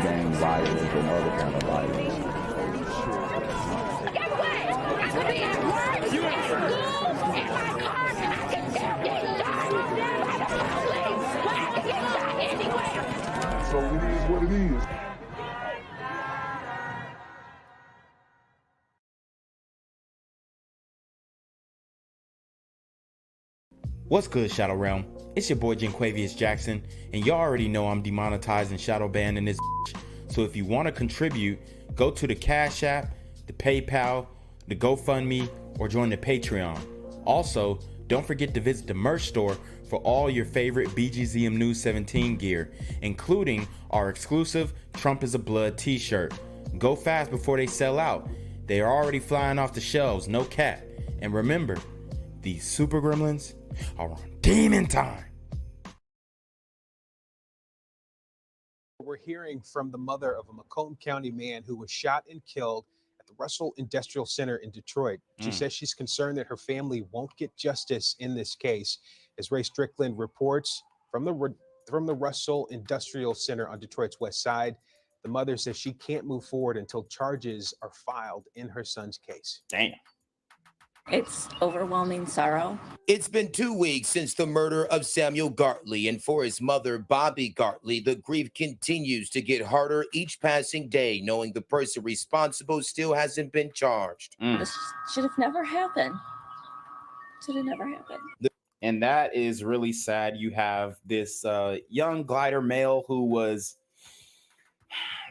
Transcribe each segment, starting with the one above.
gang violence and other kind of violence. Guess what? I could be at work, at school, in my car, and I can still get shot by the police. But I can get shot anywhere. So it is what it is. What's good, Shadow Realm? It's your boy Jenquavius Jackson, and y'all already know I'm demonetized and shadow banned in this bitch. So if you want to contribute, go to the Cash App, the PayPal, the GoFundMe, or join the Patreon. Also, don't forget to visit the merch store for all your favorite BGZM News 17 gear, including our exclusive Trump is a Blood t-shirt. Go fast before they sell out. They are already flying off the shelves, no cap. And remember, these super gremlins are on demon time. We're hearing from the mother of a Macomb County man who was shot and killed at the Russell Industrial Center in Detroit. She says she's concerned that her family won't get justice in this case. As Ray Strickland reports from the Russell Industrial Center on Detroit's west side, the mother says she can't move forward until charges are filed in her son's case. Damn. It's overwhelming sorrow. It's been 2 weeks since the murder of Samuel Gartley, and for his mother, Bobby Gartley, the grief continues to get harder each passing day, knowing the person responsible still hasn't been charged. This should have never happened. Should have never happened. And that is really sad. You have this young glider male who was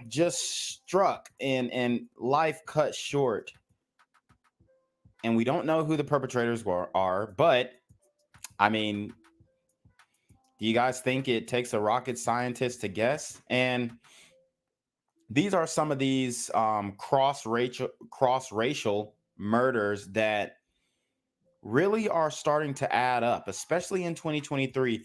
just struck and life cut short. And we don't know who the perpetrators are, but I mean, do you guys think it takes a rocket scientist to guess? And these are some of these cross-racial murders that really are starting to add up, especially in 2023.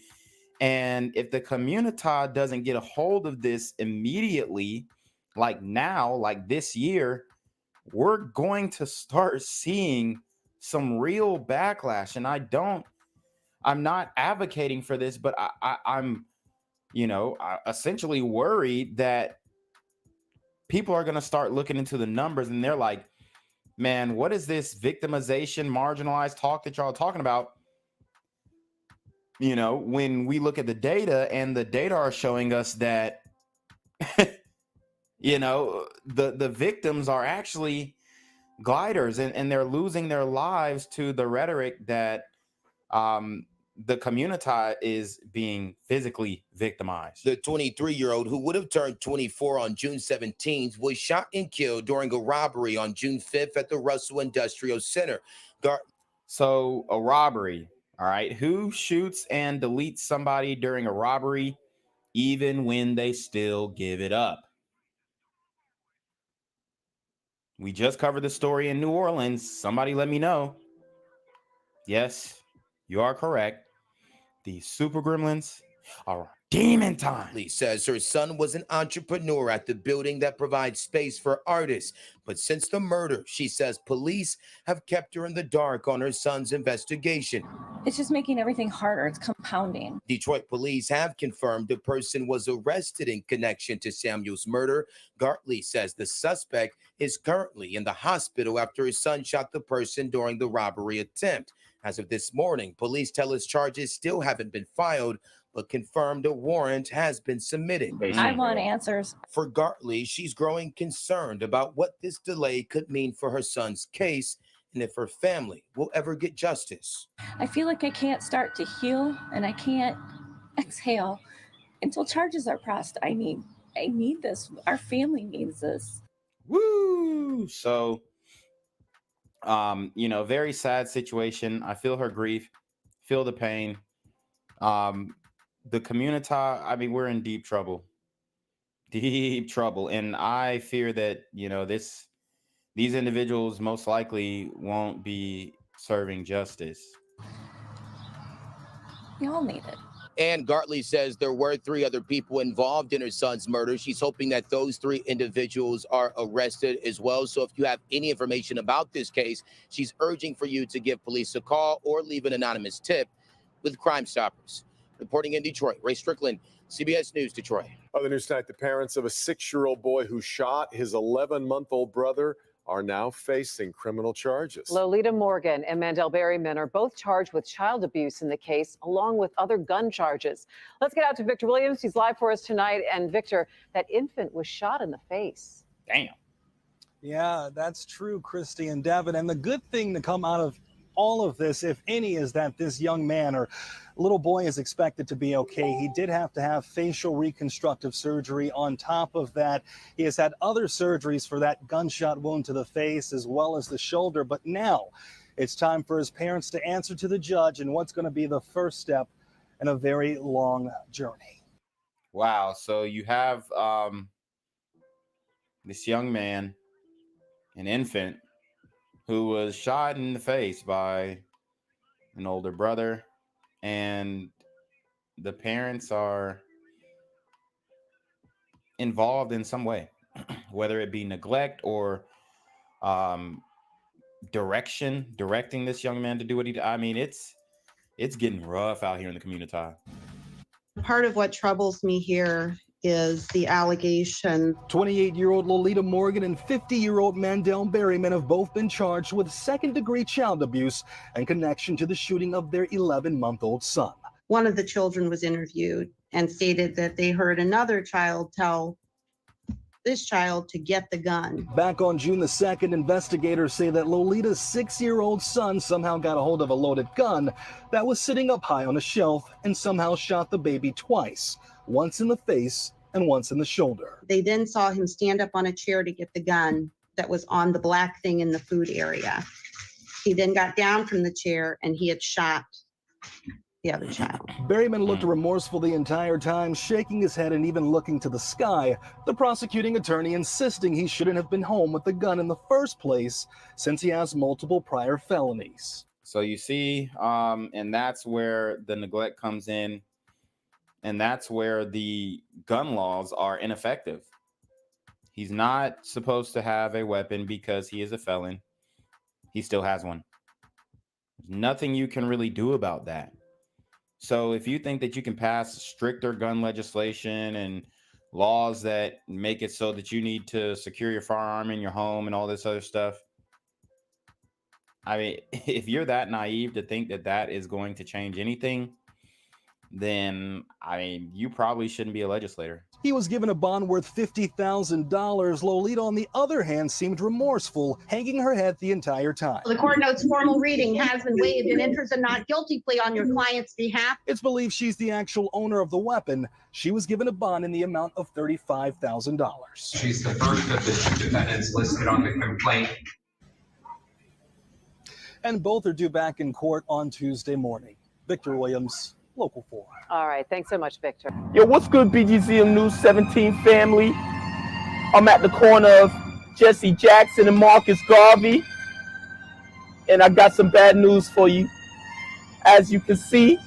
And if the community doesn't get a hold of this immediately, like now, like this year, we're going to start seeing some real backlash. And I'm not advocating for this, but I'm essentially worried that people are going to start looking into the numbers and they're like, man, what is this victimization, marginalized talk that y'all talking about? You know, when we look at the data and the data are showing us that, you know, the victims are actually gliders and they're losing their lives to the rhetoric that the community is being physically victimized. The 23-year-old who would have turned 24 on June 17th was shot and killed during a robbery on June 5th at the Russell Industrial Center. So a robbery, all right? Who shoots and deletes somebody during a robbery even when they still give it up? We just covered the story in New Orleans. Somebody let me know. Yes, you are correct. The super gremlins are on demon time. Lee says her son was an entrepreneur at the building that provides space for artists. But since the murder, she says police have kept her in the dark on her son's investigation. It's just making everything harder. It's compounding. Detroit police have confirmed the person was arrested in connection to Samuel's murder. Gartley says the suspect is currently in the hospital after his son shot the person during the robbery attempt. As of this morning, police tell us charges still haven't been filed, but confirmed a warrant has been submitted. I want answers. For Gartley, she's growing concerned about what this delay could mean for her son's case and if her family will ever get justice. I feel like I can't start to heal and I can't exhale until charges are pressed. I need this. Our family needs this. Woo! So, very sad situation. I feel her grief, feel the pain. The community, I mean, we're in deep trouble. And I fear that, these individuals most likely won't be serving justice. We all need it. And Gartley says there were 3 other people involved in her son's murder. She's hoping that those 3 individuals are arrested as well. So if you have any information about this case, she's urging for you to give police a call or leave an anonymous tip with Crime Stoppers. Reporting in Detroit, Ray Strickland, CBS News, Detroit. Other news tonight, the parents of a 6-year-old boy who shot his 11-month-old brother are now facing criminal charges. Lolita Morgan and Mandel Berryman are both charged with child abuse in the case, along with other gun charges. Let's get out to Victor Williams. He's live for us tonight. And Victor, that infant was shot in the face. Damn. Yeah, that's true, Christy and Devin. And the good thing to come out of all of this, if any, is that this young man or little boy is expected to be okay. He did have to have facial reconstructive surgery. On top of that, he has had other surgeries for that gunshot wound to the face as well as the shoulder. But now it's time for his parents to answer to the judge in what's going to be the first step in a very long journey. Wow. So you have this young man, an infant, who was shot in the face by an older brother, and the parents are involved in some way, whether it be neglect or directing this young man to do what he did. I mean, it's getting rough out here in the community. Part of what troubles me here is the allegation. 28-year-old Lolita Morgan and 50-year-old Mandel Berryman have both been charged with second-degree child abuse and connection to the shooting of their 11-month-old son. One of the children was interviewed and stated that they heard another child tell this child to get the gun. Back on June the 2nd, investigators say that Lolita's 6-year-old son somehow got a hold of a loaded gun that was sitting up high on a shelf and somehow shot the baby twice, once in the face and once in the shoulder. They then saw him stand up on a chair to get the gun that was on the black thing in the food area. He then got down from the chair and he had shot the other child. Berryman looked remorseful the entire time, shaking his head and even looking to the sky, the prosecuting attorney insisting he shouldn't have been home with the gun in the first place since he has multiple prior felonies. So you see, and that's where the neglect comes in, and that's where the gun laws are ineffective. He's not supposed to have a weapon because he is a felon. He still has one. There's nothing you can really do about that. So if you think that you can pass stricter gun legislation and laws that make it so that you need to secure your firearm in your home and all this other stuff, I mean, if you're that naive to think that that is going to change anything, then, I mean, you probably shouldn't be a legislator. He was given a bond worth $50,000. Lolita, on the other hand, seemed remorseful, hanging her head the entire time. The court notes formal reading has been waived and enters a not guilty plea on your client's behalf. It's believed she's the actual owner of the weapon. She was given a bond in the amount of $35,000. She's the first of the two defendants listed on the complaint. And both are due back in court on Tuesday morning. Victor Williams, Local 4. All right. Thanks so much, Victor. Yo, what's good, BGZM News 17 family? I'm at the corner of Jesse Jackson and Marcus Garvey, and I got some bad news for you. As you can see,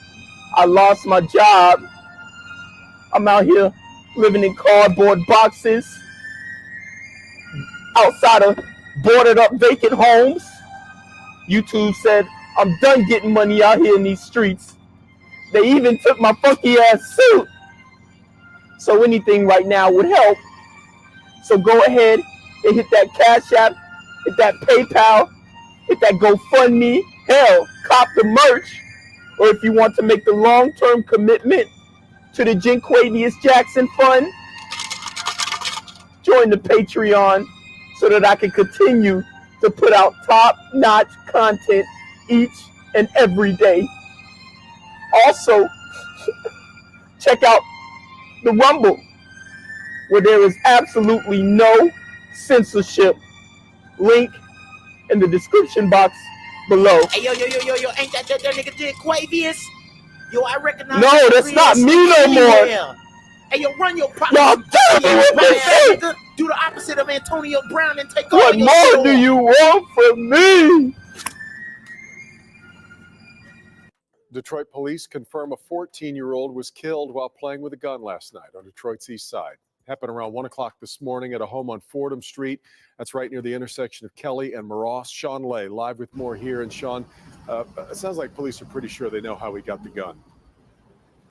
I lost my job. I'm out here living in cardboard boxes outside of boarded up vacant homes. YouTube said I'm done getting money out here in these streets. They even took my funky ass suit. So anything right now would help. So go ahead and hit that Cash App, hit that PayPal, hit that GoFundMe. Hell, cop the merch. Or if you want to make the long-term commitment to the Jinquavius Jackson Fund, join the Patreon so that I can continue to put out top-notch content each and every day. Also, check out the Rumble, where there is absolutely no censorship. Link in the description box below. Hey, yo, ain't that nigga Jinquavius? Yo, I recognize. No, that's not me no more. Hey, yo, run your Y'all tell me what this shit. Do the opposite of Antonio Brown and take What more do you want from me? Detroit police confirm a 14-year-old was killed while playing with a gun last night on Detroit's east side. Happened around 1 o'clock this morning at a home on Fordham Street. That's right near the intersection of Kelly and Moross. Sean Lay live with more here. And Sean, it sounds like police are pretty sure they know how he got the gun.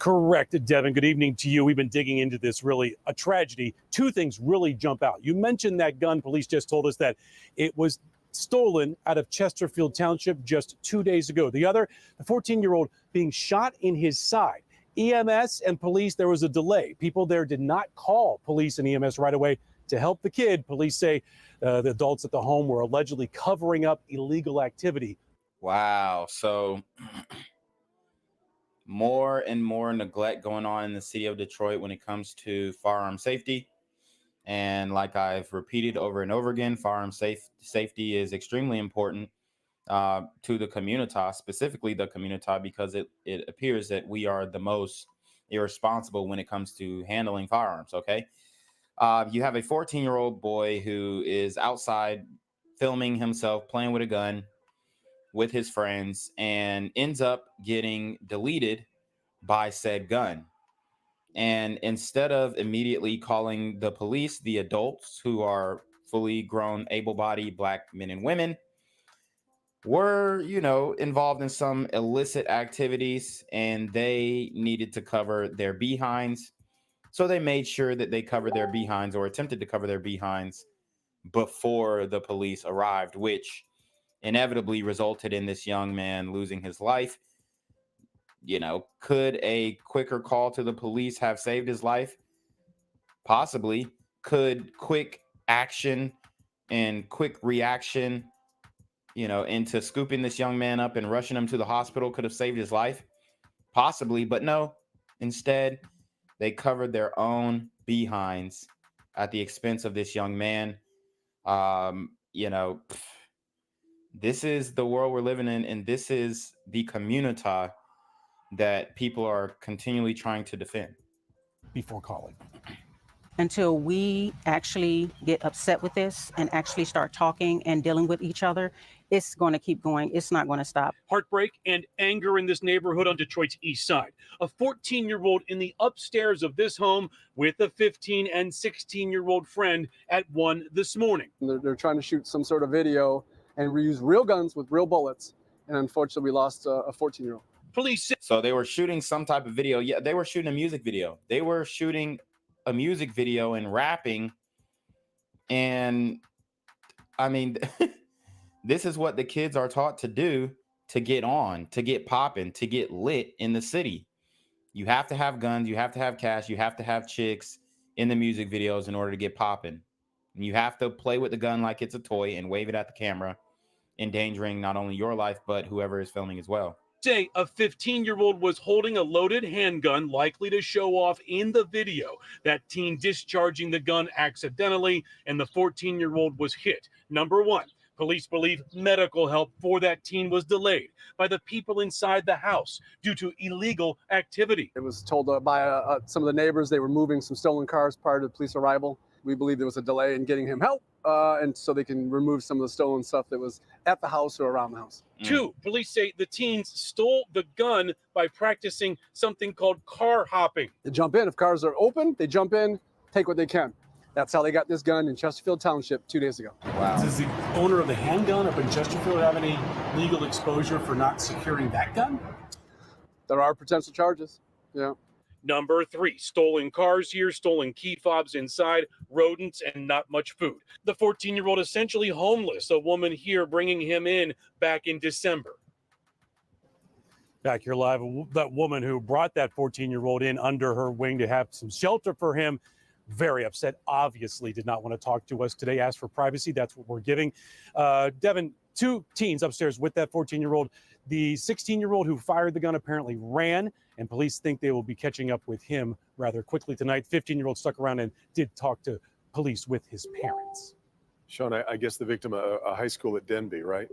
Correct, Devin. Good evening to you. We've been digging into this, really a tragedy. Two things really jump out. You mentioned that gun. Police just told us that it was stolen out of Chesterfield Township just 2 days ago. The other, the 14-year-old being shot in his side. EMS and police, there was a delay. People there did not call police and EMS right away to help the kid. Police say the adults at the home were allegedly covering up illegal activity. Wow. So more and more neglect going on in the city of Detroit when it comes to firearm safety. And like I've repeated over and over again, firearm safety is extremely important to the community, specifically the community, because it appears that we are the most irresponsible when it comes to handling firearms. Okay. You have a 14-year-old boy who is outside filming himself playing with a gun with his friends and ends up getting deleted by said gun. And instead of immediately calling the police, the adults who are fully grown, able-bodied Black men and women were, involved in some illicit activities, and they needed to cover their behinds. So they made sure that they covered their behinds, or attempted to cover their behinds, before the police arrived, which inevitably resulted in this young man losing his life. Could a quicker call to the police have saved his life? Possibly. Could quick action and quick reaction, into scooping this young man up and rushing him to the hospital could have saved his life? Possibly, but no. Instead, they covered their own behinds at the expense of this young man. This is the world we're living in, and this is the community that people are continually trying to defend. Before calling. Until we actually get upset with this and actually start talking and dealing with each other, it's going to keep going. It's not going to stop. Heartbreak and anger in this neighborhood on Detroit's east side. A 14-year-old in the upstairs of this home with a 15 and 16-year-old friend at 1 this morning. They're trying to shoot some sort of video and reuse real guns with real bullets. And unfortunately, we lost a 14-year-old. Police. So they were shooting some type of video. Yeah, they were shooting a music video. They were shooting a music video and rapping. And I mean, this is what the kids are taught to do to get on, to get popping, to get lit in the city. You have to have guns. You have to have cash. You have to have chicks in the music videos in order to get popping. And you have to play with the gun like it's a toy and wave it at the camera, endangering not only your life, but whoever is filming as well. Say a 15-year-old was holding a loaded handgun, likely to show off in the video. That teen discharging the gun accidentally, and the 14-year-old was hit. Number one, police believe medical help for that teen was delayed by the people inside the house due to illegal activity. It was told by some of the neighbors they were moving some stolen cars prior to the police arrival. We believe there was a delay in getting him help, and so they can remove some of the stolen stuff that was at the house or around the house. Two, police say the teens stole the gun by practicing something called car hopping. They jump in. If cars are open, they jump in, take what they can. That's how they got this gun in Chesterfield Township 2 days ago. Wow. Does the owner of the handgun up in Chesterfield have any legal exposure for not securing that gun? There are potential charges, yeah. Number three, stolen cars here, stolen key fobs inside, rodents, and not much food. The 14-year-old essentially homeless, a woman here bringing him in back in December. Back here live, that woman who brought that 14-year-old in under her wing to have some shelter for him, very upset, obviously did not want to talk to us today, asked for privacy. That's what we're giving. Devin, two teens upstairs with that 14-year-old. The 16-year-old who fired the gun apparently ran, and police think they will be catching up with him rather quickly tonight. 15-year-old stuck around and did talk to police with his parents. Sean, I guess the victim, a high school at Denby, right?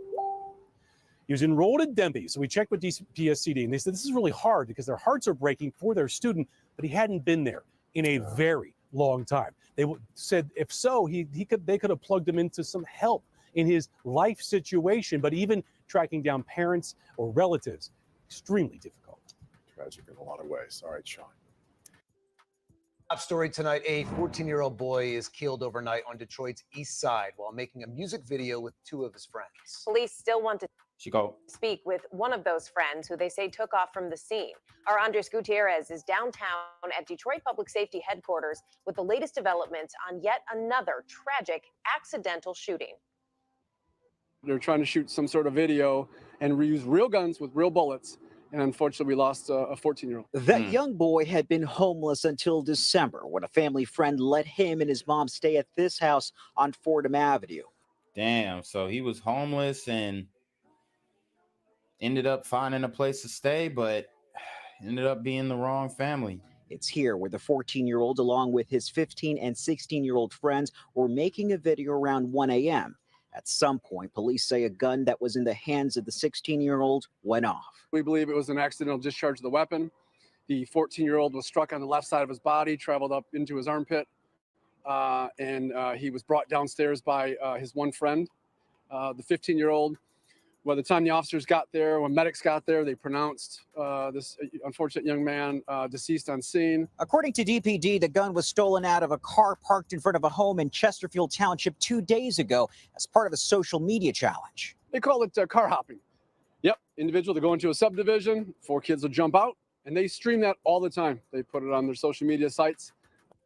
He was enrolled at Denby, so we checked with DPSCD, and they said this is really hard because their hearts are breaking for their student, but he hadn't been there in a very long time. They said if so, they could have plugged him into some help in his life situation, but even tracking down parents or relatives, extremely difficult. Tragic in a lot of ways. All right, Sean. Top story tonight, a 14-year-old boy is killed overnight on Detroit's east side while making a music video with two of his friends. Police still want to... Speak with one of those friends who they say took off from the scene. Our Andres Gutierrez is downtown at Detroit Public Safety Headquarters with the latest developments on yet another tragic accidental shooting. They're trying to shoot some sort of video and reuse real guns with real bullets. And unfortunately, we lost a 14-year-old. That young boy had been homeless until December when a family friend let him and his mom stay at this house on Fordham Avenue. Damn, so he was homeless and ended up finding a place to stay, but ended up being the wrong family. It's here where the 14-year-old, along with his 15 and 16-year-old friends, were making a video around 1 a.m. At some point, police say a gun that was in the hands of the 16-year-old went off. We believe it was an accidental discharge of the weapon. The 14-year-old was struck on the left side of his body, traveled up into his armpit, and he was brought downstairs by his one friend. The 15-year-old, by the time the officers got there, when medics got there, they pronounced this unfortunate young man deceased on scene. According to DPD, the gun was stolen out of a car parked in front of a home in Chesterfield Township 2 days ago as part of a social media challenge. They call it car hopping. Yep, individual, they go into a subdivision, 4 kids will jump out, and they stream that all the time. They put it on their social media sites.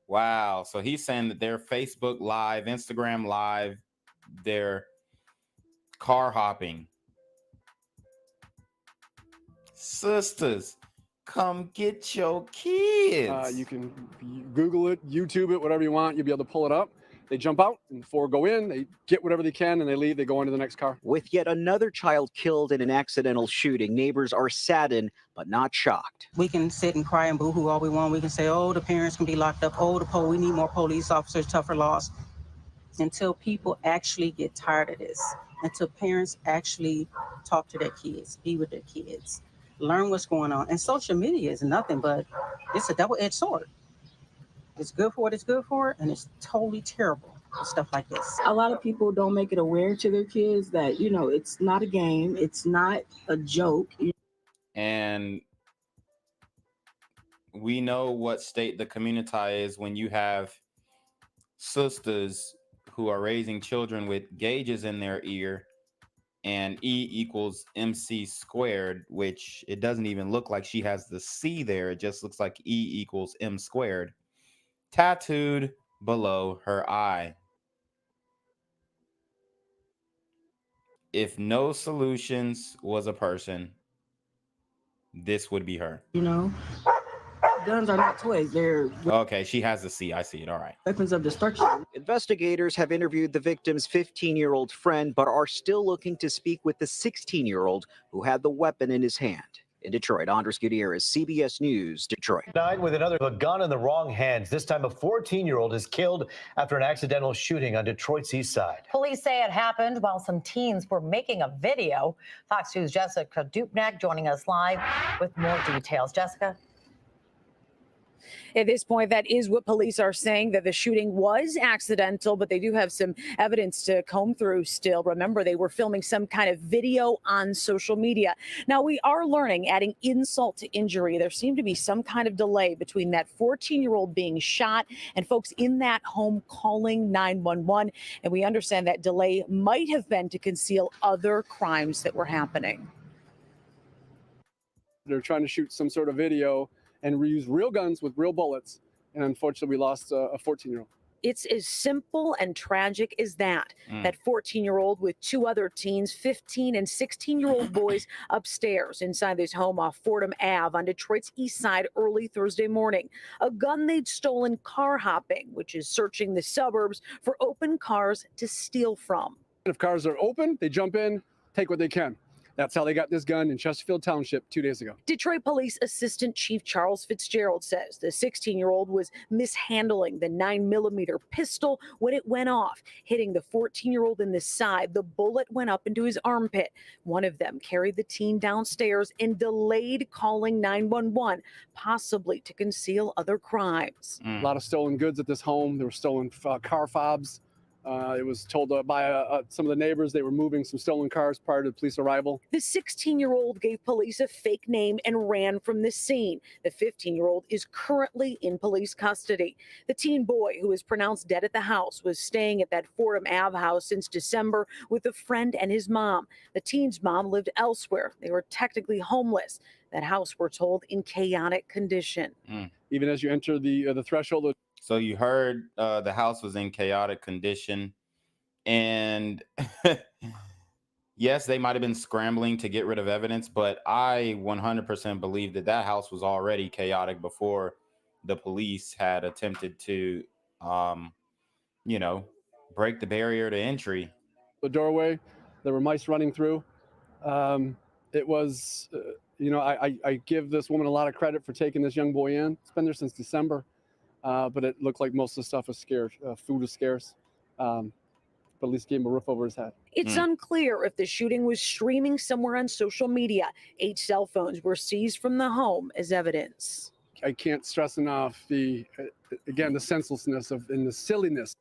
Wow, so he's saying that they're Facebook Live, Instagram Live, they're car hopping. Sisters, come get your kids. You can Google it, YouTube it, whatever you want. You'll be able to pull it up. They jump out, and 4 go in. They get whatever they can, and they leave. They go into the next car. With yet another child killed in an accidental shooting, neighbors are saddened but not shocked. We can sit and cry and boo-hoo all we want. We can say, oh, the parents can be locked up. Oh, we need more police officers, tougher laws. Until people actually get tired of this. Until parents actually talk to their kids, be with their kids, learn what's going on. And social media is nothing but, it's a double-edged sword. It's good for what it's good for, and it's totally terrible for stuff like this. A lot of people don't make it aware to their kids that, you know, it's not a game, it's not a joke. And we know what state the community is when you have sisters who are raising children with gauges in their ear and E equals MC squared, which it doesn't even look like she has the C there. It just looks like E equals M squared tattooed below her eye. If No Solutions was a person, this would be her. You know, guns are not toys. They're okay. She has the C. I see it. All right. Weapons of destruction. Investigators have interviewed the victim's 15-year-old friend, but are still looking to speak with the 16-year-old who had the weapon in his hand. In Detroit, Andres Gutierrez, CBS News, Detroit. Tonight with another gun in the wrong hands. This time a 14-year-old is killed after an accidental shooting on Detroit's east side. Police say it happened while some teens were making a video. Fox News' Jessica Dupnack joining us live with more details. Jessica? At this point, that is what police are saying, that the shooting was accidental, but they do have some evidence to comb through still. Remember, they were filming some kind of video on social media. Now, we are learning, adding insult to injury, there seemed to be some kind of delay between that 14-year-old being shot and folks in that home calling 911. And we understand that delay might have been to conceal other crimes that were happening. They're trying to shoot some sort of video and reuse real guns with real bullets. And unfortunately, we lost a 14-year-old. It's as simple and tragic as that. That 14-year-old with 2 other teens, 15 and 16-year-old boys upstairs inside this home off Fordham Ave on Detroit's east side early Thursday morning. A gun they'd stolen car hopping, which is searching the suburbs for open cars to steal from. If cars are open, they jump in, take what they can. That's how they got this gun in Chesterfield Township 2 days ago. Detroit Police Assistant Chief Charles Fitzgerald says the 16-year-old was mishandling the 9mm pistol when it went off, hitting the 14-year-old in the side. The bullet went up into his armpit. One of them carried the teen downstairs and delayed calling 911, possibly to conceal other crimes. A lot of stolen goods at this home. There were stolen car fobs. It was told by some of the neighbors they were moving some stolen cars prior to the police arrival. The 16-year-old gave police a fake name and ran from the scene. The 15-year-old is currently in police custody. The teen boy who was pronounced dead at the house was staying at that Fordham Ave house since December with a friend and his mom. The teen's mom lived elsewhere. They were technically homeless. That house, we're told, in chaotic condition. Even as you enter the threshold. So you heard the house was in chaotic condition, and yes, they might have been scrambling to get rid of evidence, but I 100% believe that that house was already chaotic before the police had attempted to, you know, break the barrier to entry. The doorway, there were mice running through. It was, you know, I give this woman a lot of credit for taking this young boy in. It's been there since December. But it looked like most of the stuff was scarce. Food was scarce. But at least gave him a roof over his head. It's unclear if the shooting was streaming somewhere on social media. 8 cell phones were seized from the home as evidence. I can't stress enough the senselessness and the silliness.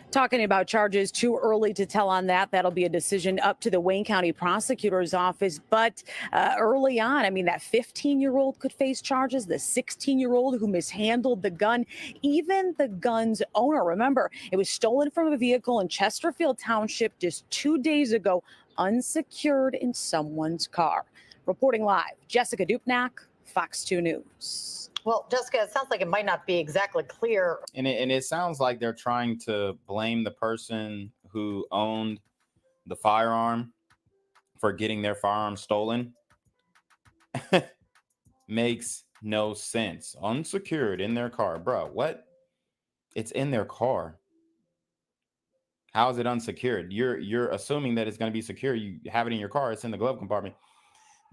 Talking about charges, too early to tell on that. That'll be a decision up to the Wayne County Prosecutor's Office. But early on, I mean, that 15-year-old could face charges, the 16-year-old who mishandled the gun, even the gun's owner. Remember, it was stolen from a vehicle in Chesterfield Township just 2 days ago, unsecured in someone's car. Reporting live, Jessica Dupnack, Fox 2 News. Well, Jessica, it sounds like it might not be exactly clear. And it sounds like they're trying to blame the person who owned the firearm for getting their firearm stolen. Makes no sense. Unsecured in their car. Bro, what? It's in their car. How is it unsecured? You're assuming that it's going to be secure. You have it in your car. It's in the glove compartment.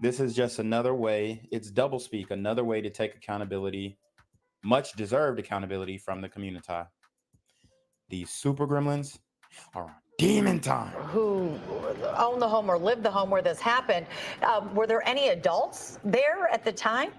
This is just another way. It's doublespeak, another way to take accountability, much deserved accountability from the community. These super gremlins are on demon time. Who owned the home or lived the home where this happened? Were there any adults there at the time?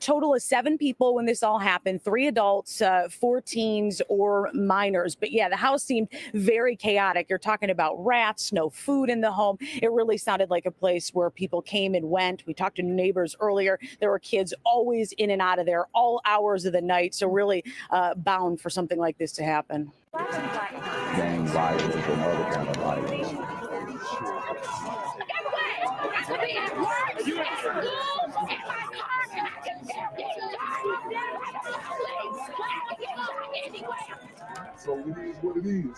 Total of 7 people when this all happened, 3 adults, 4 teens or minors. But yeah, the house seemed very chaotic. You're talking about rats, no food in the home. It really sounded like a place where people came and went. We talked to neighbors earlier. There were kids always in and out of there all hours of the night. So really bound for something like this to happen. Gang violence and other kind of violence. I could be at work, at school, in my car, and I can still get shot dead by the police. I can get shot anywhere. So it is what it is.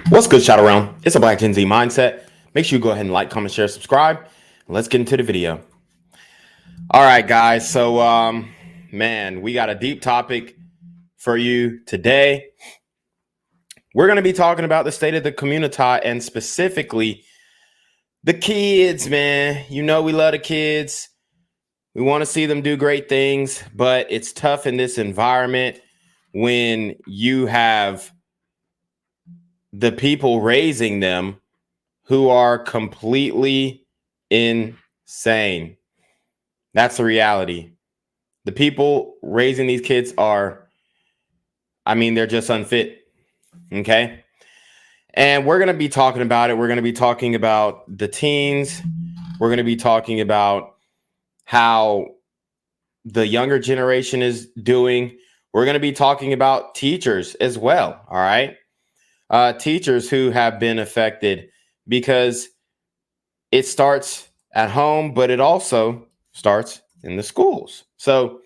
What's good, shout around? It's a Black Gen Z mindset. Make sure you go ahead and like, comment, share, subscribe. Let's get into the video. All right, guys. So, man, we got a deep topic for you today. We're going to be talking about the state of the community and specifically the kids, man. You know, we love the kids. We want to see them do great things, but it's tough in this environment when you have the people raising them who are completely insane. That's the reality. The people raising these kids are, I mean, they're just unfit. Okay. And we're going to be talking about it. We're going to be talking about the teens. We're going to be talking about how the younger generation is doing. We're going to be talking about teachers as well. All right. Teachers who have been affected because it starts at home, but it also starts in the schools. So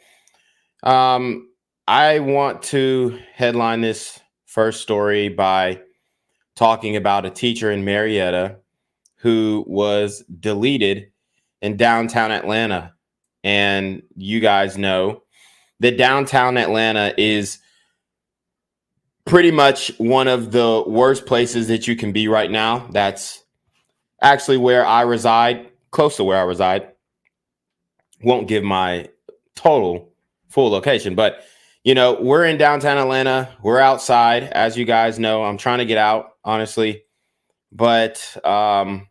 I want to headline this first story by talking about a teacher in Marietta who was deleted in downtown Atlanta. And you guys know that downtown Atlanta is pretty much one of the worst places that you can be right now. That's actually where I reside, close to where I reside. Won't give my total full location, but you know, we're in downtown Atlanta. We're outside, as you guys know. I'm trying to get out, honestly. But the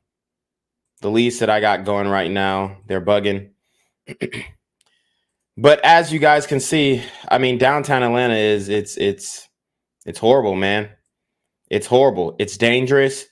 leads that I got going right now, they're bugging. But as you guys can see, I mean, downtown Atlanta is it's horrible, man. It's horrible. It's dangerous.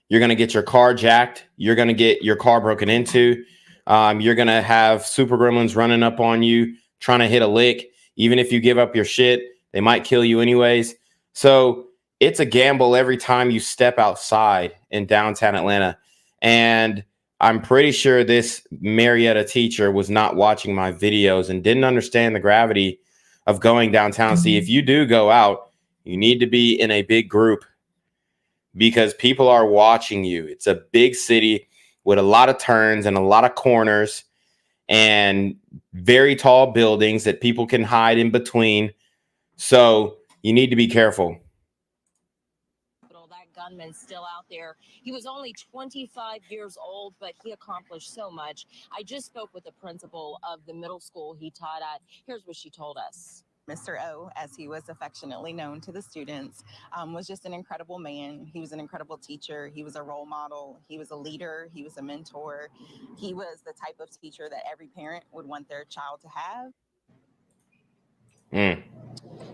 You're gonna get your car jacked. You're gonna get your car broken into. You're gonna have super gremlins running up on you, trying to hit a lick. Even if you give up your shit, they might kill you anyways. So it's a gamble every time you step outside in downtown Atlanta. And I'm pretty sure this Marietta teacher was not watching my videos and didn't understand the gravity of going downtown. See, if you do go out, you need to be in a big group because people are watching you. It's a big city with a lot of turns and a lot of corners and very tall buildings that people can hide in between. So you need to be careful. That gunman still out there. He was only 25 years old, but he accomplished so much. I just spoke with the principal of the middle school he taught at. Here's what she told us. Mr. O, as he was affectionately known to the students, was just an incredible man. He was an incredible teacher. He was a role model. He was a leader. He was a mentor. He was the type of teacher that every parent would want their child to have.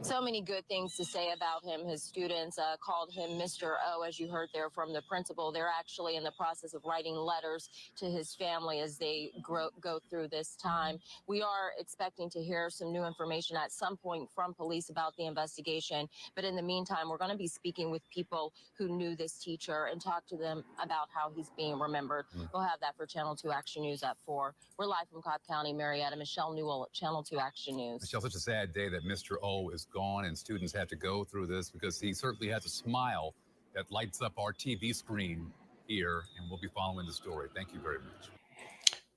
So many good things to say about him. His students called him Mr. O, as you heard there from the principal. They're actually in the process of writing letters to his family as they go through this time. We are expecting to hear some new information at some point from police about the investigation. But in the meantime, we're going to be speaking with people who knew this teacher and talk to them about how he's being remembered. We'll have that for Channel 2 Action News at 4. We're live from Cobb County, Marietta. Michelle Newell, Channel 2 Action News. Michelle, such a sad day that Mr. O is gone and students have to go through this because he certainly has a smile that lights up our TV screen here, and we'll be following the story. Thank you very much.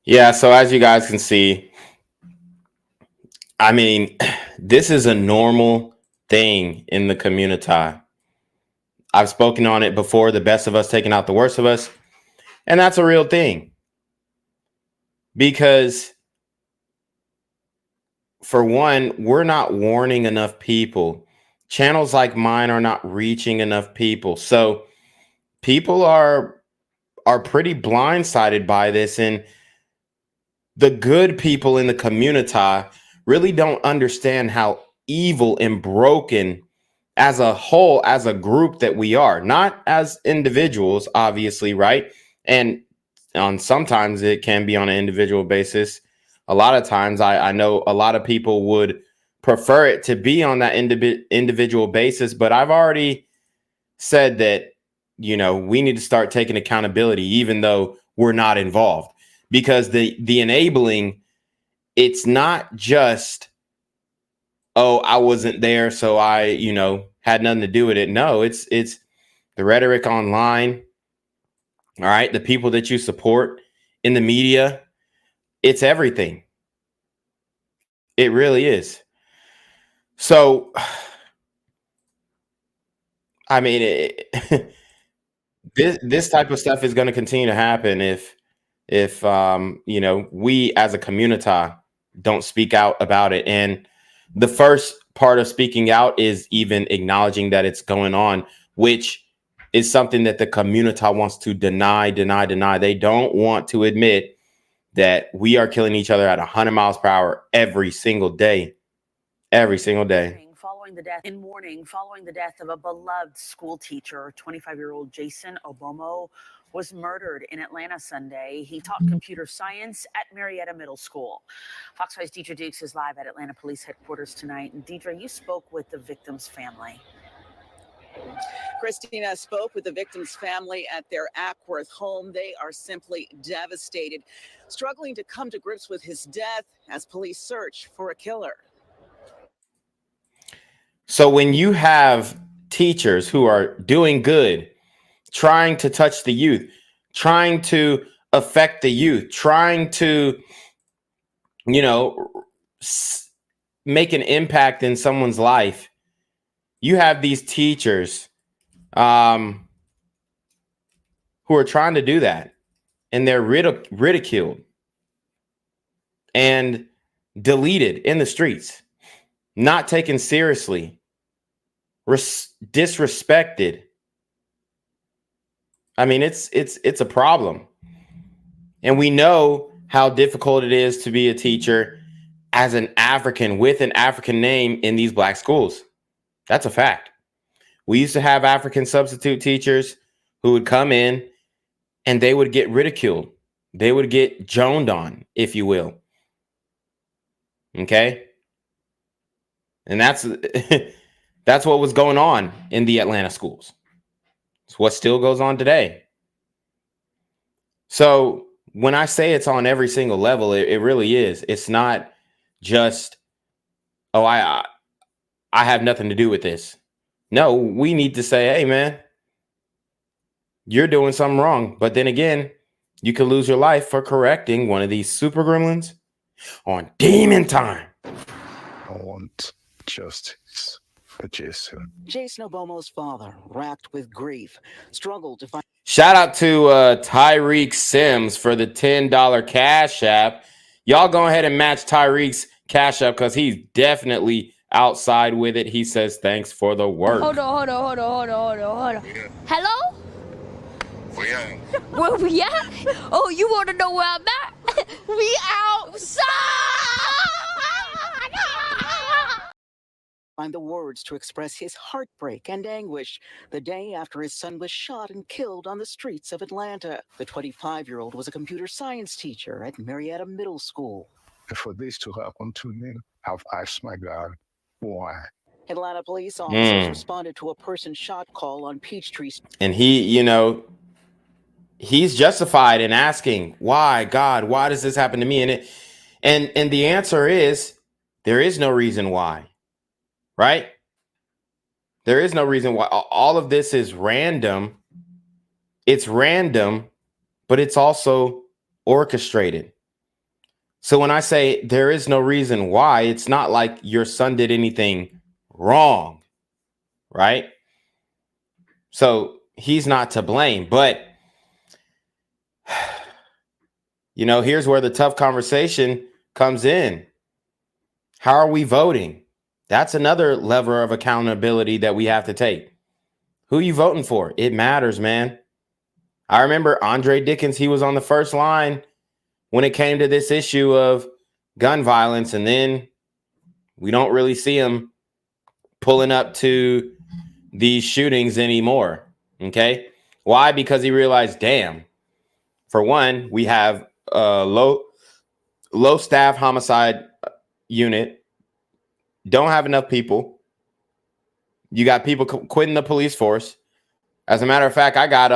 Yeah, so as you guys can see, I mean, this is a normal thing in the community. I've spoken on it before, the best of us taking out the worst of us, and that's a real thing. Because for one, we're not warning enough people. Channels like mine are not reaching enough people. So people are pretty blindsided by this. And the good people in the community really don't understand how evil and broken as a whole, as a group that we are, not as individuals, obviously, right? And sometimes it can be on an individual basis. A lot of times I know a lot of people would prefer it to be on that individual basis, but I've already said that, you know, we need to start taking accountability, even though we're not involved, because the enabling, it's not just, oh, I wasn't there, so I, you know, had nothing to do with it. No, it's the rhetoric online. All right. The people that you support in the media, it's everything. It really is. So, I mean, this type of stuff is going to continue to happen if you know, we as a community don't speak out about it. And the first part of speaking out is even acknowledging that it's going on, which is something that the community wants to deny. They don't want to admit that we are killing each other at 100 miles per hour every single day. Every single day. Following the death of a beloved school teacher, 25-year-old Jason Obomo was murdered in Atlanta Sunday. He taught computer science at Marietta Middle School. Fox 5's Deidre Dukes is live at Atlanta Police Headquarters tonight. And Deidre, you spoke with the victim's family. Christina spoke with the victim's family at their Ackworth home. They are simply devastated, struggling to come to grips with his death as police search for a killer. So when you have teachers who are doing good, trying to touch the youth, trying to affect the youth, trying to, you know, make an impact in someone's life, you have these teachers who are trying to do that, and they're ridiculed and deleted in the streets, not taken seriously, disrespected. I mean, it's a problem. And we know how difficult it is to be a teacher as an African with an African name in these black schools. That's a fact. We used to have African substitute teachers who would come in and they would get ridiculed. They would get joned on, if you will. Okay? And that's that's what was going on in the Atlanta schools. It's what still goes on today. So when I say it's on every single level, it really is. It's not just, oh, I have nothing to do with this. No, we need to say, hey, man, you're doing something wrong. But then again, you could lose your life for correcting one of these super gremlins on Demon Time. I want justice for Jason. Jason Obomo's father, racked with grief, struggled to find. Shout out to Tyreek Sims for the $10 Cash App. Y'all go ahead and match Tyreek's Cash App because he's definitely outside with it. He says thanks for the work. Hold on. Hello? Where we at? Oh, you want to know where I'm at? We outside! Find the words to express his heartbreak and anguish the day after his son was shot and killed on the streets of Atlanta. The 25-year-old was a computer science teacher at Marietta Middle School. For this to happen to me, I've asked my God, why? Atlanta police officers responded to a person shot call on Peachtree. And he, you know, he's justified in asking, why, God, why does this happen to me? And the answer is, there is no reason why. Right? There is no reason why. All of this is random. It's random, but it's also orchestrated. So when I say there is no reason why, it's not like your son did anything wrong, right? So he's not to blame. But, you know, here's where the tough conversation comes in. How are we voting? That's another lever of accountability that we have to take. Who are you voting for? It matters, man. I remember Andre Dickens, he was on the first line when it came to this issue of gun violence, and then we don't really see him pulling up to these shootings anymore, okay? Why? Because he realized, damn, for one, we have a low staff homicide unit. Don't have enough people. You got people quitting the police force. As a matter of fact, I got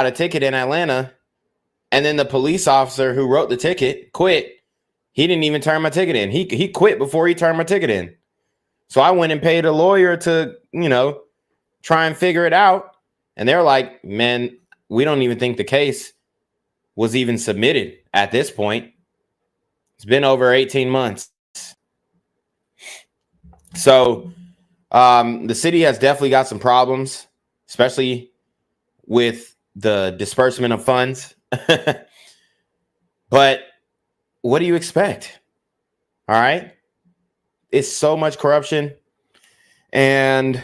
a ticket in Atlanta, and then the police officer who wrote the ticket quit. He didn't even turn my ticket in. He quit before he turned my ticket in. So I went and paid a lawyer to, you know, try and figure it out. And they're like, man, we don't even think the case was even submitted at this point. It's been over 18 months. So the city has definitely got some problems, especially with the disbursement of funds. But what do you expect? All right. It's so much corruption, and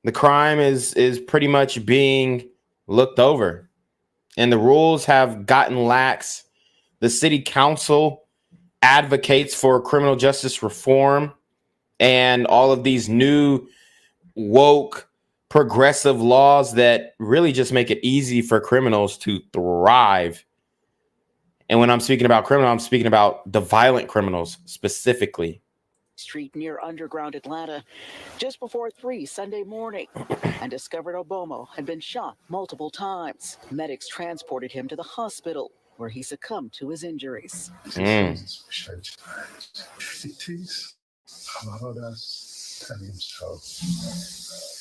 the crime is pretty much being looked over, and the rules have gotten lax. The city council advocates for criminal justice reform and all of these new woke progressive laws that really just make it easy for criminals to thrive. And when I'm speaking about criminal, I'm speaking about the violent criminals specifically. Street near Underground Atlanta just before 3 Sunday morning and discovered Obomo had been shot multiple times. Medics transported him to the hospital where he succumbed to his injuries. It is another than himself.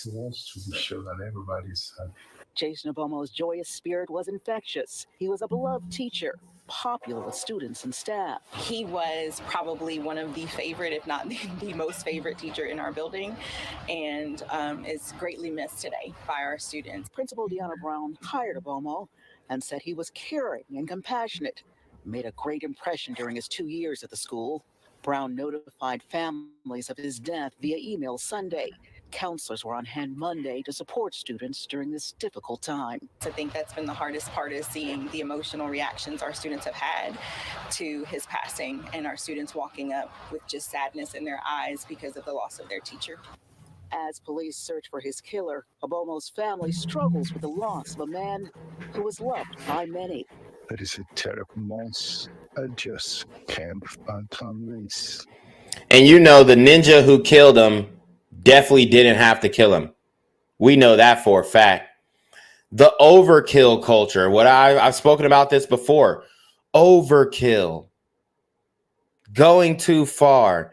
He wants to be sure that everybody's happy. Jason Obomo's joyous spirit was infectious. He was a beloved teacher, popular with students and staff. He was probably one of the favorite, if not the most favorite teacher in our building, and is greatly missed today by our students. Principal Deanna Brown hired Obomo and said he was caring and compassionate. Made a great impression during his 2 years at the school. Brown notified families of his death via email Sunday. counselors were on hand Monday to support students during this difficult time. I think that's been the hardest part, is seeing the emotional reactions our students have had to his passing, and our students walking up with just sadness in their eyes because of the loss of their teacher. As police search for his killer, Obomo's family struggles with the loss of a man who was loved by many. It is a terrible loss. I just can't fathom this. And you know, the ninja who killed him definitely didn't have to kill him. We know that for a fact. The overkill culture, I've spoken about this before. Overkill. Going too far.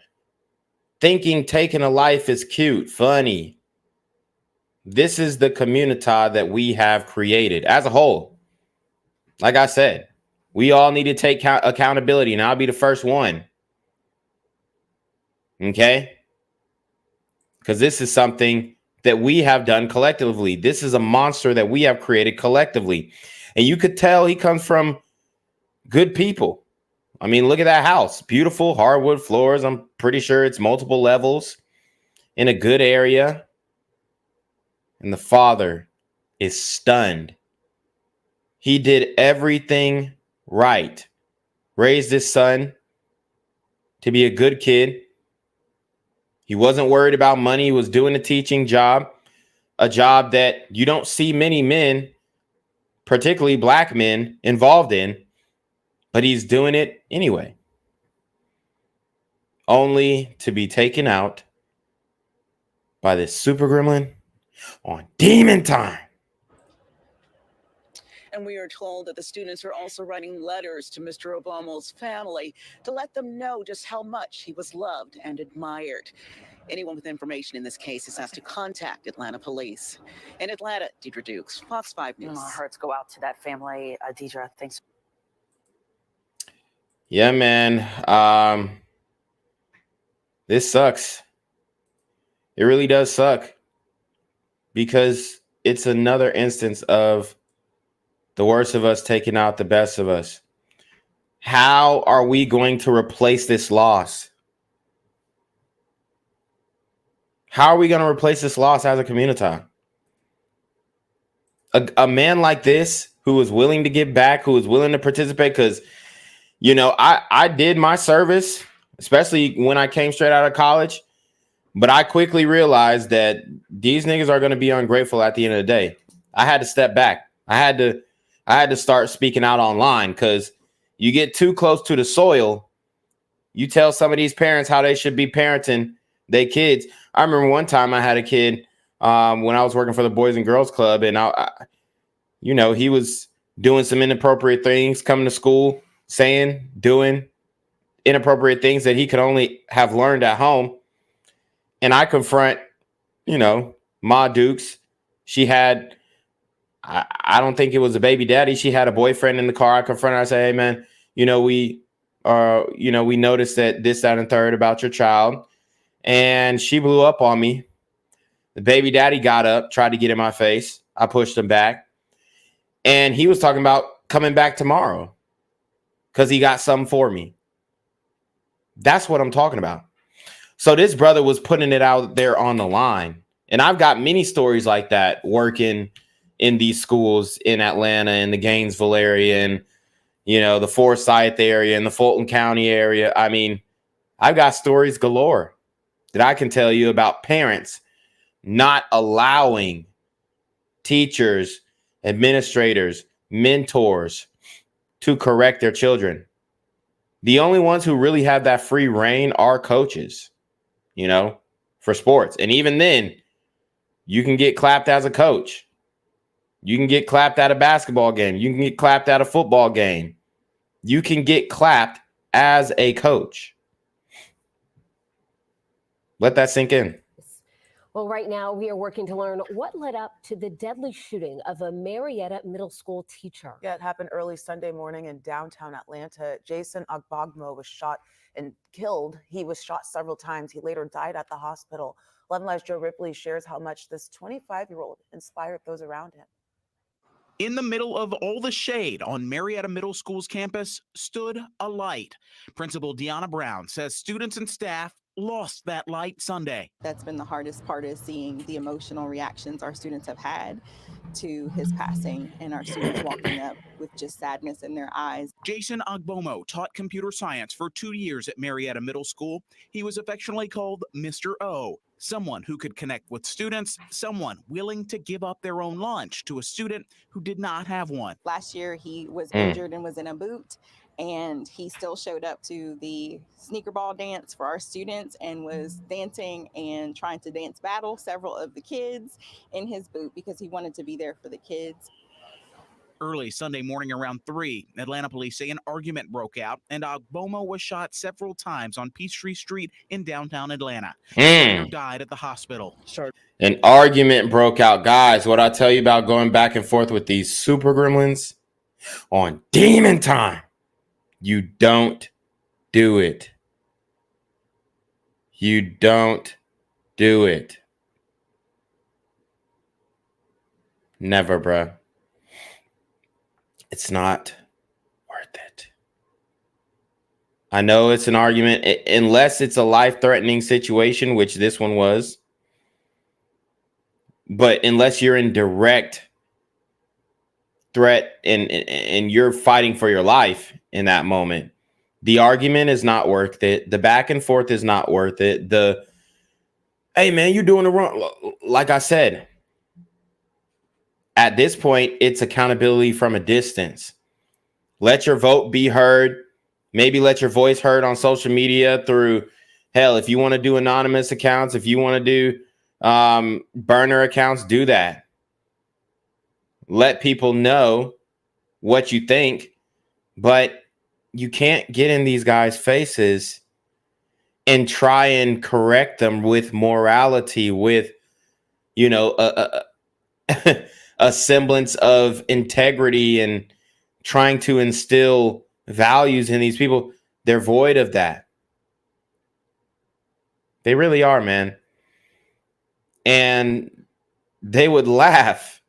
Thinking taking a life is cute, funny. This is the community that we have created as a whole. Like I said, we all need to take accountability, and I'll be the first one. Okay? Because this is something that we have done collectively. This is a monster that we have created collectively. And you could tell he comes from good people. I mean, look at that house. Beautiful hardwood floors. I'm pretty sure it's multiple levels in a good area. And the father is stunned. He did everything right. Raised his son to be a good kid. He wasn't worried about money. He was doing a teaching job, a job that you don't see many men, particularly black men, involved in, but he's doing it anyway. Only to be taken out by this super gremlin on demon time. And we are told that the students are also writing letters to Mr. Obomo's family to let them know just how much he was loved and admired. Anyone with information in this case is asked to contact Atlanta police. In Atlanta, Deidre Dukes, Fox 5 News. Our hearts go out to that family. Deidre, thanks. Yeah, man. This sucks. It really does suck, because it's another instance of the worst of us taking out the best of us. How are we going to replace this loss? How are we going to replace this loss as a community? A man like this, who is willing to give back, who is willing to participate, because, you know, I did my service, especially when I came straight out of college. But I quickly realized that these niggas are going to be ungrateful at the end of the day. I had to step back. I had to start speaking out online, because you get too close to the soil. You tell some of these parents how they should be parenting their kids. I remember one time I had a kid when I was working for the Boys and Girls Club, and you know, he was doing some inappropriate things, coming to school, saying, doing inappropriate things that he could only have learned at home. And I confront, you know, Ma Dukes. She had, I don't think it was a baby daddy. She had a boyfriend in the car. I confronted her. I said, hey, man, you know, we noticed that this, that, and third about your child. And she blew up on me. The baby daddy got up, tried to get in my face. I pushed him back. And he was talking about coming back tomorrow because he got something for me. That's what I'm talking about. So this brother was putting it out there on the line. And I've got many stories like that working in these schools in Atlanta and the Gainesville area and, you know, the Forsyth area and the Fulton County area. I mean, I've got stories galore that I can tell you about parents not allowing teachers, administrators, mentors to correct their children. The only ones who really have that free reign are coaches, you know, for sports. And even then, you can get clapped as a coach. You can get clapped at a basketball game. You can get clapped at a football game. You can get clapped as a coach. Let that sink in. Well, right now we are working to learn what led up to the deadly shooting of a Marietta middle school teacher. Yeah, it happened early Sunday morning in downtown Atlanta. Jason Ogbogbo was shot and killed. He was shot several times. He later died at the hospital. 11 Live's Joe Ripley shares how much this 25-year-old inspired those around him. In the middle of all the shade on Marietta Middle School's campus stood a light. Principal Deanna Brown says students and staff lost that light Sunday. That's been the hardest part, is seeing the emotional reactions our students have had to his passing, and our students walking up with just sadness in their eyes. Jason Ogbomo taught computer science for 2 years at Marietta Middle School. He was affectionately called Mr. O, someone who could connect with students, someone willing to give up their own lunch to a student who did not have one. Last year, he was injured and was in a boot, and he still showed up to the sneaker ball dance for our students and was dancing and trying to dance battle several of the kids in his boot because he wanted to be there for the kids. Early Sunday morning around 3, Atlanta police say an argument broke out and Ogbomo was shot several times on Peachtree Street in downtown Atlanta. He later died at the hospital. An argument broke out. Guys, what I tell you about going back and forth with these super gremlins on demon time. You don't do it. You don't do it. Never, bruh. It's not worth it. I know it's an argument, unless it's a life-threatening situation, which this one was. But unless you're in direct threat and you're fighting for your life in that moment, the argument is not worth it. The back and forth is not worth it. Hey man, you're doing it wrong. Like I said, at this point, it's accountability from a distance. Let your vote be heard. Maybe let your voice heard on social media through, hell, if you want to do anonymous accounts, if you want to do burner accounts, do that. Let people know what you think, but you can't get in these guys' faces and try and correct them with morality, with, you know, a semblance of integrity and trying to instill values in these people. They're void of that. They really are, man. And they would laugh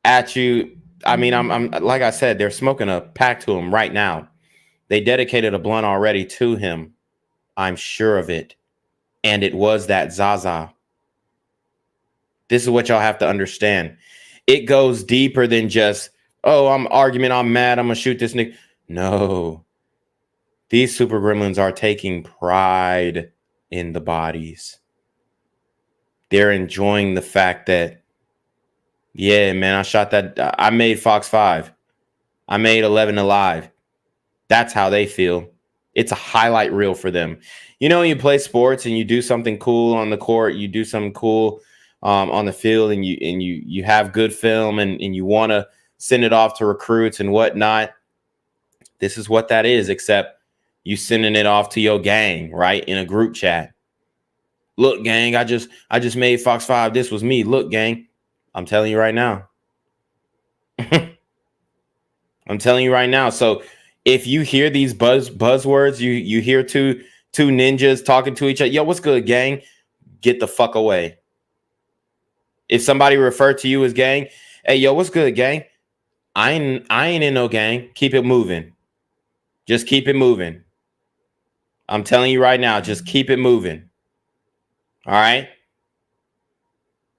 at you. I mean, I'm like I said, they're smoking a pack to him right now. They dedicated a blunt already to him. I'm sure of it. And it was that Zaza. This is what y'all have to understand. It goes deeper than just, oh, I'm mad, I'm gonna shoot this nigga. No. These super gremlins are taking pride in the bodies. They're enjoying the fact that, yeah, man, I shot that. I made Fox 5. I made 11 Alive. That's how they feel. It's a highlight reel for them. You know, you play sports and you do something cool on the court, you do something cool on the field, and you have good film and you want to send it off to recruits and whatnot. This is what that is, except you sending it off to your gang, right? In a group chat. Look, gang, I just made Fox 5. This was me. Look, gang. I'm telling you right now. I'm telling you right now. So if you hear these buzzwords, you hear two ninjas talking to each other. Yo, what's good, gang? Get the fuck away. If somebody referred to you as gang, hey, yo, what's good, gang? I ain't in no gang. Keep it moving. Just keep it moving. I'm telling you right now, just keep it moving. All right?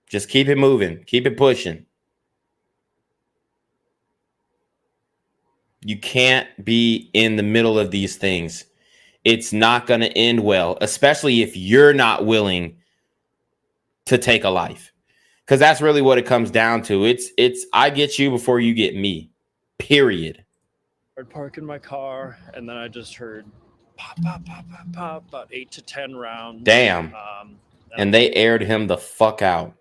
Just keep it moving. Keep it pushing. You can't be in the middle of these things. It's not going to end well, especially if you're not willing to take a life. Because that's really what it comes down to. It's I get you before you get me. Period. I'd park in my car, and then I just heard pop, pop, pop, pop, pop, about 8 to 10 rounds. Damn. And they aired him the fuck out.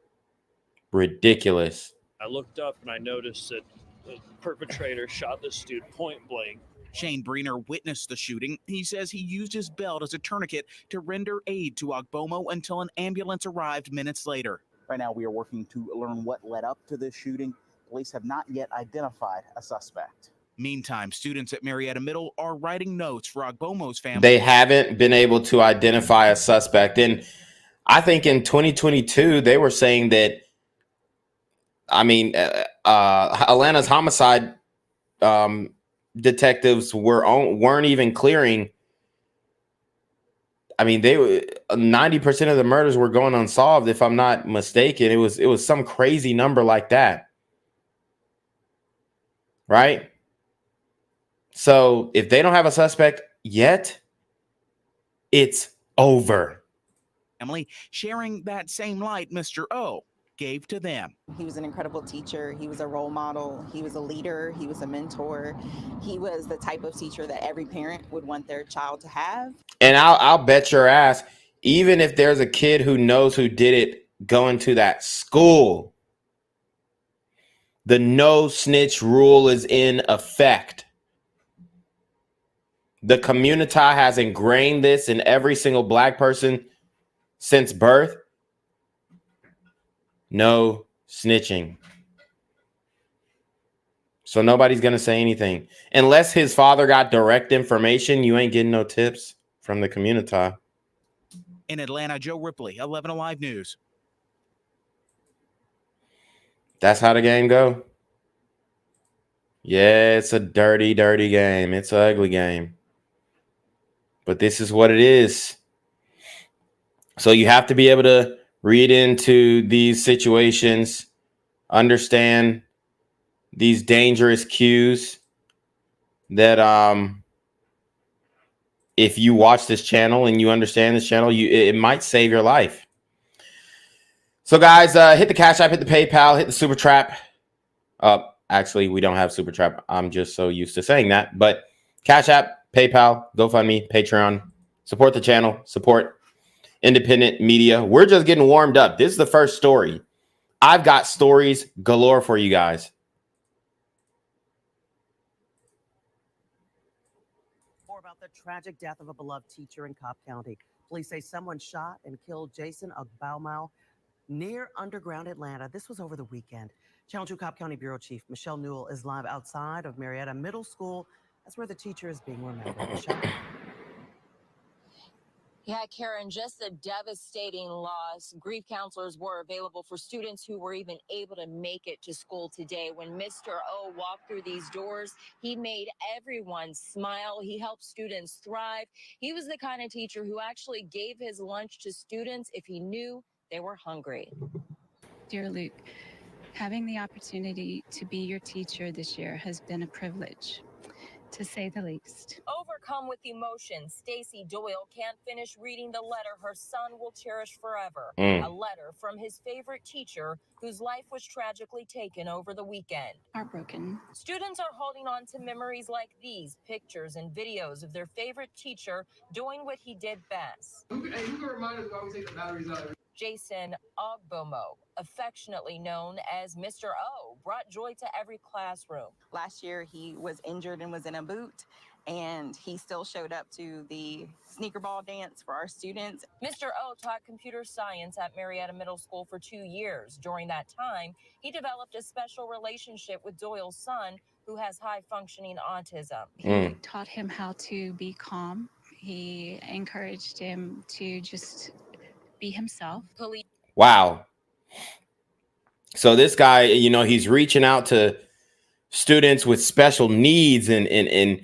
Ridiculous. I looked up and I noticed that the perpetrator shot this dude point blank. Shane Breener witnessed the shooting. He says he used his belt as a tourniquet to render aid to Ogbomo until an ambulance arrived minutes later. Right now, we are working to learn what led up to this shooting. Police have not yet identified a suspect. Meantime, students at Marietta Middle are writing notes for Ogbomo's family. They haven't been able to identify a suspect. And I think in 2022, they were saying that, I mean, Atlanta's homicide detectives weren't even clearing I mean, they were 90% of the murders were going unsolved, if I'm not mistaken. It was some crazy number like that. Right? So if they don't have a suspect yet, it's over. Family sharing that same light Mr. O gave to them. He was an incredible teacher. He was a role model. He was a leader. He was a mentor. He was the type of teacher that every parent would want their child to have. And I'll bet your ass, even if there's a kid who knows who did it going to that school, the no snitch rule is in effect. The community has ingrained this in every single black person since birth. No snitching. So nobody's going to say anything. Unless his father got direct information, you ain't getting no tips from the community. In Atlanta, Joe Ripley, 11 Alive News. That's how the game go. Yeah, it's a dirty, dirty game. It's an ugly game. But this is what it is. So you have to be able to read into these situations, understand these dangerous cues that if you watch this channel and you understand this channel, it might save your life. So guys, hit the Cash App, hit the PayPal, hit the Super Trap. Actually, we don't have Super Trap. I'm just so used to saying that. But Cash App, PayPal, GoFundMe, Patreon. Support the channel. Support independent media. We're just getting warmed up. This is the first story. I've got stories galore for you guys. More about the tragic death of a beloved teacher in Cobb County. Police say someone shot and killed Jason Ogbaumo near underground Atlanta. This was over the weekend. Channel 2 Cobb County Bureau Chief Michelle Newell is live outside of Marietta Middle School. That's where the teacher is being remembered. Michelle? Yeah, Karen, just a devastating loss. Grief counselors were available for students who were even able to make it to school today. When Mr. O walked through these doors, he made everyone smile. He helped students thrive. He was the kind of teacher who actually gave his lunch to students if he knew they were hungry. Dear Luke, having the opportunity to be your teacher this year has been a privilege, to say the least. Overcome with emotion, Stacy Doyle can't finish reading the letter her son will cherish forever. A letter from his favorite teacher whose life was tragically taken over the weekend. Heartbroken. Students are holding on to memories like these, pictures and videos of their favorite teacher doing what he did best. Who can remind us why we take the batteries out? Jason Ogbaumo, affectionately known as Mr. O, brought joy to every classroom. Last year, he was injured and was in a boot, and he still showed up to the sneaker ball dance for our students. Mr. O taught computer science at Marietta Middle School for 2 years. During that time, he developed a special relationship with Doyle's son, who has high-functioning autism. He taught him how to be calm. He encouraged him to just be himself. Wow. So this guy, you know, he's reaching out to students with special needs and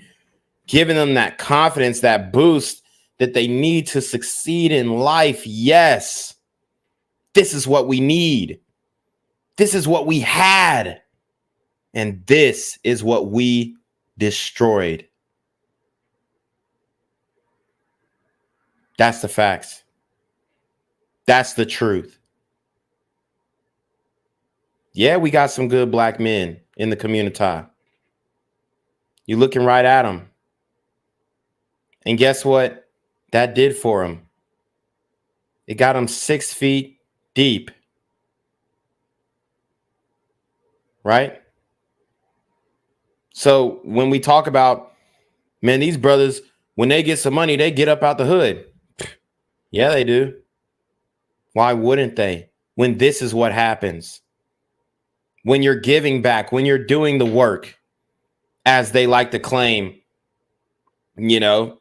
giving them that confidence, that boost that they need to succeed in life. Yes, this is what we need. This is what we had. And this is what we destroyed. That's the facts. That's the truth. Yeah, we got some good black men in the community. You're looking right at them. And guess what that did for them? It got them 6 feet deep. Right? So when we talk about, man, these brothers, when they get some money, they get up out the hood. Yeah, they do. Why wouldn't they? When this is what happens. When you're giving back, when you're doing the work, as they like to claim, you know,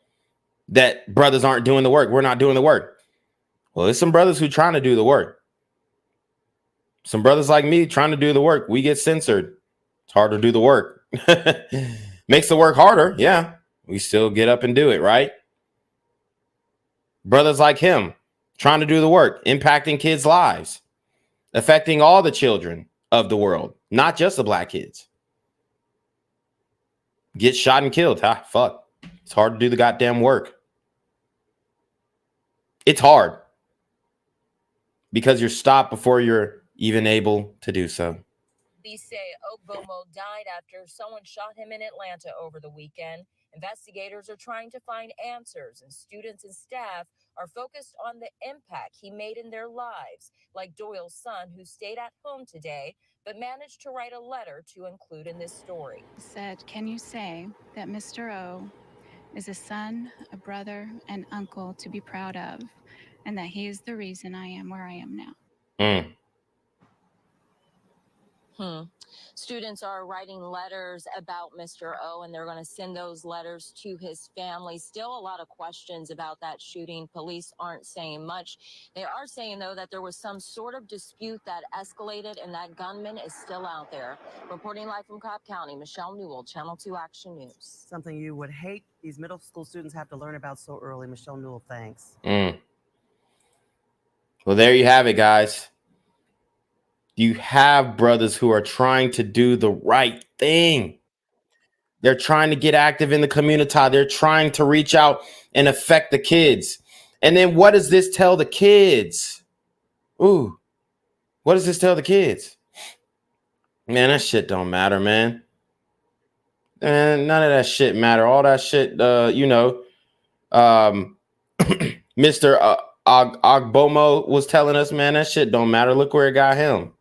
that brothers aren't doing the work. We're not doing the work. Well, there's some brothers who are trying to do the work. Some brothers like me trying to do the work. We get censored. It's hard to do the work. Makes the work harder. Yeah. We still get up and do it, right? Brothers like him trying to do the work, impacting kids' lives, affecting all the children of the world, not just the black kids. Get shot and killed. Fuck. It's hard to do the goddamn work. It's hard because you're stopped before you're even able to do so. Police say Ogbomo died after someone shot him in Atlanta over the weekend. Investigators are trying to find answers, and students and staff are focused on the impact he made in their lives, like Doyle's son, who stayed at home today but managed to write a letter to include in this story. Said, can you say that Mr. O is a son, a brother, and uncle to be proud of, and that he is the reason I am where I am now? Students are writing letters about Mr. O, and they're going to send those letters to his family. Still a lot of questions about that shooting. Police aren't saying much. They are saying, though, that there was some sort of dispute that escalated, and that gunman is still out there. Reporting live from Cobb County, Michelle Newell, Channel 2 Action News. Something you would hate these middle school students have to learn about so early. Michelle Newell, thanks. Well, there you have it, guys. You have brothers who are trying to do the right thing. They're trying to get active in the community. They're trying to reach out and affect the kids. And then what does this tell the kids? Ooh, what does this tell the kids? Man, that shit don't matter, man. And none of that shit matter. All that shit, Mr. Ogbomo was telling us, man, that shit don't matter. Look where it got him.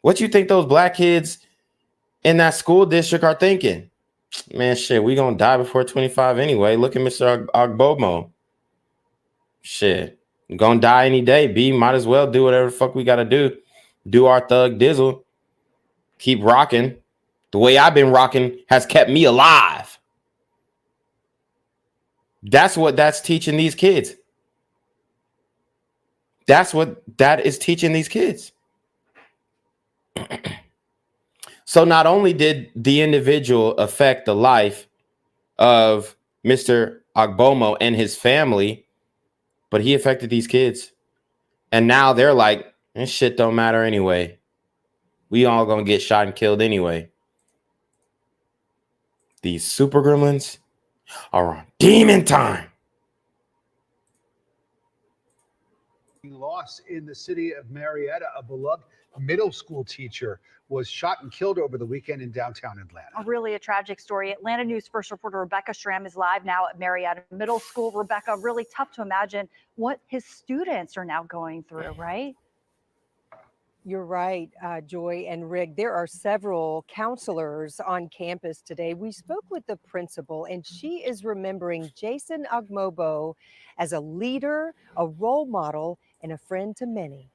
What you think those black kids in that school district are thinking? Man, shit, we gonna die before 25 anyway. Look at Mr. Ogbomo. Shit, gonna die any day, B. Might as well do whatever the fuck we gotta do. Do our thug dizzle. Keep rocking. The way I've been rocking has kept me alive. That's what that's teaching these kids. That's what that is teaching these kids. So not only did the individual affect the life of Mr. Ogbomo and his family, but he affected these kids. And now they're like, this shit don't matter anyway. We all gonna get shot and killed anyway. These super gremlins are on demon time. Loss in the city of Marietta, a beloved middle school teacher was shot and killed over the weekend in downtown Atlanta. Really a tragic story. Atlanta News First reporter Rebecca Schramm is live now at Marietta Middle School. Rebecca, really tough to imagine what his students are now going through, right? You're right, Joy and Rick. There are several counselors on campus today. We spoke with the principal, and she is remembering Jason Ogbomo as a leader, a role model, and a friend to many.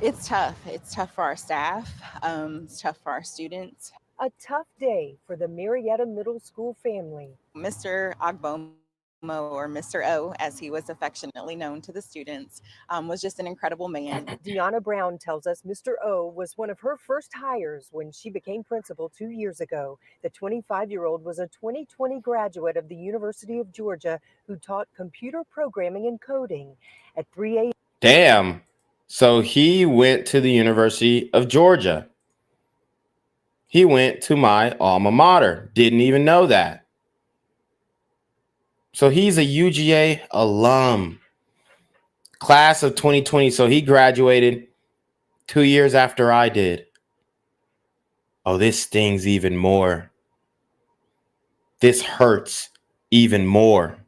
It's tough. It's tough for our staff. It's tough for our students. A tough day for the Marietta Middle School family. Mr. Ogbomo, or Mr. O, as he was affectionately known to the students, was just an incredible man. Deanna Brown tells us Mr. O was one of her first hires when she became principal 2 years ago. The 25-year-old was a 2020 graduate of the University of Georgia who taught computer programming and coding. At 3 a.m. Damn. So he went to the University of Georgia. He went to my alma mater. Didn't even know that. So he's a UGA alum. Class of 2020. So he graduated 2 years after I did. Oh, this stings even more. This hurts even more.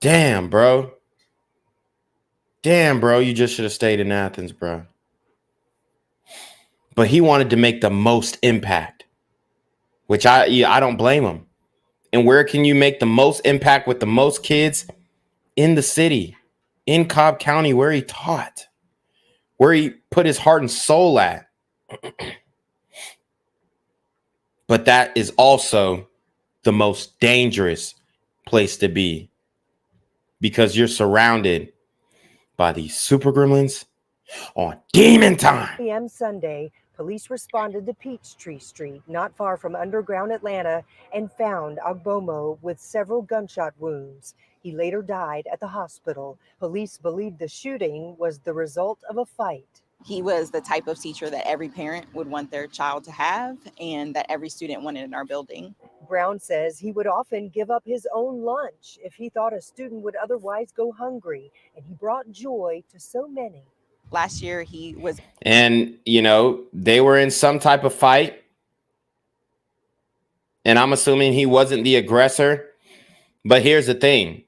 Damn, bro. Damn, bro. You just should have stayed in Athens, bro. But he wanted to make the most impact, which I don't blame him. And where can you make the most impact with the most kids? In the city, in Cobb County, where he taught, where he put his heart and soul at. But that is also the most dangerous place to be, because you're surrounded by these super gremlins on demon time. p.m. Sunday, Police responded to Peachtree Street, not far from underground Atlanta, and found Agbomo with several gunshot wounds. He later died at the hospital. Police believe the shooting was the result of a fight. He was the type of teacher that every parent would want their child to have and that every student wanted in our building. Brown says he would often give up his own lunch if he thought a student would otherwise go hungry, and he brought joy to so many. Last year, he was. And, you know, they were in some type of fight. And I'm assuming he wasn't the aggressor. But here's the thing.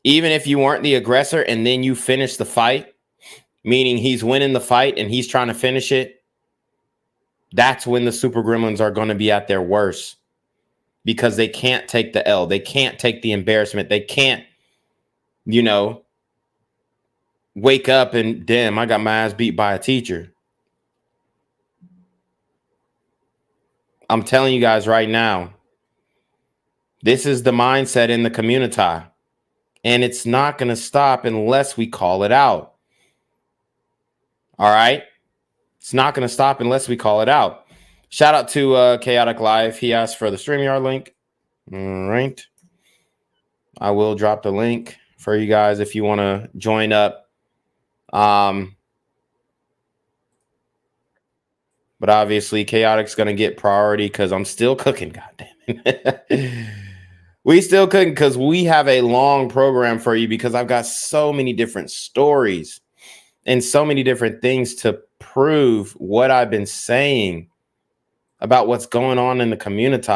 Even if you weren't the aggressor and then you finish the fight, meaning he's winning the fight and he's trying to finish it, that's when the super gremlins are going to be at their worst, because they can't take the L. They can't take the embarrassment. They can't, you know, wake up and, damn, I got my ass beat by a teacher. I'm telling you guys right now, this is the mindset in the community, and it's not going to stop unless we call it out. All right? It's not going to stop unless we call it out. Shout out to Chaotic Live. He asked for the StreamYard link. All right. I will drop the link for you guys if you want to join up. But obviously, Chaotic's going to get priority because I'm still cooking. God damn it. We still cooking because we have a long program for you, because I've got so many different stories and so many different things to prove what I've been saying about what's going on in the community.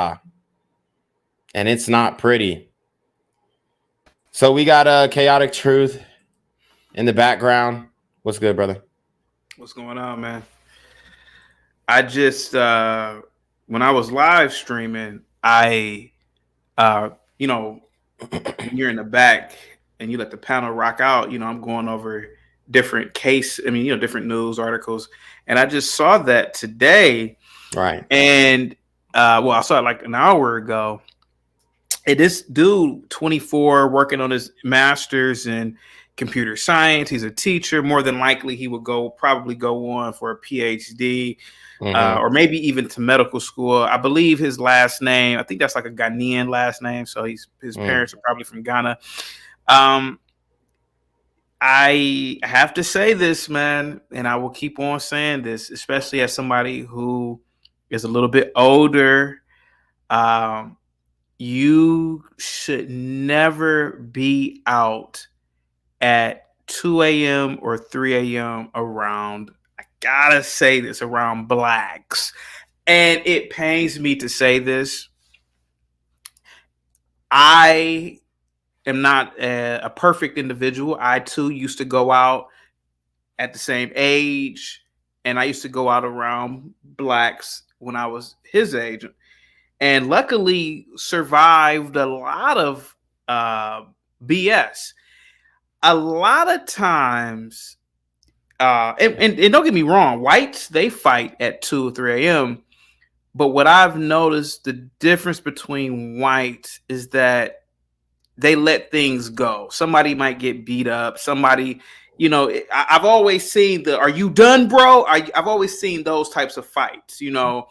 And it's not pretty. So we got Chaotic Truth in the background. What's good, brother? What's going on, man? I just when I was live streaming, I you know, when you're in the back and you let the panel rock out, you know, I'm going over different different news articles, and I just saw that today. Right. And well, I saw it like an hour ago. And this dude, 24, working on his master's in computer science. He's a teacher. More than likely, he would probably go on for a PhD, or maybe even to medical school. I believe his last name, I think that's like a Ghanaian last name. So his parents are probably from Ghana. I have to say this, man, and I will keep on saying this, especially as somebody who is a little bit older. You should never be out at 2 a.m. or 3 a.m. around, I gotta say this, around blacks. And it pains me to say this. I am not a perfect individual. I too used to go out at the same age, and I used to go out around blacks when I was his age, and luckily survived a lot of BS. A lot of times, and don't get me wrong, whites, they fight at 2 or 3 a.m. But what I've noticed, the difference between whites is that they let things go. Somebody might get beat up. Somebody, you know, I've always seen "Are you done, bro?" I've always seen those types of fights, you know,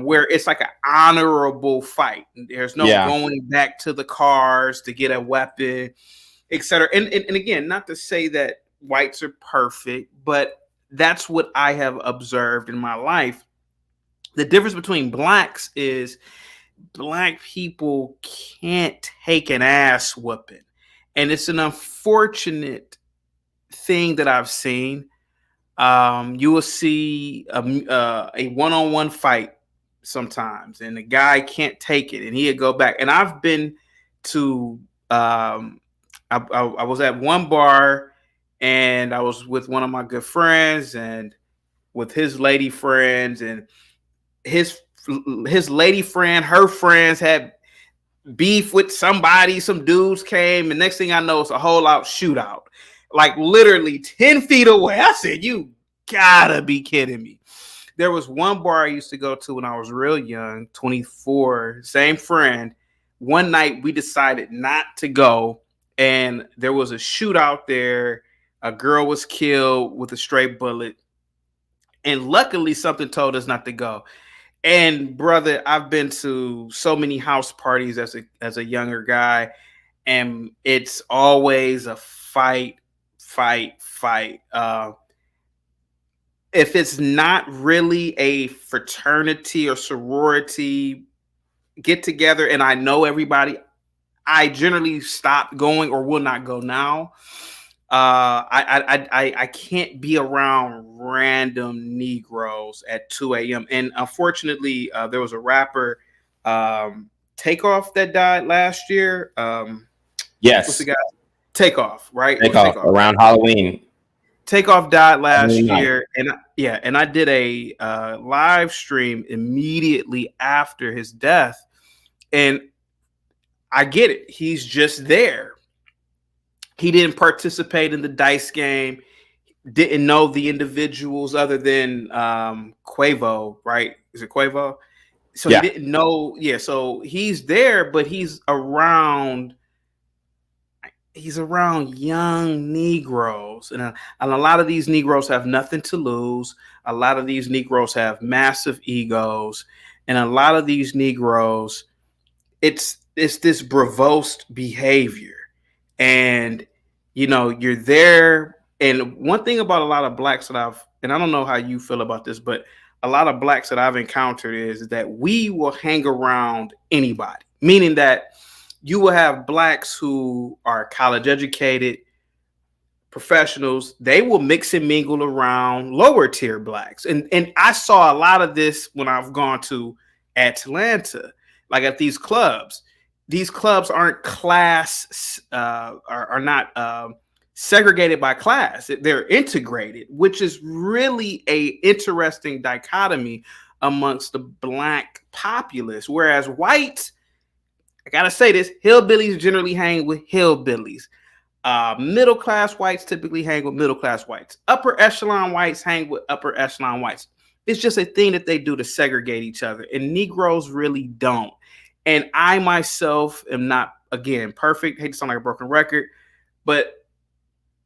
where it's like an honorable fight. There's no going back to the cars to get a weapon, etc. And again, not to say that whites are perfect, but that's what I have observed in my life. The difference between blacks is black people can't take an ass whooping. And it's an unfortunate thing that I've seen. You will see a one-on-one fight sometimes, and the guy can't take it, and he'll go back. And I've been to, I was at one bar, and I was with one of my good friends, and with his lady friends, and his lady friend, her friends had beef with somebody. Some dudes came, and next thing I know, it's a whole out shootout. Like literally 10 feet away. I said, you gotta be kidding me. There was one bar I used to go to when I was real young, 24, same friend. One night we decided not to go, and there was a shootout there. A girl was killed with a stray bullet. And luckily something told us not to go. And brother, I've been to so many house parties as a younger guy, and it's always a fight. If it's not really a fraternity or sorority get together and I know everybody, I generally stop going or will not go now. I can't be around random Negroes at 2 a.m. And unfortunately, there was a rapper, Takeoff, that died last year. What's the Yes. guy? Takeoff, right? It was Takeoff Takeoff. around Halloween. Takeoff died last Halloween night. year, and I did a live stream immediately after his death, and I get it. He's just there. He didn't participate in the dice game, didn't know the individuals other than Quavo, right? Is it Quavo? So Yeah. he didn't know. Yeah, so he's there, but he's around young Negroes. And a lot of these Negroes have nothing to lose. A lot of these Negroes have massive egos. And a lot of these Negroes, it's this bravos behavior. And you're there. And one thing about a lot of blacks that and I don't know how you feel about this, but a lot of blacks that I've encountered is that we will hang around anybody, meaning that you will have blacks who are college educated professionals. They will mix and mingle around lower tier blacks. And I saw a lot of this when I've gone to Atlanta, like at these clubs. These clubs aren't class, are not segregated by class. They're integrated, which is really a interesting dichotomy amongst the black populace. Whereas whites, I gotta say this, hillbillies generally hang with hillbillies. Middle class whites typically hang with middle class whites. Upper echelon whites hang with upper echelon whites. It's just a thing that they do to segregate each other, and Negroes really don't. And I myself am not, again, perfect. I hate to sound like a broken record, but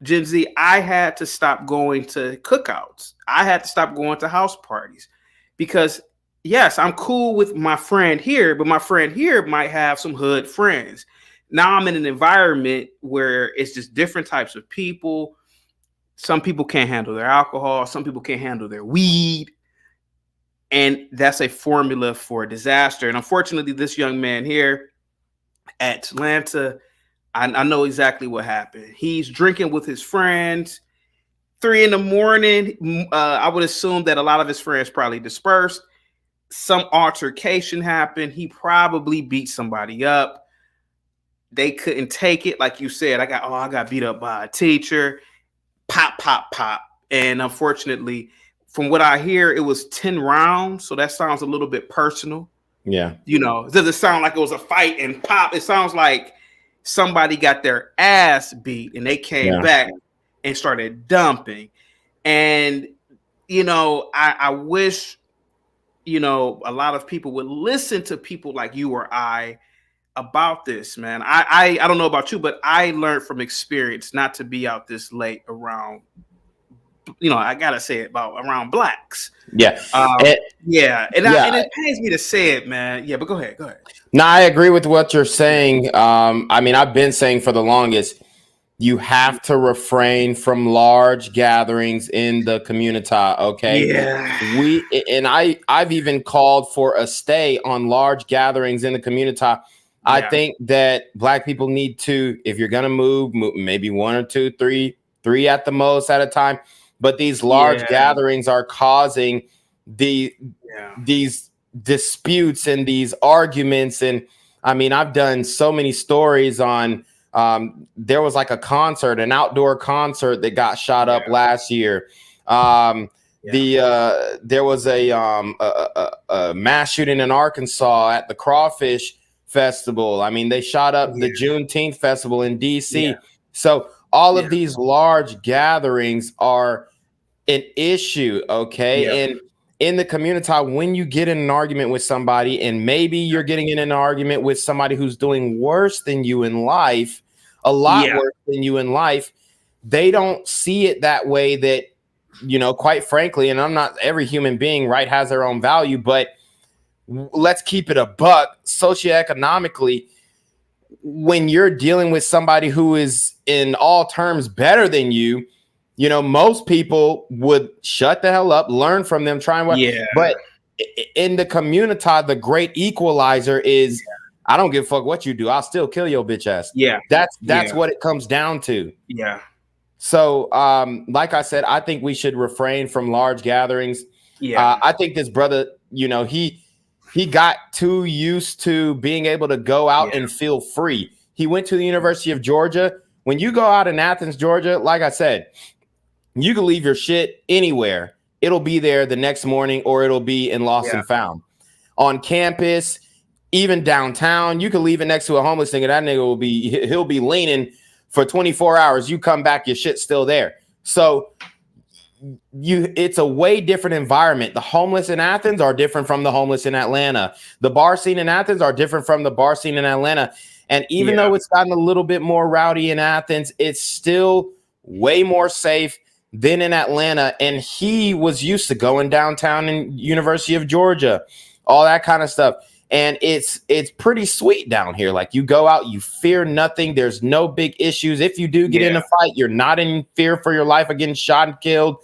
Gen Z, I had to stop going to cookouts. I had to stop going to house parties because, yes, I'm cool with my friend here, but my friend here might have some hood friends. Now I'm in an environment where it's just different types of people. Some people can't handle their alcohol. Some people can't handle their weed. And that's a formula for disaster. And unfortunately, this young man here at Atlanta, I know exactly what happened. He's drinking with his friends, 3 a.m. I would assume that a lot of his friends probably dispersed. Some altercation happened. He probably beat somebody up. They couldn't take it. Like you said, I got beat up by a teacher. Pop, pop, pop. And unfortunately, from what I hear, it was 10 rounds. So that sounds a little bit personal. Yeah. It doesn't sound like it was a fight and pop. It sounds like somebody got their ass beat and they came back and started dumping. And, I wish, a lot of people would listen to people like you or I about this, man. I don't know about you, but I learned from experience not to be out this late around, I gotta say it about around blacks. Yeah. And it pains me to say it, man. Yeah, but go ahead. No, I agree with what you're saying. I mean, I've been saying for the longest, you have to refrain from large gatherings in the community. Okay. Yeah. I've even called for a stay on large gatherings in the community. I think that black people need to, if you're going to move maybe 1 or 2, 3 at the most at a time. But these large gatherings are causing these disputes and these arguments. And I mean, I've done so many stories on, there was like a concert, an outdoor concert that got shot up last year. There was a mass shooting in Arkansas at the Crawfish Festival. I mean, they shot up the Juneteenth festival in DC. So all of these large gatherings are an issue. Okay. And in the community, when you get in an argument with somebody, and maybe you're getting in an argument with somebody who's doing worse than you in life, a lot worse than you in life, they don't see it that way, that quite frankly, and I'm not, every human being, right, has their own value, but let's keep it a buck. Socioeconomically, when you're dealing with somebody who is in all terms better than you, most people would shut the hell up, learn from them, try and work. Yeah. But in the community, the great equalizer is, I don't give a fuck what you do. I'll still kill your bitch ass. Yeah. That's what it comes down to. Yeah. So, like I said, I think we should refrain from large gatherings. Yeah. I think this brother, he got too used to being able to go out and feel free. He went to the University of Georgia. When you go out in Athens, Georgia, like I said, you can leave your shit anywhere. It'll be there the next morning, or it'll be in lost and found. On campus, even downtown, you can leave it next to a homeless nigga. That nigga he'll be leaning for 24 hours. You come back, your shit's still there. So it's a way different environment. The homeless in Athens are different from the homeless in Atlanta. The bar scene in Athens are different from the bar scene in Atlanta. And even though it's gotten a little bit more rowdy in Athens, it's still way more safe than in Atlanta. And he was used to going downtown in University of Georgia, all that kind of stuff. And it's pretty sweet down here. Like, you go out, you fear nothing. There's no big issues. If you do get in a fight, you're not in fear for your life of getting shot and killed.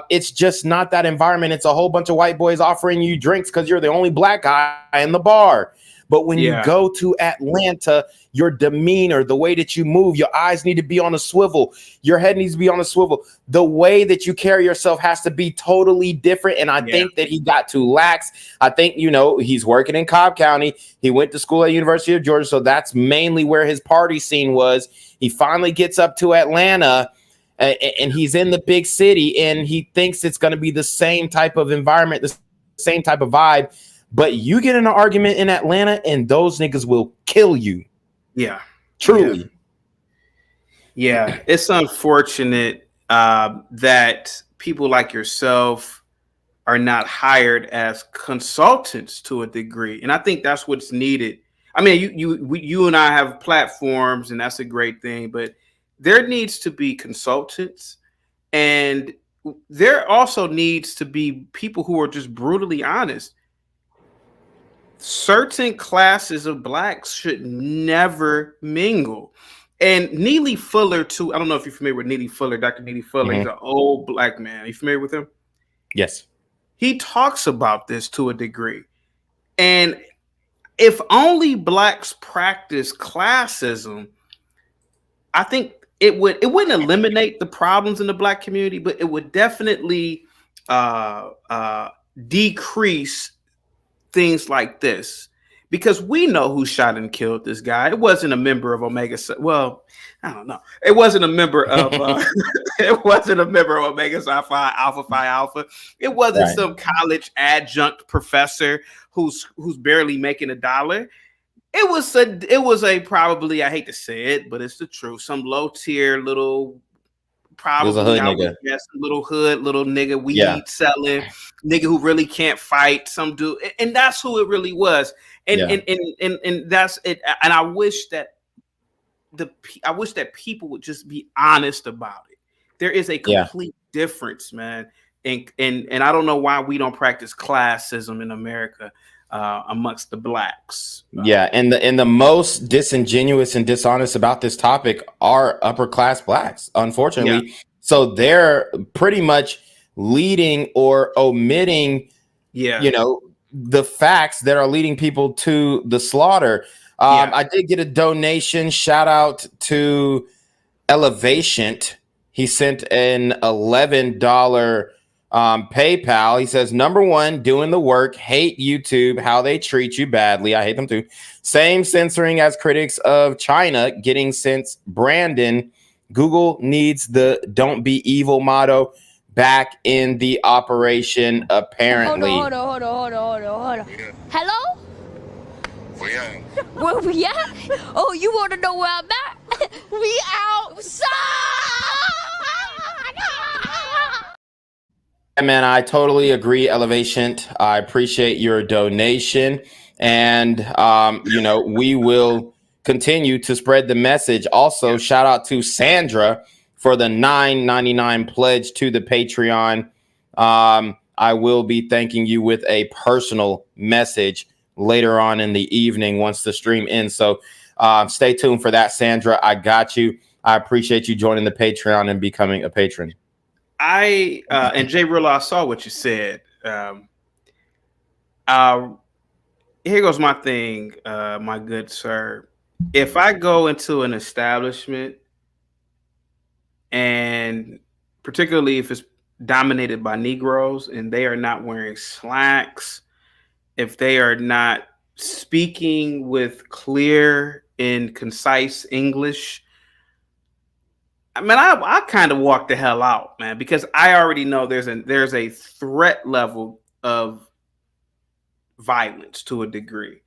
It's just not that environment. It's a whole bunch of white boys offering you drinks because you're the only black guy in the bar. But when you go to Atlanta, your demeanor, the way that you move, your eyes need to be on a swivel. Your head needs to be on a swivel. The way that you carry yourself has to be totally different. And I think that he got too lax. I think, he's working in Cobb County. He went to school at University of Georgia. So that's mainly where his party scene was. He finally gets up to Atlanta, and he's in the big city, and he thinks it's going to be the same type of environment, the same type of vibe. But you get in an argument in Atlanta, and those niggas will kill you. Yeah. Truly. Yeah. It's unfortunate that people like yourself are not hired as consultants to a degree. And I think that's what's needed. I mean, you and I have platforms, and that's a great thing, but there needs to be consultants, and there also needs to be people who are just brutally honest. Certain classes of blacks should never mingle. And Neely Fuller, too. I don't know if you're familiar with Neely Fuller, Dr. Neely Fuller. He's an old black man. Are you familiar with him? Yes. He talks about this to a degree. And if only blacks practice classism, I think it wouldn't eliminate the problems in the black community, but it would definitely decrease things like this, because we know who shot and killed this guy. It wasn't a member of Omega. Well, I don't know. It wasn't a member of. It wasn't a member of Omega Psi Phi Alpha. It wasn't some college adjunct professor who's barely making $1. It was a probably, I hate to say it, but it's the truth, some low tier little. Probably little hood, little nigga weed selling nigga who really can't fight, some dude, and that's who it really was. And that's it. And I wish that people would just be honest about it. There is a complete difference, man. And I don't know why we don't practice classism in America amongst the blacks. And the most disingenuous and dishonest about this topic are upper class blacks, unfortunately. So they're pretty much leading or omitting, the facts that are leading people to the slaughter. I did get a donation. Shout out to Elevation. He sent an $11 PayPal. He says, number one, doing the work, hate YouTube, how they treat you badly. I hate them too. Same censoring as critics of China, getting since Brandon. Google needs the don't be evil motto back in the operation, apparently. Hold on. Hello? Where we at? Oh, you want to know where I'm at? We outside! Man, I totally agree, Elevation. I appreciate your donation, and we will continue to spread the message. Also, shout out to Sandra for the $9.99 pledge to the Patreon. I will be thanking you with a personal message later on in the evening once the stream ends. So stay tuned for that, Sandra. I got you. I appreciate you joining the Patreon and becoming a patron. And Jay Real, I saw what you said. Here goes my thing, my good sir. If I go into an establishment, and particularly if it's dominated by Negroes and they are not wearing slacks, if they are not speaking with clear and concise English, I mean, I kind of walk the hell out, man, because I already know there's a threat level of violence to a degree.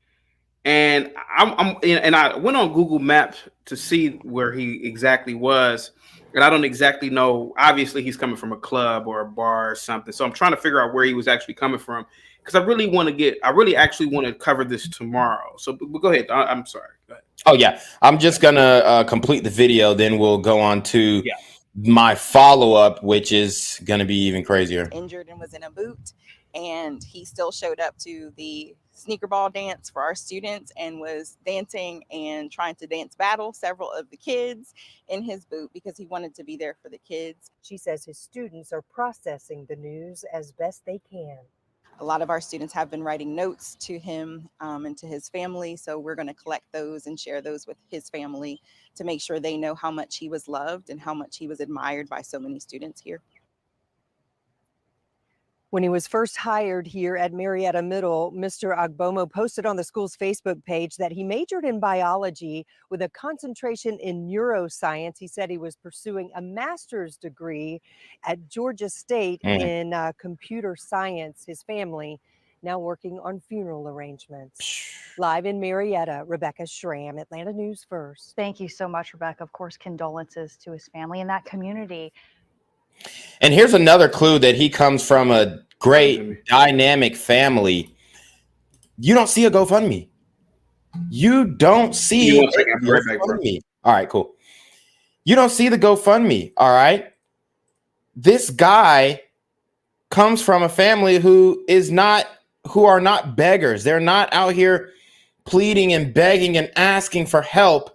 And I went on Google Maps to see where he exactly was, and I don't exactly know. Obviously, he's coming from a club or a bar or something. So I'm trying to figure out where he was actually coming from, because I really actually want to cover this tomorrow. So go ahead. I'm sorry. Go ahead. Oh yeah, I'm just gonna complete the video, then we'll go on to my follow-up, which is gonna be even crazier. Injured and was in a boot, and he still showed up to the sneaker ball dance for our students and was dancing and trying to dance battle several of the kids in his boot because he wanted to be there for the kids. She says his students are processing the news as best they can. A lot of our students have been writing notes to him and to his family, so we're going to collect those and share those with his family to make sure they know how much he was loved and how much he was admired by so many students here. When he was first hired here at Marietta Middle, Mr. Agbomo posted on the school's Facebook page that he majored in biology with a concentration in neuroscience. He said he was pursuing a master's degree at Georgia State in computer science. His family now working on funeral arrangements. Live in Marietta, Rebecca Schramm, Atlanta News First. Thank you so much, Rebecca. Of course, condolences to his family and that community. And here's another clue that he comes from a great dynamic family. You don't see a GoFundMe. You don't see a GoFundMe. All right, cool. You don't see the GoFundMe. All right. This guy comes from a family who are not beggars. They're not out here pleading and begging and asking for help.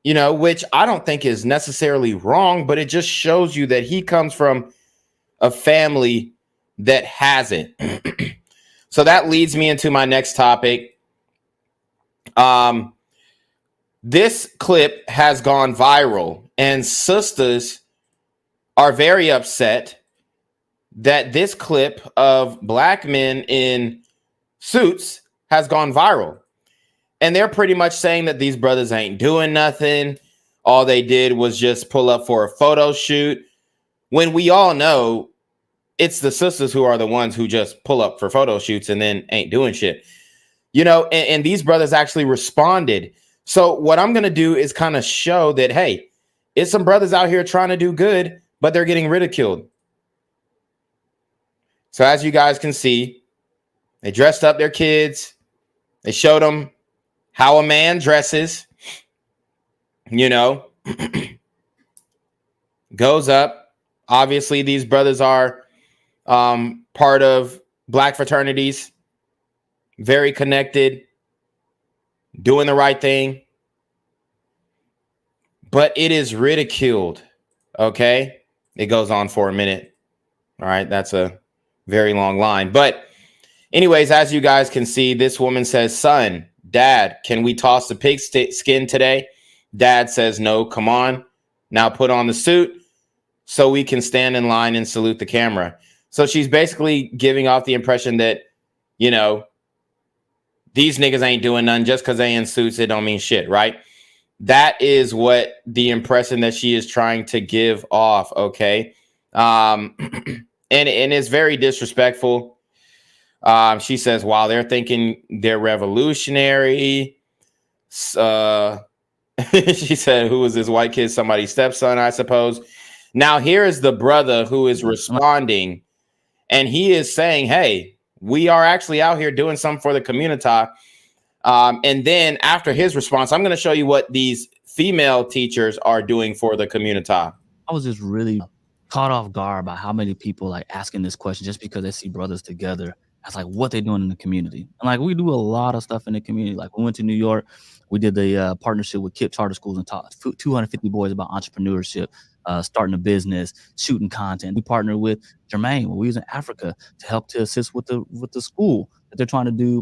You know, which I don't think is necessarily wrong, but it just shows you that he comes from a family that hasn't. So that leads me into my next topic. This clip has gone viral, and sisters are very upset that this clip of black men in suits has gone viral. And they're pretty much saying that these brothers ain't doing nothing. All they did was just pull up for a photo shoot. When we all know it's the sisters who are the ones who just pull up for photo shoots and then ain't doing shit. You know, and these brothers actually responded. So what I'm going to do is kind of show that, hey, it's some brothers out here trying to do good, but they're getting ridiculed. So as you guys can see, they dressed up their kids. They showed them how a man dresses, you know, goes up. Obviously, these brothers are part of black fraternities, very connected, doing the right thing. But it is ridiculed, okay? It goes on for a minute. All right, that's a very long line. But anyways, as you guys can see, this woman says, son, Dad, can we toss the pig skin today? Dad says, no, come on. Now put on the suit so we can stand in line and salute the camera. So she's basically giving off the impression that, you know, these niggas ain't doing nothing just because they in suits. It don't mean shit, right? That is what the impression that she is trying to give off, okay? And it's very disrespectful. She says, wow, they're thinking they're revolutionary. She said, who is this white kid? Somebody's stepson, I suppose. Now, here is the brother who is responding, and he is saying, hey, we are actually out here doing something for the community. And then after his response, I'm going to show you what these female teachers are doing for the community. I was just really caught off guard by how many people like asking this question just because they see brothers together. That's like what they're doing in the community. And like we do a lot of stuff in the community. Like we went to New York, we did the partnership with KIPP Charter Schools and taught 250 boys about entrepreneurship, starting a business, shooting content. We partnered with Jermaine when we was in Africa to help to assist with the school that they're trying to do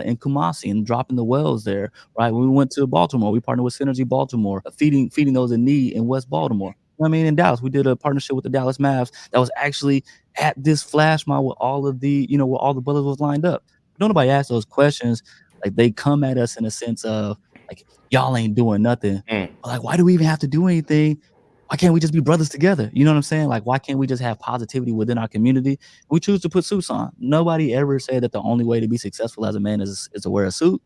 in Kumasi and dropping the wells there. Right. When we went to Baltimore, we partnered with Synergy Baltimore, feeding those in need in West Baltimore. You know what I mean, in Dallas, we did a partnership with the Dallas Mavs that was actually at this flash mob with all of the, where all the brothers was lined up. Don't nobody ask those questions. Like they come at us in a sense of like, y'all ain't doing nothing. Like, why do we even have to do anything? Why can't we just be brothers together? You know what I'm saying? Like, why can't we just have positivity within our community? We choose to put suits on. Nobody ever said that the only way to be successful as a man is to wear a suit.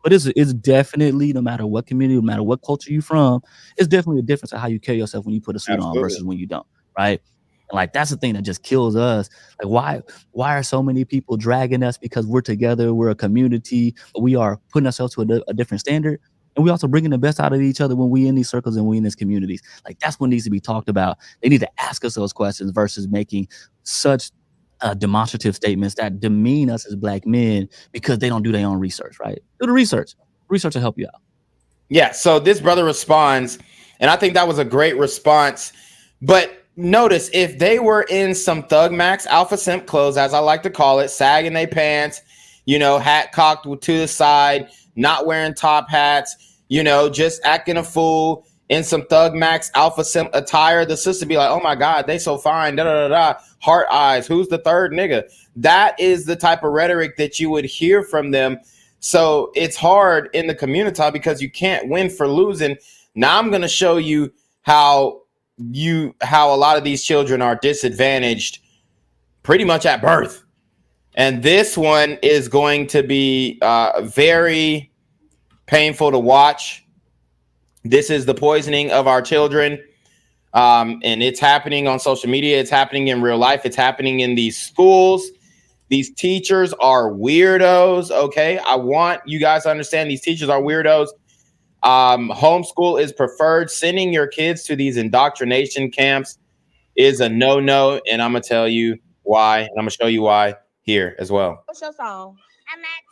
But it's definitely, no matter what community, no matter what culture you're from, it's definitely a difference of how you carry yourself when you put a suit on versus when you don't, right? And like that's the thing that just kills us. Like why are so many people dragging us because we're together, we're a community, but we are putting ourselves to a different standard, and we also bringing the best out of each other when we in these circles and we in these communities. Like that's what needs to be talked about. They need to ask us those questions versus making such demonstrative statements that demean us as Black men because they don't do their own research, right? Do the research. Research will help you out. Yeah, so this brother responds, and I think that was a great response. But notice, if they were in some Thug Max Alpha Simp clothes, as I like to call it, sagging their pants, hat cocked to the side, not wearing top hats, just acting a fool in some Thug Max Alpha Simp attire, the sister be like, oh my God, they so fine, da-da-da-da, heart eyes, who's the third nigga? That is the type of rhetoric that you would hear from them. So it's hard in the community because you can't win for losing. Now I'm going to show you how a lot of these children are disadvantaged pretty much at birth. And this one is going to be very painful to watch. This is the poisoning of our children. And it's happening on social media. It's happening in real life. It's happening in these schools. These teachers are weirdos, okay? I want you guys to understand these teachers are weirdos. Homeschool is preferred. Sending your kids to these indoctrination camps is a no-no, and I'm going to tell you why, and I'm going to show you why here as well. What's your song? I'm at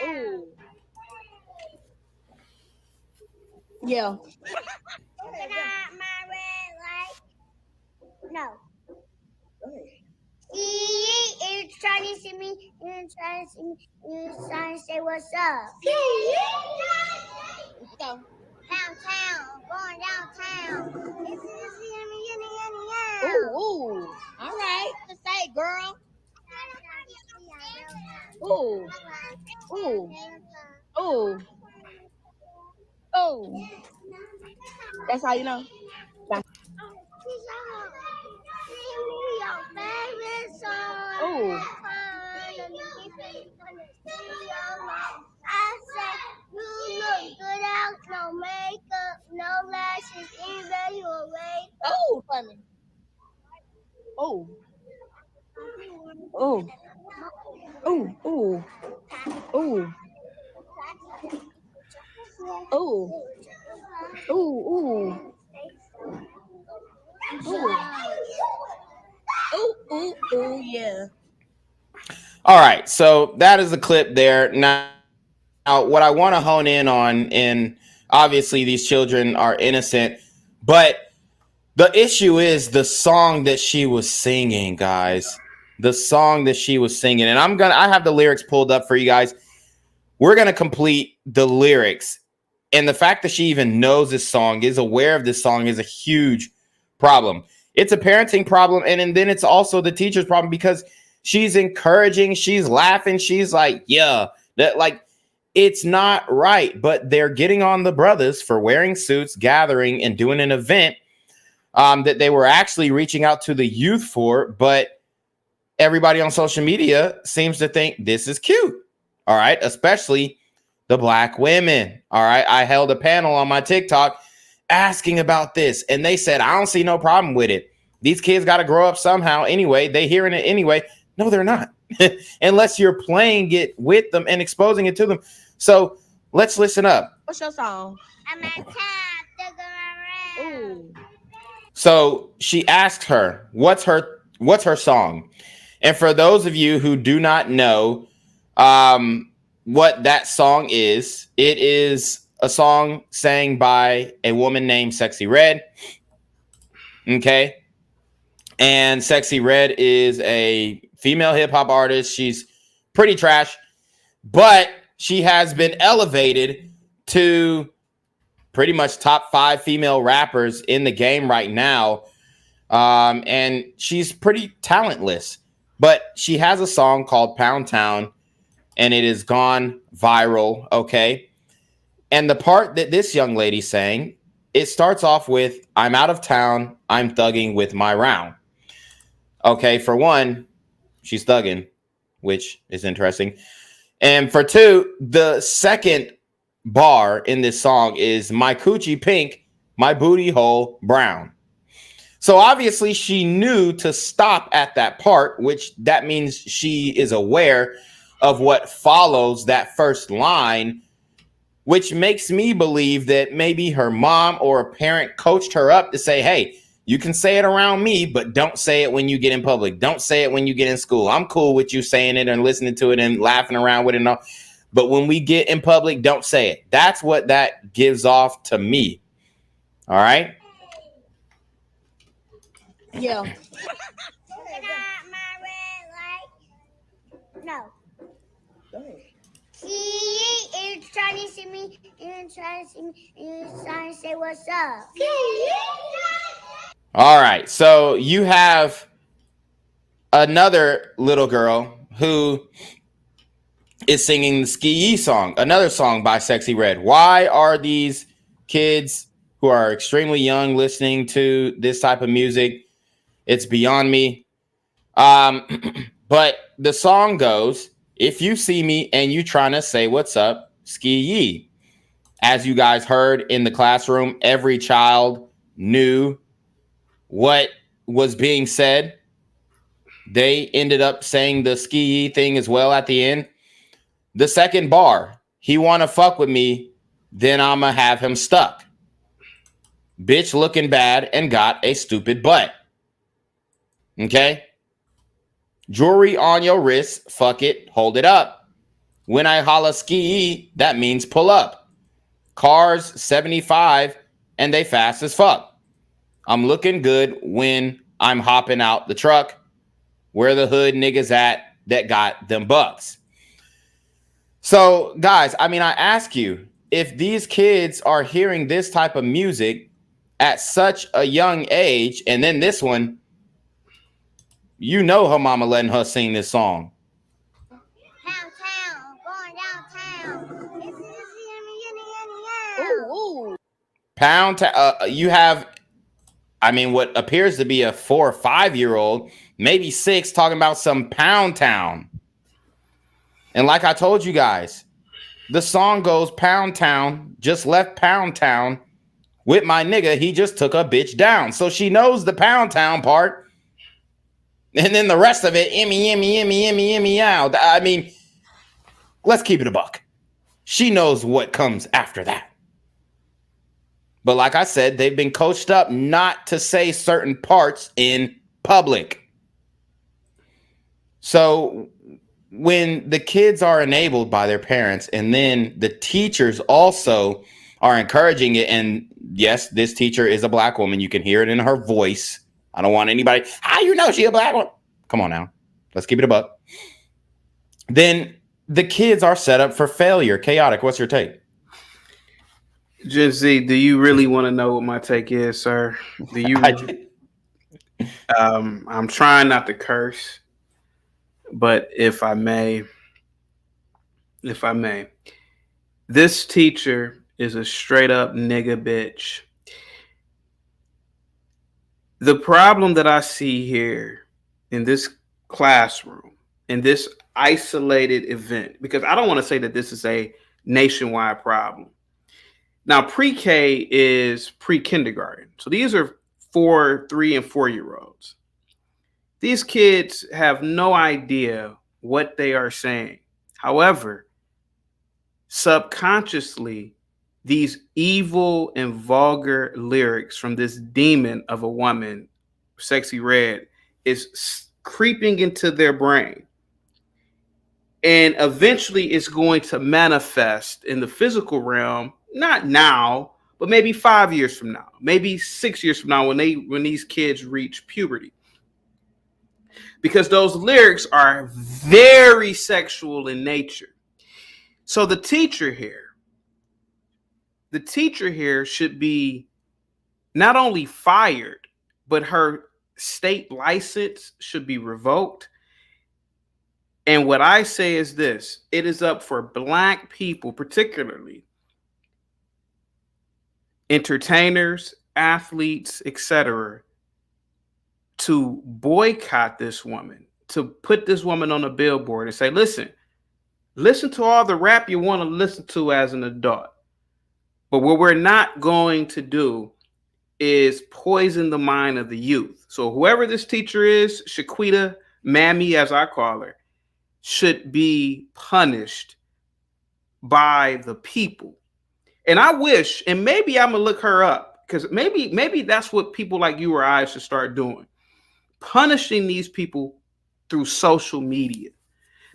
top. Ooh. Yeah. My red light. No. It's trying to see me. It's trying to see me. It's trying to say what's up. Go. Downtown. Going downtown. Ooh. All right. Let's say, girl. Ooh. Ooh. Ooh. Oh. That's how you know. Oh. I said you look good out, no makeup, no lashes, even your way. Oh, for me. Oh. Oh. Oh. Oh. Oh. Oh. Ooh, ooh. Ooh, ooh, ooh, yeah. All right, so that is the clip there. Now what I want to hone in on, and obviously these children are innocent, but the issue is the song that she was singing, guys. The song that she was singing. And I have the lyrics pulled up for you guys. We're going to complete the lyrics. And the fact that she even knows this song, is aware of this song, is a huge problem. It's a parenting problem. And then it's also the teacher's problem because she's encouraging, she's laughing, she's like, yeah, that like, it's not right. But they're getting on the brothers for wearing suits, gathering, and doing an event that they were actually reaching out to the youth for. But everybody on social media seems to think this is cute. All right. Especially the Black women. All right. I held a panel on my TikTok asking about this, and they said, I don't see no problem with it. These kids got to grow up somehow anyway. They hearing it anyway. No, they're not. Unless you're playing it with them and exposing it to them. So let's listen up. What's your song? I'm at top. So she asked her, what's her song? And for those of you who do not know what that song is, it is a song sang by a woman named Sexy Red. Okay. And Sexy Red is a female hip hop artist. She's pretty trash, but she has been elevated to pretty much top 5 female rappers in the game right now. And she's pretty talentless, but she has a song called Pound Town and it has gone viral. Okay. And the part that this young lady sang, it starts off with, I'm out of town, I'm thugging with my round. Okay, for one, she's thugging, which is interesting. And for two, the second bar in this song is my coochie pink, my booty hole brown. So obviously she knew to stop at that part, which that means she is aware of what follows that first line, which makes me believe that maybe her mom or a parent coached her up to say, hey, you can say it around me, but don't say it when you get in public. Don't say it when you get in school. I'm cool with you saying it and listening to it and laughing around with it and all. But when we get in public, don't say it. That's what that gives off to me. All right? Yeah. Can I my red light? No. Go ahead. He is trying to see me, and trying to see me, and trying to say what's up. All right. So you have another little girl who is singing the Ski Yee song, another song by Sexy Red. Why are these kids who are extremely young listening to this type of music? It's beyond me. But the song goes, if you see me and you trying to say what's up, Ski Yee. As you guys heard in the classroom, every child knew what was being said. They ended up saying the Ski Yee thing as well at the end. The second bar, he want to fuck with me, then I'ma have him stuck. Bitch looking bad and got a stupid butt. Okay? Jewelry on your wrist, fuck it, hold it up. When I holla ski, that means pull up. Cars 75 and they fast as fuck. I'm looking good when I'm hopping out the truck. Where the hood niggas at that got them bucks? So, guys, I mean, I ask you, if these kids are hearing this type of music at such a young age, and then this one, you know her mama letting her sing this song. Downtown, going downtown. Ooh. Pound, you have, I mean, what appears to be a 4 or 5 year old, maybe 6, talking about some Pound Town. And like I told you guys, the song goes, Pound Town, just left Pound Town with my nigga. He just took a bitch down. So she knows the Pound Town part. And then the rest of it, Emmy out. I mean, let's keep it a buck. She knows what comes after that. But like I said, they've been coached up not to say certain parts in public. So when the kids are enabled by their parents and then the teachers also are encouraging it, and yes, this teacher is a black woman. You can hear it in her voice. I don't want anybody, how you know she a black woman? Come on now. Let's keep it a buck. Then the kids are set up for failure. Chaotic, what's your take? Gen Z, do you really want to know what my take is, sir? Do you? I'm trying not to curse, but if I may, this teacher is a straight up nigga bitch. The problem that I see here in this classroom, in this isolated event, because I don't want to say that this is a nationwide problem. Now, pre-K is pre-kindergarten. So these are 4, 3, and 4-year-olds. These kids have no idea what they are saying. However, subconsciously, these evil and vulgar lyrics from this demon of a woman, Sexy Red, is creeping into their brain. And eventually it's going to manifest in the physical realm, not now, but maybe 5 years from now, maybe 6 years from now, when these kids reach puberty. Because those lyrics are very sexual in nature. So the teacher here should be not only fired, but her state license should be revoked. And what I say is this: it is up for Black people, particularly entertainers, athletes, etc., to boycott this woman, to put this woman on a billboard and say, listen to all the rap you want to listen to as an adult. But what we're not going to do is poison the mind of the youth. So whoever this teacher is, Shaquita Mammy, as I call her, should be punished by the people. And I wish, and maybe I'm gonna look her up, because maybe that's what people like you or I should start doing. Punishing these people through social media.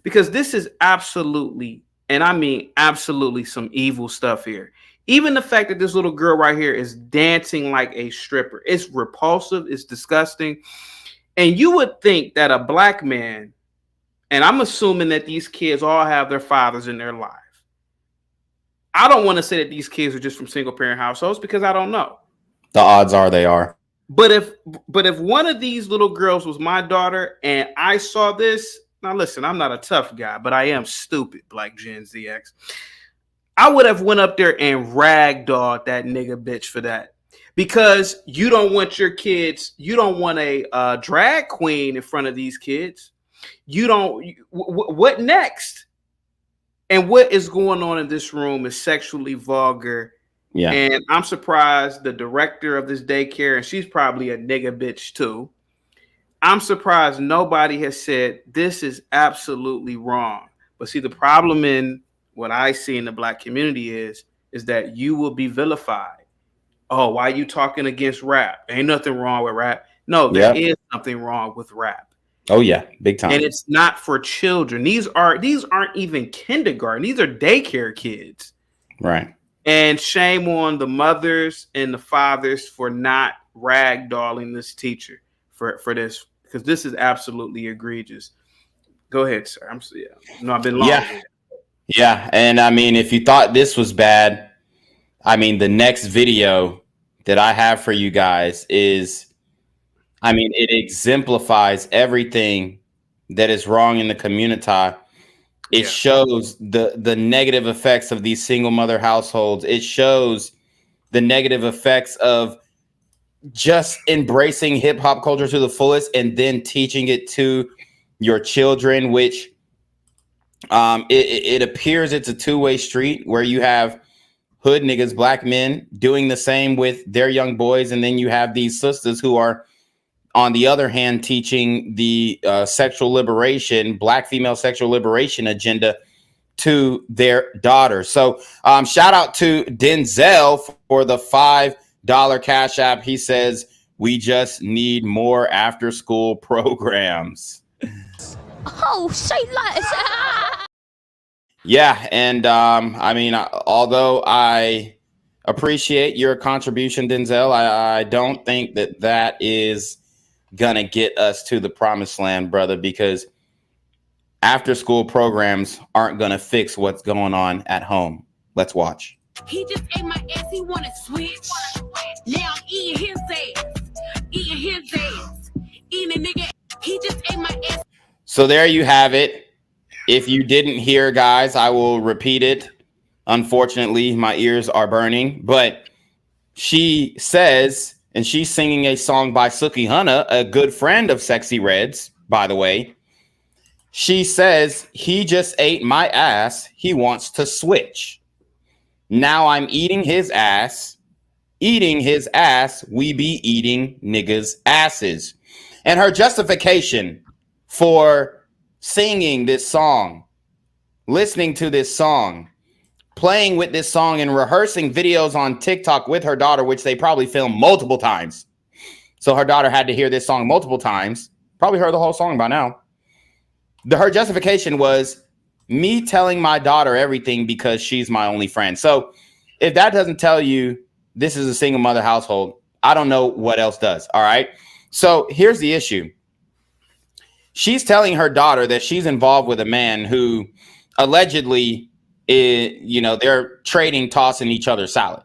Because this is absolutely, and I mean absolutely, some evil stuff here. Even the fact that this little girl right here is dancing like a stripper, it's repulsive, it's disgusting. And you would think that a Black man, and I'm assuming that these kids all have their fathers in their life. I don't want to say that these kids are just from single parent households, because I don't know. The odds are they are. But if one of these little girls was my daughter and I saw this, now listen, I'm not a tough guy, but I am stupid, Black Gen ZX. I would have went up there and ragdolled that nigga bitch for that. Because you don't want your kids, you don't want a drag queen in front of these kids. You don't, what next? And what is going on in this room is sexually vulgar. Yeah. And I'm surprised the director of this daycare, and she's probably a nigga bitch too. I'm surprised nobody has said this is absolutely wrong. But see, the problem in what I see in the Black community is that you will be vilified. Oh, why are you talking against rap? Ain't nothing wrong with rap. No, there is something wrong with rap. Oh yeah, big time. And it's not for children. These aren't even kindergarten. These are daycare kids. Right. And shame on the mothers and the fathers for not ragdolling this teacher for this, because this is absolutely egregious. Go ahead, sir. I've been long. Yeah. And I mean, if you thought this was bad, I mean, the next video that I have for you guys is, I mean, it exemplifies everything that is wrong in the community. It shows the negative effects of these single mother households. It shows the negative effects of just embracing hip hop culture to the fullest and then teaching it to your children, which it appears it's a two-way street where you have hood niggas, Black men, doing the same with their young boys. And then you have these sisters who are, on the other hand, teaching the sexual liberation, Black female sexual liberation agenda to their daughters. So shout out to Denzel for the $5 Cash App. He says, we just need more after school programs. Oh, say less. Yeah. And I mean, although I appreciate your contribution, Denzel, I don't think that is gonna get us to the promised land, brother, because after school programs aren't gonna fix what's going on at home. Let's watch. He just ate my ass, he wanna switch. Now I'm eating his ass. Eating his ass. Eating a nigga. He just ate my ass. So there you have it. If you didn't hear, guys, I will repeat it. Unfortunately, my ears are burning, but she says, and she's singing a song by Suki Hunna, a good friend of Sexy Red's, by the way. She says, he just ate my ass. He wants to switch. Now I'm eating his ass. Eating his ass. We be eating niggas' asses. And her justification for singing this song, listening to this song, playing with this song and rehearsing videos on TikTok with her daughter, which they probably filmed multiple times. So her daughter had to hear this song multiple times. Probably heard the whole song by now. Her justification was me telling my daughter everything because she's my only friend. So if that doesn't tell you this is a single mother household, I don't know what else does. All right. So here's the issue. She's telling her daughter that she's involved with a man who allegedly they're trading, tossing each other salad.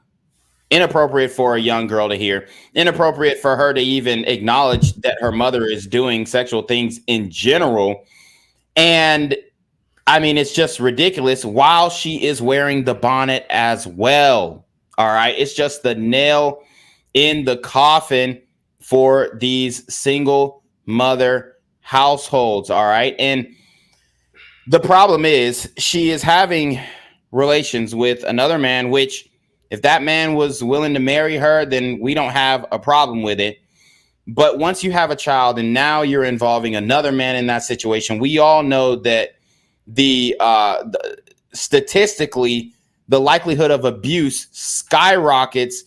Inappropriate for a young girl to hear. Inappropriate for her to even acknowledge that her mother is doing sexual things in general. And I mean, it's just ridiculous while she is wearing the bonnet as well. All right. It's just the nail in the coffin for these single mother households. All right. And the problem is she is having relations with another man, which if that man was willing to marry her, then we don't have a problem with it. But once you have a child and now you're involving another man in that situation, we all know that statistically, the likelihood of abuse skyrockets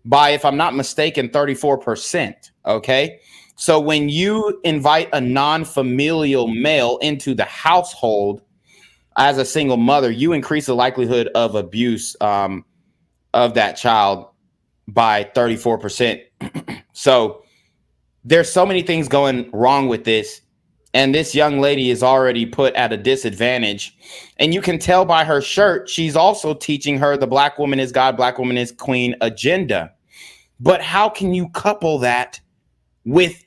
by, if I'm not mistaken, 34%. Okay. So when you invite a non-familial male into the household as a single mother, you increase the likelihood of abuse of that child by 34%. So there's so many things going wrong with this. And this young lady is already put at a disadvantage. And you can tell by her shirt, she's also teaching her the black woman is God, black woman is queen agenda. But how can you couple that with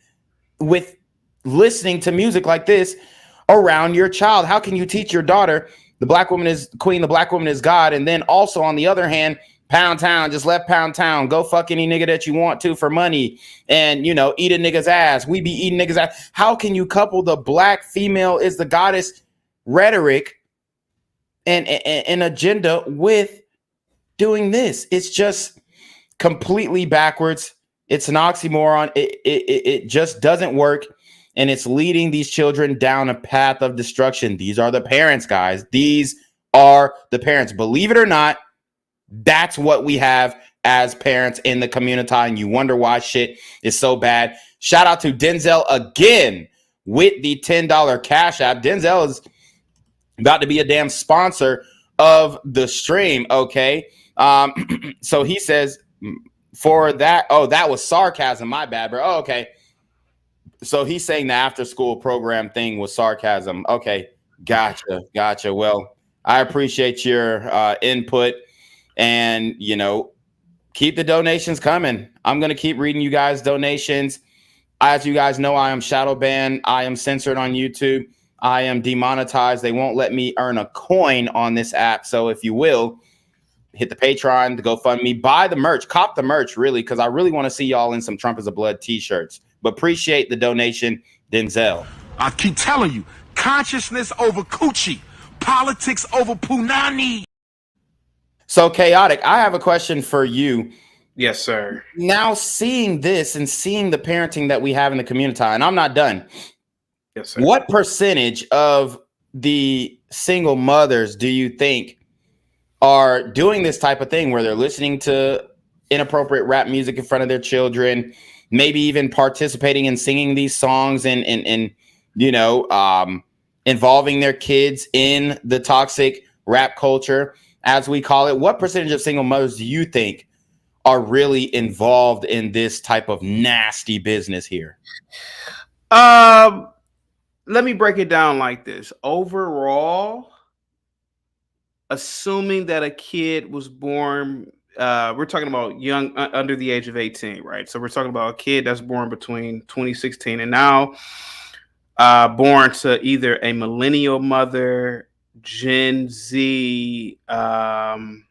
listening to music like this around your child? How can you teach your daughter the black woman is queen, the black woman is God, and then also on the other hand, Pound Town just left Pound Town, go fuck any nigga that you want to for money, and eat a nigga's ass, we be eating nigga's ass? How can you couple the black female is the goddess rhetoric and agenda with doing this? It's just completely backwards. It's an oxymoron. It just doesn't work. And it's leading these children down a path of destruction. These are the parents, guys. These are the parents. Believe it or not, that's what we have as parents in the community. And you wonder why shit is so bad. Shout out to Denzel again with the $10 Cash App. Denzel is about to be a damn sponsor of the stream. Okay. So he says for that. Oh, that was sarcasm. My bad, bro. Oh, okay. So he's saying the after school program thing was sarcasm. Okay. Gotcha. Well, I appreciate your input, and, keep the donations coming. I'm going to keep reading you guys' donations. As you guys know, I am shadow banned. I am censored on YouTube. I am demonetized. They won't let me earn a coin on this app. So if you will, hit the Patreon, the GoFundMe, buy the merch, cop the merch, really, because I really want to see y'all in some Trump is a Blood t-shirts. But appreciate the donation, Denzel. I keep telling you, consciousness over coochie, politics over punani. So, Chaotic, I have a question for you. Yes, sir. Now, seeing this and seeing the parenting that we have in the community, and I'm not done. Yes, sir. What percentage of the single mothers do you think are doing this type of thing where they're listening to inappropriate rap music in front of their children, maybe even participating in singing these songs and involving their kids in the toxic rap culture, as we call it? What percentage of single mothers do you think are really involved in this type of nasty business here? Let me break it down like this. Overall, assuming that a kid was born, we're talking about young, under the age of 18, right? So we're talking about a kid that's born between 2016 and now, born to either a millennial mother, Gen Z, and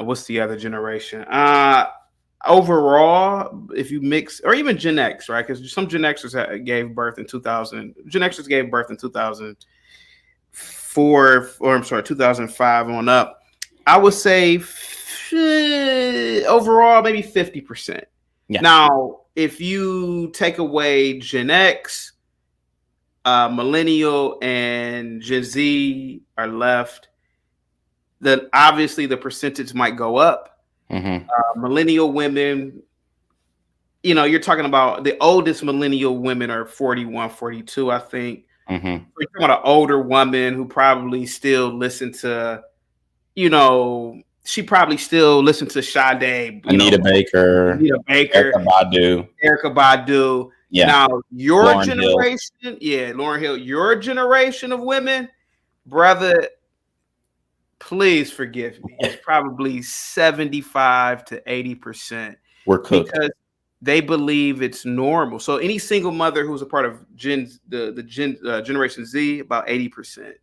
what's the other generation? Overall, if you mix, or even Gen X, right? Because some Gen Xers gave birth in 2000. Gen Xers gave birth in 2004, or I'm sorry, 2005 on up. I would say overall, maybe 50%. Yeah. Now, if you take away Gen X, millennial, and Gen Z are left, then obviously the percentage might go up. Millennial women, you know, you're talking about the oldest millennial women are 41, 42, I think. You're talking about an older woman who probably still listen to, you know, she probably still listen to Sade, Anita Baker, Erykah Badu. Yeah. Now your Lauryn Hill. generation, Lauryn Hill, your generation of women, brother, please forgive me. It's probably 75 to 80%. We're cooked. Because they believe it's normal. So any single mother who's a part of Generation Z, about 80%,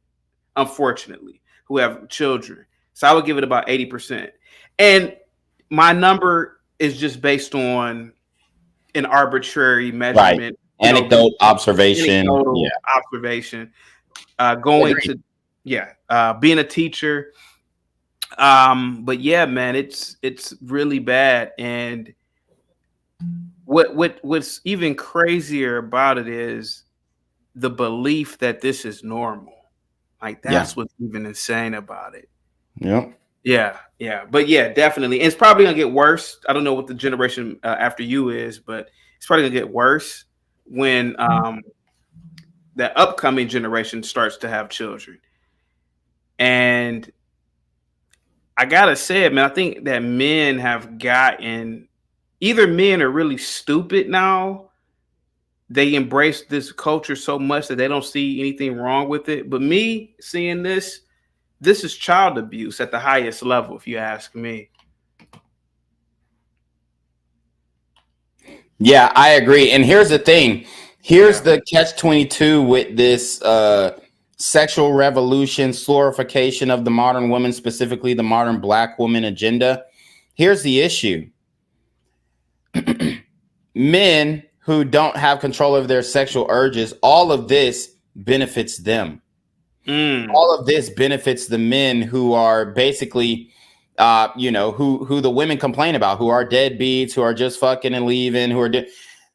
unfortunately, who have children. So I would give it about 80%. And my number is just based on an arbitrary measurement. Anecdote, observation. Observation. Going to, being a teacher. But yeah, man, it's really bad. And what's even crazier about it is the belief that this is normal. Like that's what's even insane about it. Yep. Yeah. But yeah, definitely. And it's probably gonna get worse. I don't know what the generation after you is, but it's probably gonna get worse when the upcoming generation starts to have children. And I gotta say it, man, I think that men have gotten, either men are really stupid now. They embrace this culture so much that they don't see anything wrong with it. But me seeing this is child abuse at the highest level, if you ask me. Yeah, I agree. And here's the thing. Here's the catch-22 with this sexual revolution, glorification of the modern woman, specifically the modern Black woman agenda. Here's the issue. Men who don't have control over their sexual urges, all of this benefits them. All of this benefits the men who are basically, who the women complain about, who are deadbeats, who are just fucking and leaving, who are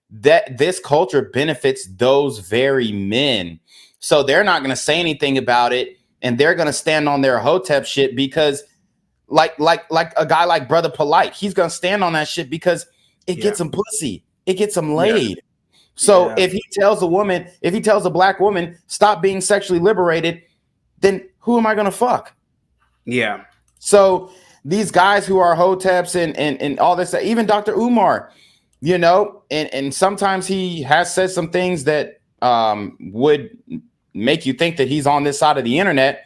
that this culture benefits those very men. So they're not going to say anything about it, and they're going to stand on their hotep shit because, like a guy like Brother Polite, he's going to stand on that shit because it gets him pussy, it gets him laid. So if he tells a Black woman, stop being sexually liberated, then who am I going to fuck? Yeah. So these guys who are hoteps and all this, even Dr. Umar, and sometimes he has said some things that would make you think that he's on this side of the internet,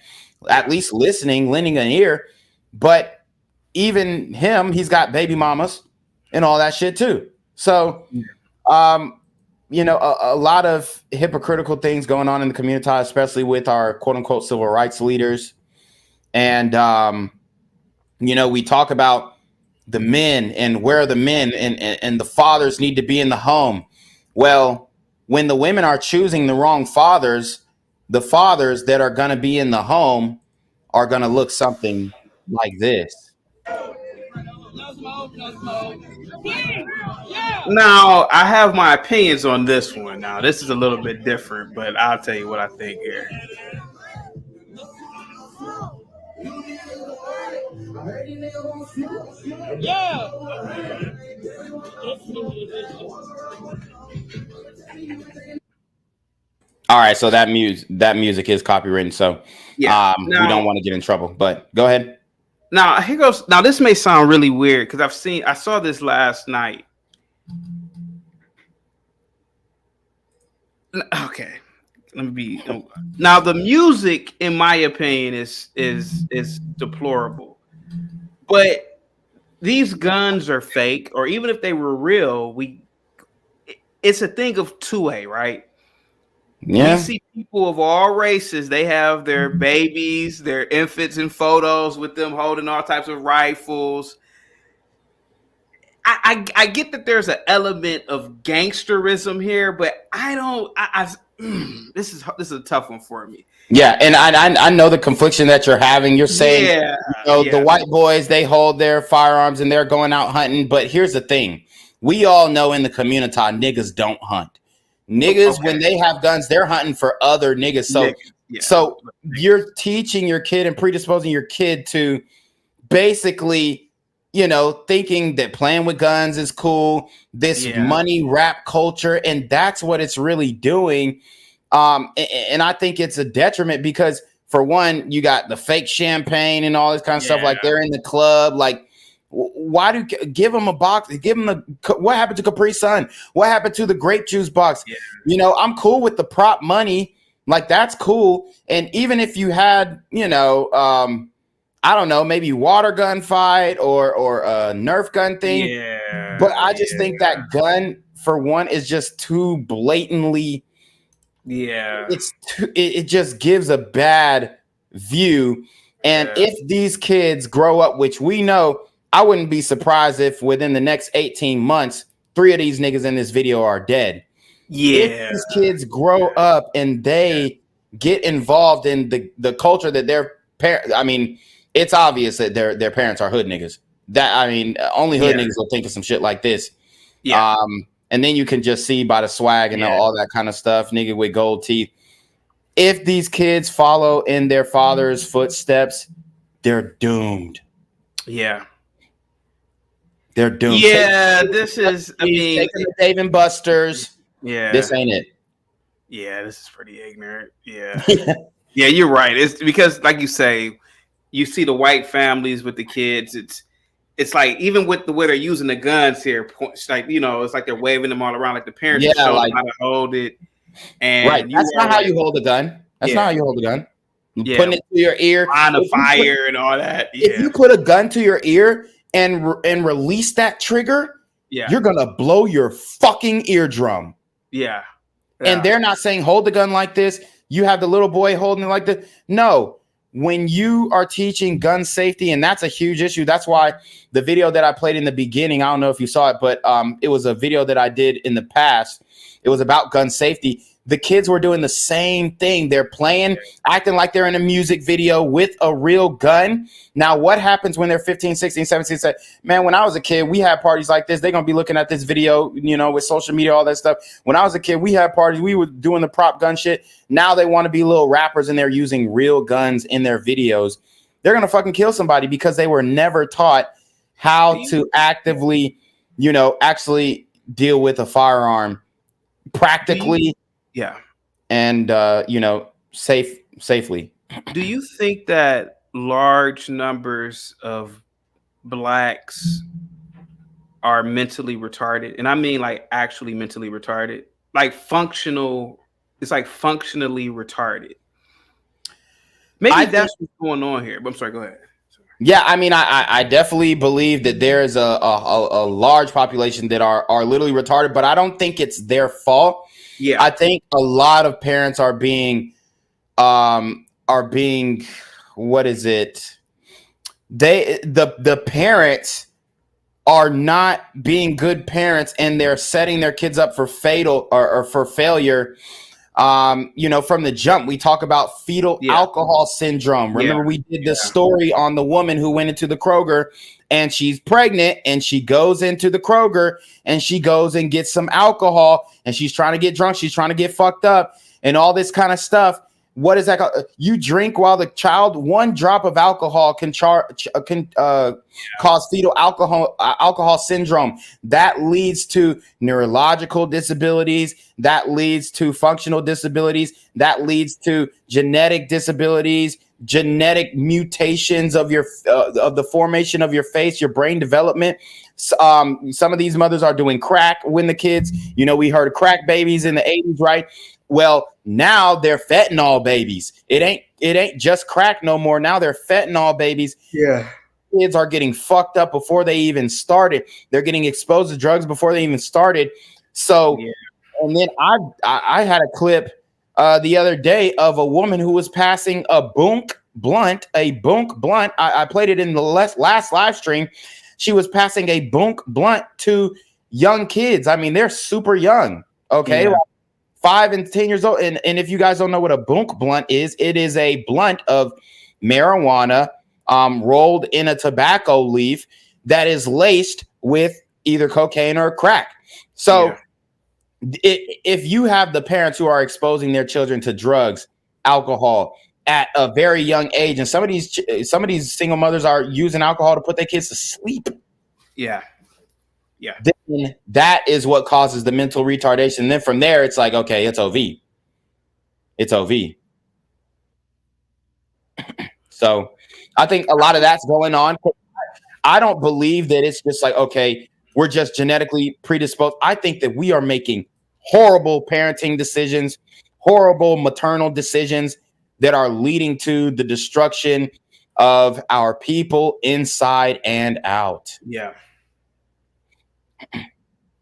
at least listening, lending an ear. But even him, he's got baby mamas and all that shit too. So, a lot of hypocritical things going on in the community, especially with our quote unquote civil rights leaders. And, we talk about the men and where the men and the fathers need to be in the home. Well, when the women are choosing the wrong fathers, the fathers that are going to be in the home are going to look something like this. Now, I have my opinions on this one. Now, this is a little bit different, but I'll tell you what I think here. Yeah. All right, so that music is copywritten, so we don't want to get in trouble. But go ahead. Now here goes. Now this may sound really weird because I saw this last night. Okay, let me be. Now the music, in my opinion, is deplorable, but these guns are fake, or even if they were real, it's a thing of 2A, right? Yeah. We see people of all races. They have their babies, their infants in photos with them holding all types of rifles. I get that there's an element of gangsterism here, but I don't. This is a tough one for me. Yeah, and I know the confliction that you're having. You're saying, the white boys, they hold their firearms and they're going out hunting. But here's the thing: we all know in the community, niggas don't hunt. Niggas, when they have guns, they're hunting for other niggas. So So you're teaching your kid and predisposing your kid to basically, thinking that playing with guns is cool, this money rap culture, and that's what it's really doing. And I think it's a detriment because, for one, you got the fake champagne and all this kind of stuff. Like, they're in the club. Like, why give them a box? What happened to Capri Sun? What happened to the grape juice box? I'm cool with the prop money. Like, that's cool. And even if you had, I don't know, maybe water gun fight or a Nerf gun thing. But I just think that gun, for one, is just too blatantly. It just gives a bad view. And if these kids grow up, which we know, I wouldn't be surprised if within the next 18 months, 3 of these niggas in this video are dead. If these kids grow up and they get involved in the culture that their parents, I mean, it's obvious that their parents are hood niggas. Only hood niggas will think of some shit like this. And then you can just see by the swag and all that kind of stuff, nigga with gold teeth. If these kids follow in their father's footsteps, they're doomed. They're doomed. This is, taking the Dave and Buster's. This ain't it. This is pretty ignorant. You're right. It's because, like you say, you see the white families with the kids. It's like, even with the way they're using the guns here, it's like, it's like they're waving them all around, like the parents are showing them how to hold it. And that's not how you hold a gun. That's not how you hold a gun. Putting it to your ear, on the fire and all that. If you put a gun to your ear and release that trigger, you're gonna blow your fucking eardrum. And they're not saying hold the gun like this. You have the little boy holding it like this. No. When you are teaching gun safety, and that's a huge issue. That's why the video that I played in the beginning, I don't know if you saw it, but it was a video that I did in the past. It was about gun safety. The kids were doing the same thing. They're playing, acting like they're in a music video with a real gun. Now, what happens when they're 15, 16, 17? Say, man, when I was a kid, we had parties like this. They're going to be looking at this video, with social media, all that stuff. When I was a kid, we had parties. We were doing the prop gun shit. Now they want to be little rappers and they're using real guns in their videos. They're going to fucking kill somebody because they were never taught how to actively, actually deal with a firearm practically. And, safely. Do you think that large numbers of blacks are mentally retarded? And I mean, like, actually mentally retarded, like functional. It's like functionally retarded. Maybe that's what's going on here. But I'm sorry, go ahead. Yeah, I mean, I definitely believe that there is a large population that are literally retarded, but I don't think it's their fault. I think a lot of parents are being what is it? The parents are not being good parents, and they're setting their kids up for fatal or for failure. From the jump, we talk about fetal alcohol syndrome. Remember, we did the story on the woman who went into the Kroger and she's pregnant and she goes into the Kroger and she goes and gets some alcohol and she's trying to get drunk. She's trying to get fucked up and all this kind of stuff. What is that called? You drink while the child, 1 drop of alcohol can cause fetal alcohol syndrome. That leads to neurological disabilities. That leads to functional disabilities. That leads to genetic disabilities, genetic mutations of your of the formation of your face, your brain development. Some of these mothers are doing crack when the kids, we heard of crack babies in the 80s, right? Well, now they're fentanyl babies. It ain't just crack no more. Now they're fentanyl babies. Kids are getting fucked up before they even started. They're getting exposed to drugs before they even started. So, and then I had a clip the other day of a woman who was passing a bunk blunt. I played it in the last live stream. She was passing a bunk blunt to young kids. I mean, they're super young. Okay. Like 5 and 10 years old. And if you guys don't know what a bunk blunt is, it is a blunt of marijuana rolled in a tobacco leaf that is laced with either cocaine or crack. So if you have the parents who are exposing their children to drugs, alcohol at a very young age, and some of these single mothers are using alcohol to put their kids to sleep. Yeah. Then that is what causes the mental retardation. And then from there, it's like, okay, it's OV. It's OV. So I think a lot of that's going on. I don't believe that it's just like, okay, we're just genetically predisposed. I think that we are making horrible parenting decisions, horrible maternal decisions that are leading to the destruction of our people inside and out. Yeah.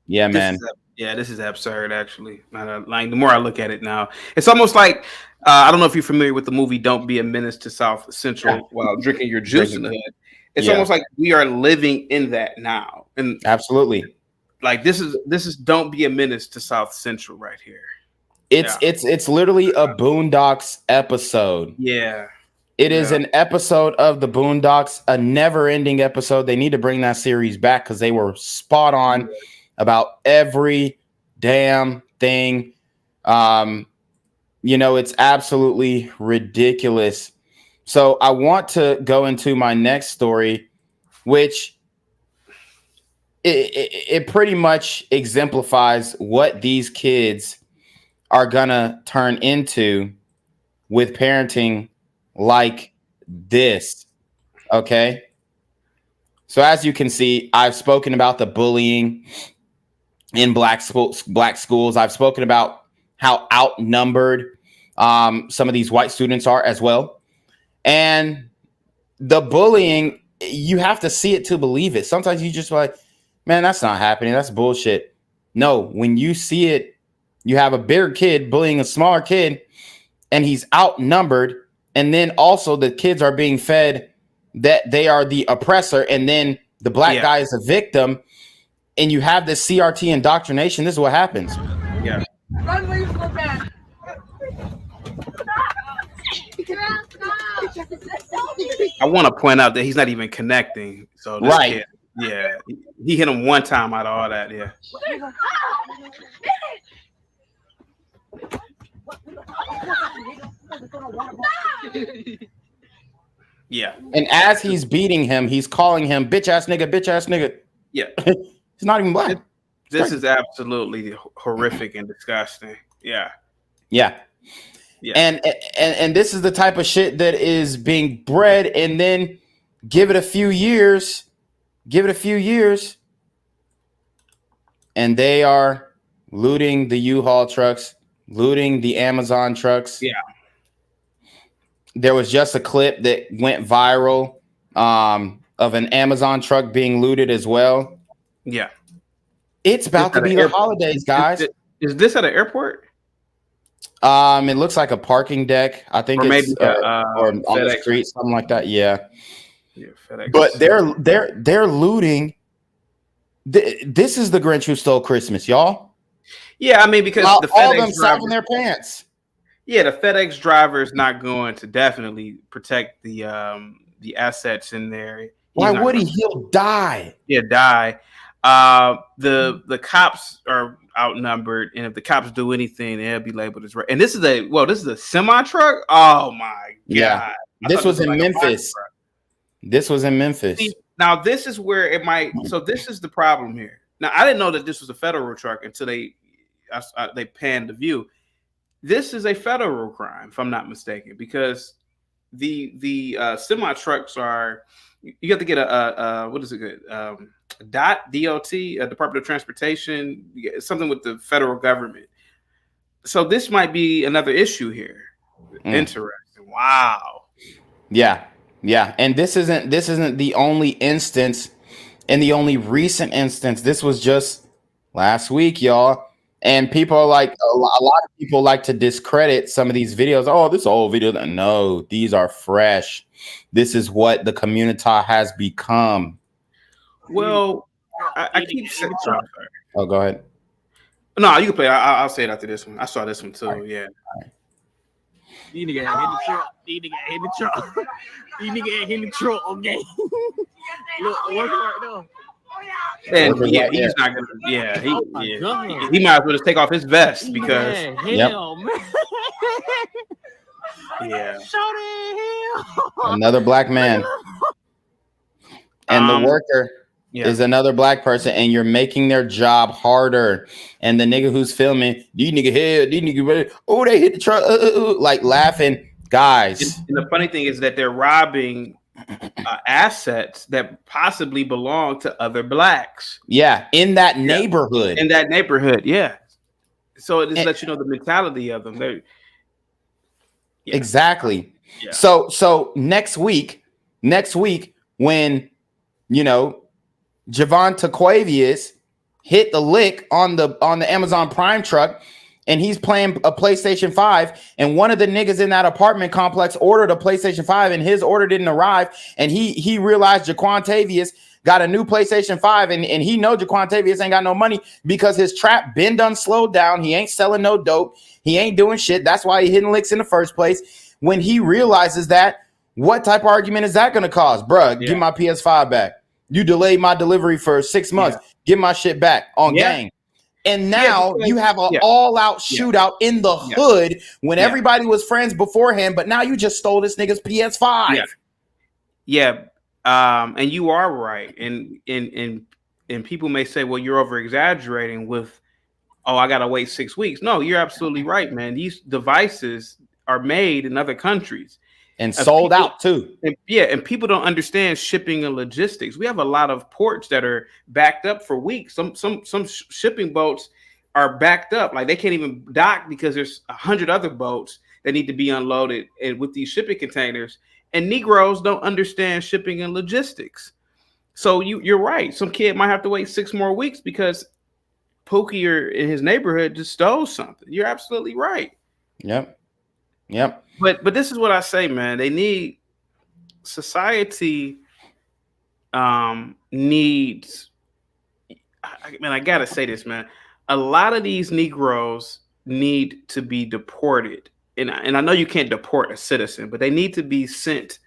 Yeah, man. This is absurd, actually. Like, the more I look at it now, it's almost like I don't know if you're familiar with the movie "Don't Be a Menace to South Central" while drinking your juice in the hood. It's almost like we are living in that now, and absolutely, like this is "Don't Be a Menace to South Central" right here. It's literally a Boondocks episode. Yeah. It is an episode of the Boondocks, a never-ending episode. They need to bring that series back because they were spot on about every damn thing. It's absolutely ridiculous. So I want to go into my next story, which it pretty much exemplifies what these kids are gonna turn into with parenting like this. Okay. So as you can see, I've spoken about the bullying in black schools. I've spoken about how outnumbered some of these white students are as well. And the bullying, you have to see it to believe it. Sometimes you just like, man, that's not happening. That's bullshit. No, when you see it, you have a bigger kid bullying a smaller kid and he's outnumbered. And then also the kids are being fed that they are the oppressor. And then the black guy is a victim. And you have this CRT indoctrination. This is what happens. Yeah. I want to point out that he's not even connecting. So this kid, he hit him one time out of all that. Yeah. Yeah. And as he's beating him, he's calling him bitch ass nigga, bitch ass nigga. Yeah. He's not even black. This is absolutely horrific and disgusting. Yeah. Yeah. Yeah. And this is the type of shit that is being bred, and then give it a few years, and they are looting the U-Haul trucks, looting the Amazon trucks. Yeah. There was just a clip that went viral of an Amazon truck being looted as well. Yeah. It's about to be the holidays, guys. Is this at an airport? It looks like a parking deck. I think or it's maybe or on the street, something like that. Yeah. Yeah, FedEx. But they're looting. This is the Grinch who stole Christmas, y'all. Yeah, I mean, because the all FedEx them sagging their pants. Yeah, the FedEx driver is not going to definitely protect the assets in there. Why would he? He'll die. Yeah, die. The cops are outnumbered, and if the cops do anything, they'll be labeled as and this is a semi truck. Oh my god! Yeah, this was in Memphis. This was in Memphis. See, now this is where it might. So this is the problem here. Now I didn't know that this was a federal truck until they panned the view. This is a federal crime, if I'm not mistaken, because the semi trucks are. You have to get a what is it good? DOT, Department of Transportation, something with the federal government. So this might be another issue here. Interesting. Wow. Yeah. And this isn't the only instance, and the only recent instance. This was just last week, y'all. And people are like, a lot of people like to discredit some of these videos. Oh, this old video. No, these are fresh. This is what the community has become. Well, I keep saying. Oh, go ahead. No, you can play. I'll say it after this one. I saw this one too. Yeah. These niggas hit the truck. These niggas hit the truck. Okay. Look, work right now. And he's not gonna. Yeah, he might as well just take off his vest because. Hell, man. Yeah. Another black man. And the worker is another black person, and you're making their job harder. And the nigga who's filming, these nigga here, these nigga ready. Oh, they hit the truck, like laughing. Guys. And the funny thing is that they're robbing assets that possibly belong to other blacks. Yeah, in that neighborhood. In that neighborhood, yeah. So it just lets you know the mentality of them. Exactly. Yeah. So next week, when Javon Taquavius hit the lick on the Amazon Prime truck, and he's playing a PlayStation 5, and one of the niggas in that apartment complex ordered a PlayStation 5, and his order didn't arrive, and he realized Jaquantavius got a new PlayStation 5, and he know Jaquantavius ain't got no money because his trap been done slowed down. He ain't selling no dope. He ain't doing shit. That's why he hitting licks in the first place. When he realizes that, what type of argument is that going to cause? Bruh, give my PS5 back. You delayed my delivery for 6 months. Get my shit back on gang. And now you have an all-out shootout in the hood when everybody was friends beforehand, but now you just stole this nigga's PS5. Yeah. And you are right. And people may say, well, you're over-exaggerating with, oh, I got to wait 6 weeks. No, you're absolutely right, man. These devices are made in other countries. And sold out too. And people don't understand shipping and logistics. We have a lot of ports that are backed up for weeks. Some shipping boats are backed up, like they can't even dock because there's 100 other boats that need to be unloaded and with these shipping containers. And Negroes don't understand shipping and logistics. So you're right. Some kid might have to wait 6 more weeks because Pookie or in his neighborhood just stole something. You're absolutely right. Yep. But this is what I say, man. They need society needs. I gotta say this, man. A lot of these Negroes need to be deported, and I know you can't deport a citizen, but they need to be sent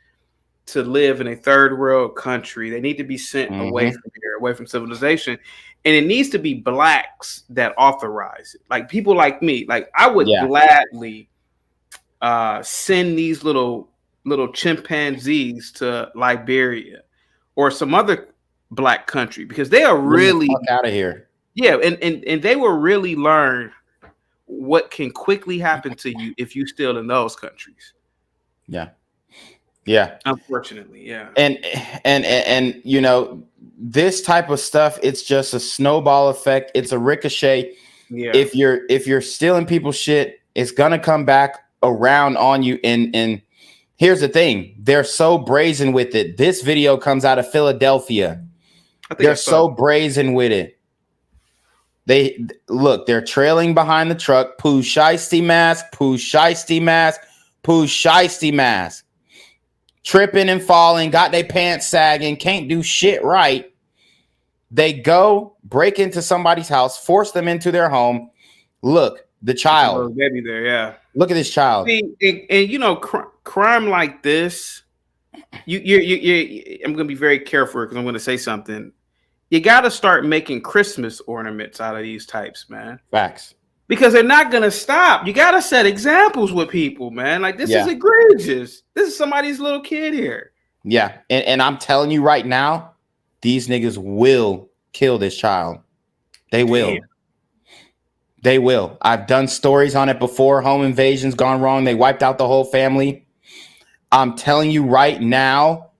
to live in a third world country. They need to be sent away from here, away from civilization, and it needs to be blacks that authorize it. Like people like me. Like I would gladly send these little chimpanzees to Liberia or some other black country because they are really out of here. Yeah, and they will really learn what can quickly happen to you if you still in those countries. Yeah. Unfortunately, yeah. And this type of stuff, it's just a snowball effect. It's a ricochet. Yeah. If you're stealing people's shit, it's gonna come back around on you. And here's the thing, they're so brazen with it. This video comes out of Philadelphia. They're so brazen with it. They're trailing behind the truck. Pooh shiesty mask, Pooh shiesty mask, Pooh shiesty mask. Tripping and falling, got their pants sagging, can't do shit right. They go break into somebody's house, force them into their home. Look, the child. Baby there, yeah. Look at this child. See, and crime like this, I'm gonna be very careful because I'm gonna say something. You gotta start making Christmas ornaments out of these types, man. Facts. Because they're not gonna stop. You gotta set examples with people, man. Like this is egregious. This is somebody's little kid here. Yeah, and I'm telling you right now, these niggas will kill this child. They will. They will. I've done stories on it before. Home invasions gone wrong. They wiped out the whole family. I'm telling you right now,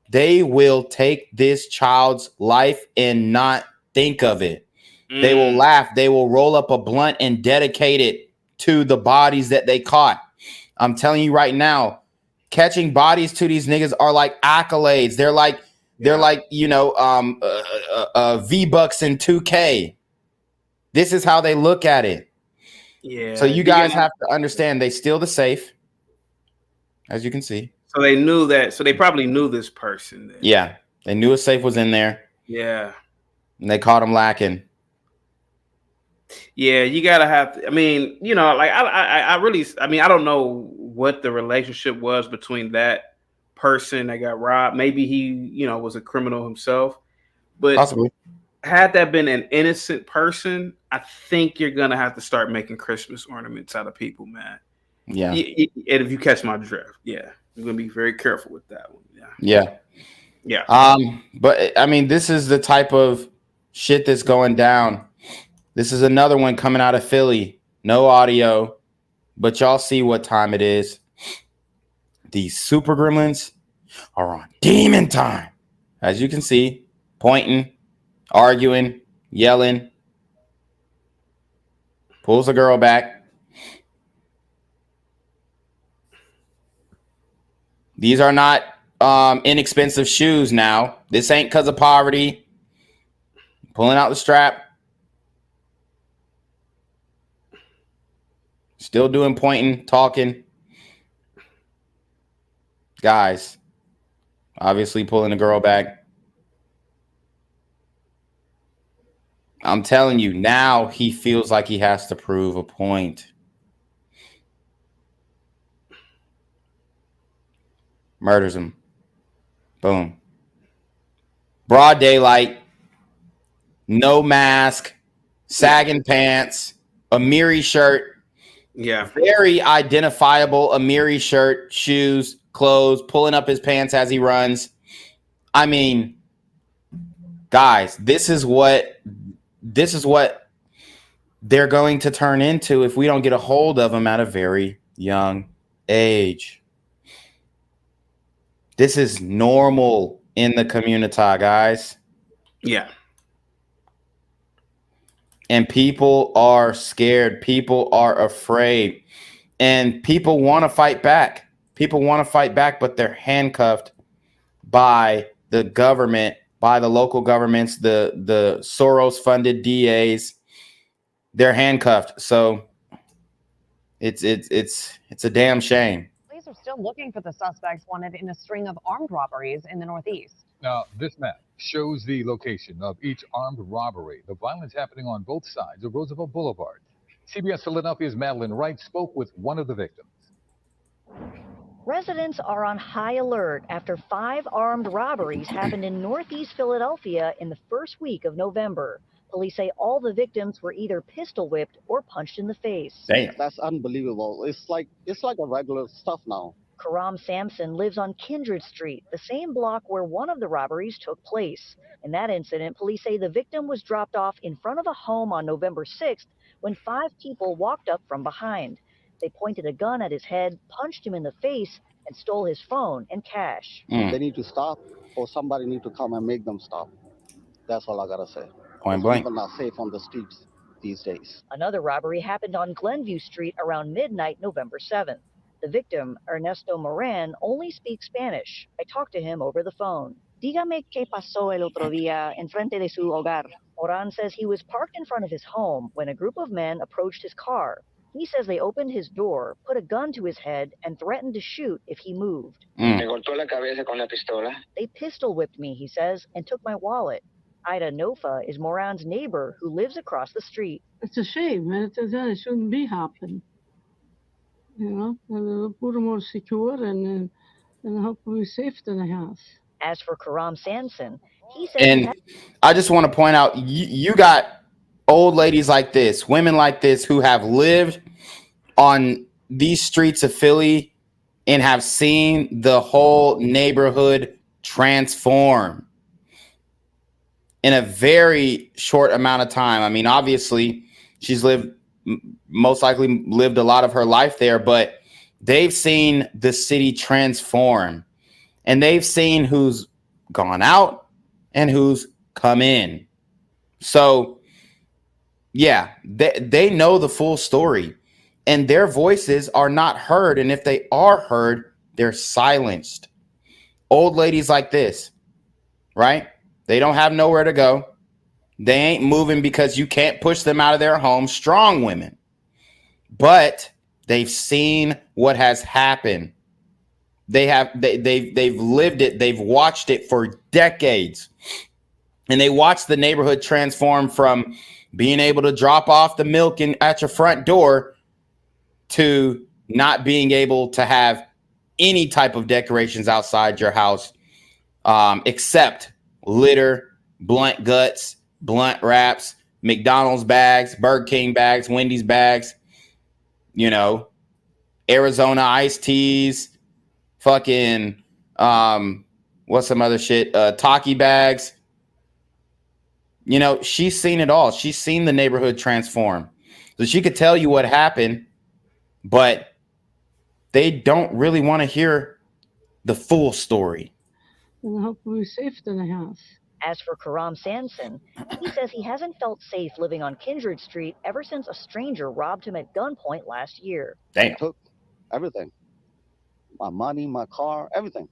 they will take this child's life and not think of it. They will laugh. They will roll up a blunt and dedicate it to the bodies that they caught. I'm telling you right now, catching bodies to these niggas are like accolades. They're like V-Bucks in 2K. This is how they look at it. Yeah. So you guys have to understand, they steal the safe, as you can see. So they knew that. So they probably knew this person. Then. Yeah. They knew a safe was in there. Yeah. And they caught him lacking. Yeah, you gotta have to, I mean, like I really, I don't know what the relationship was between that person that got robbed. Maybe he, was a criminal himself. But possibly. Had that been an innocent person, I think you're gonna have to start making Christmas ornaments out of people, man. Yeah. And if you catch my drift, yeah, I'm gonna be very careful with that one. Yeah. Yeah. But I mean, this is the type of shit that's going down. This is another one coming out of Philly. No audio, but y'all see what time it is. These super gremlins are on demon time. As you can see, pointing, arguing, yelling. Pulls the girl back. These are not inexpensive shoes now. This ain't because of poverty. Pulling out the strap. Still doing pointing, talking. Guys, obviously pulling the girl back. I'm telling you, now he feels like he has to prove a point. Murders him. Boom. Broad daylight. No mask. Sagging pants. Amiri shirt. Yeah. Very identifiable Amiri shirt, shoes, clothes, pulling up his pants as he runs. I mean, guys, this is what they're going to turn into if we don't get a hold of them at a very young age. This is normal in the community, guys. Yeah. And people are scared. People are afraid. And people want to fight back. People want to fight back, but they're handcuffed by the government, by the local governments, the Soros-funded DAs. They're handcuffed. So it's a damn shame. Police are still looking for the suspects wanted in a string of armed robberies in the Northeast. Now, this map shows the location of each armed robbery. The violence happening on both sides of Roosevelt Boulevard. CBS Philadelphia's Madeline Wright spoke with one of the victims. Residents are on high alert after 5 armed robberies happened in Northeast Philadelphia in the first week of November. Police say all the victims were either pistol whipped or punched in the face. Damn. That's unbelievable. It's like a regular stuff now. Karam Sampson lives on Kindred Street, the same block where one of the robberies took place. In that incident, police say the victim was dropped off in front of a home on November 6th when 5 people walked up from behind. They pointed a gun at his head, punched him in the face, and stole his phone and cash. They need to stop, or somebody need to come and make them stop. That's all I gotta say. Point blank. People not safe on the streets these days. Another robbery happened on Glenview Street around midnight November 7th. The victim, Ernesto Moran, only speaks Spanish. I talked to him over the phone. Dígame qué pasó el otro día enfrente de su hogar. Moran says he was parked in front of his home when a group of men approached his car. He says they opened his door, put a gun to his head, and threatened to shoot if he moved. Me golpeó la cabeza con la pistola. They pistol whipped me, he says, and took my wallet. Ida Nofa is Moran's neighbor who lives across the street. It's a shame, and it shouldn't be happening. You know, and put them more secure and hopefully safe than I have. As for Karam Sanson, he says. And I just want to point out, you got old ladies like this, women like this who have lived on these streets of Philly and have seen the whole neighborhood transform in a very short amount of time. I mean, obviously, she's most likely lived a lot of her life there, but they've seen the city transform, and they've seen who's gone out and who's come in. So, yeah, they know the full story, and their voices are not heard. And if they are heard, they're silenced. Old ladies like this, right? They don't have nowhere to go. They ain't moving because you can't push them out of their home. Strong women. But they've seen what has happened. They've lived it. They've watched it for decades. And they watched the neighborhood transform from being able to drop off the milk at your front door to not being able to have any type of decorations outside your house, except litter, blunt guts, blunt wraps, McDonald's bags, Burger King bags, Wendy's bags, you know, Arizona iced teas, fucking what's some other shit? Talkie bags. You know, she's seen it all. She's seen the neighborhood transform. So she could tell you what happened, but they don't really want to hear the full story. As for Karam Sanson, he says he hasn't felt safe living on Kindred Street ever since a stranger robbed him at gunpoint last year. Damn. Took everything. My money, my car, everything.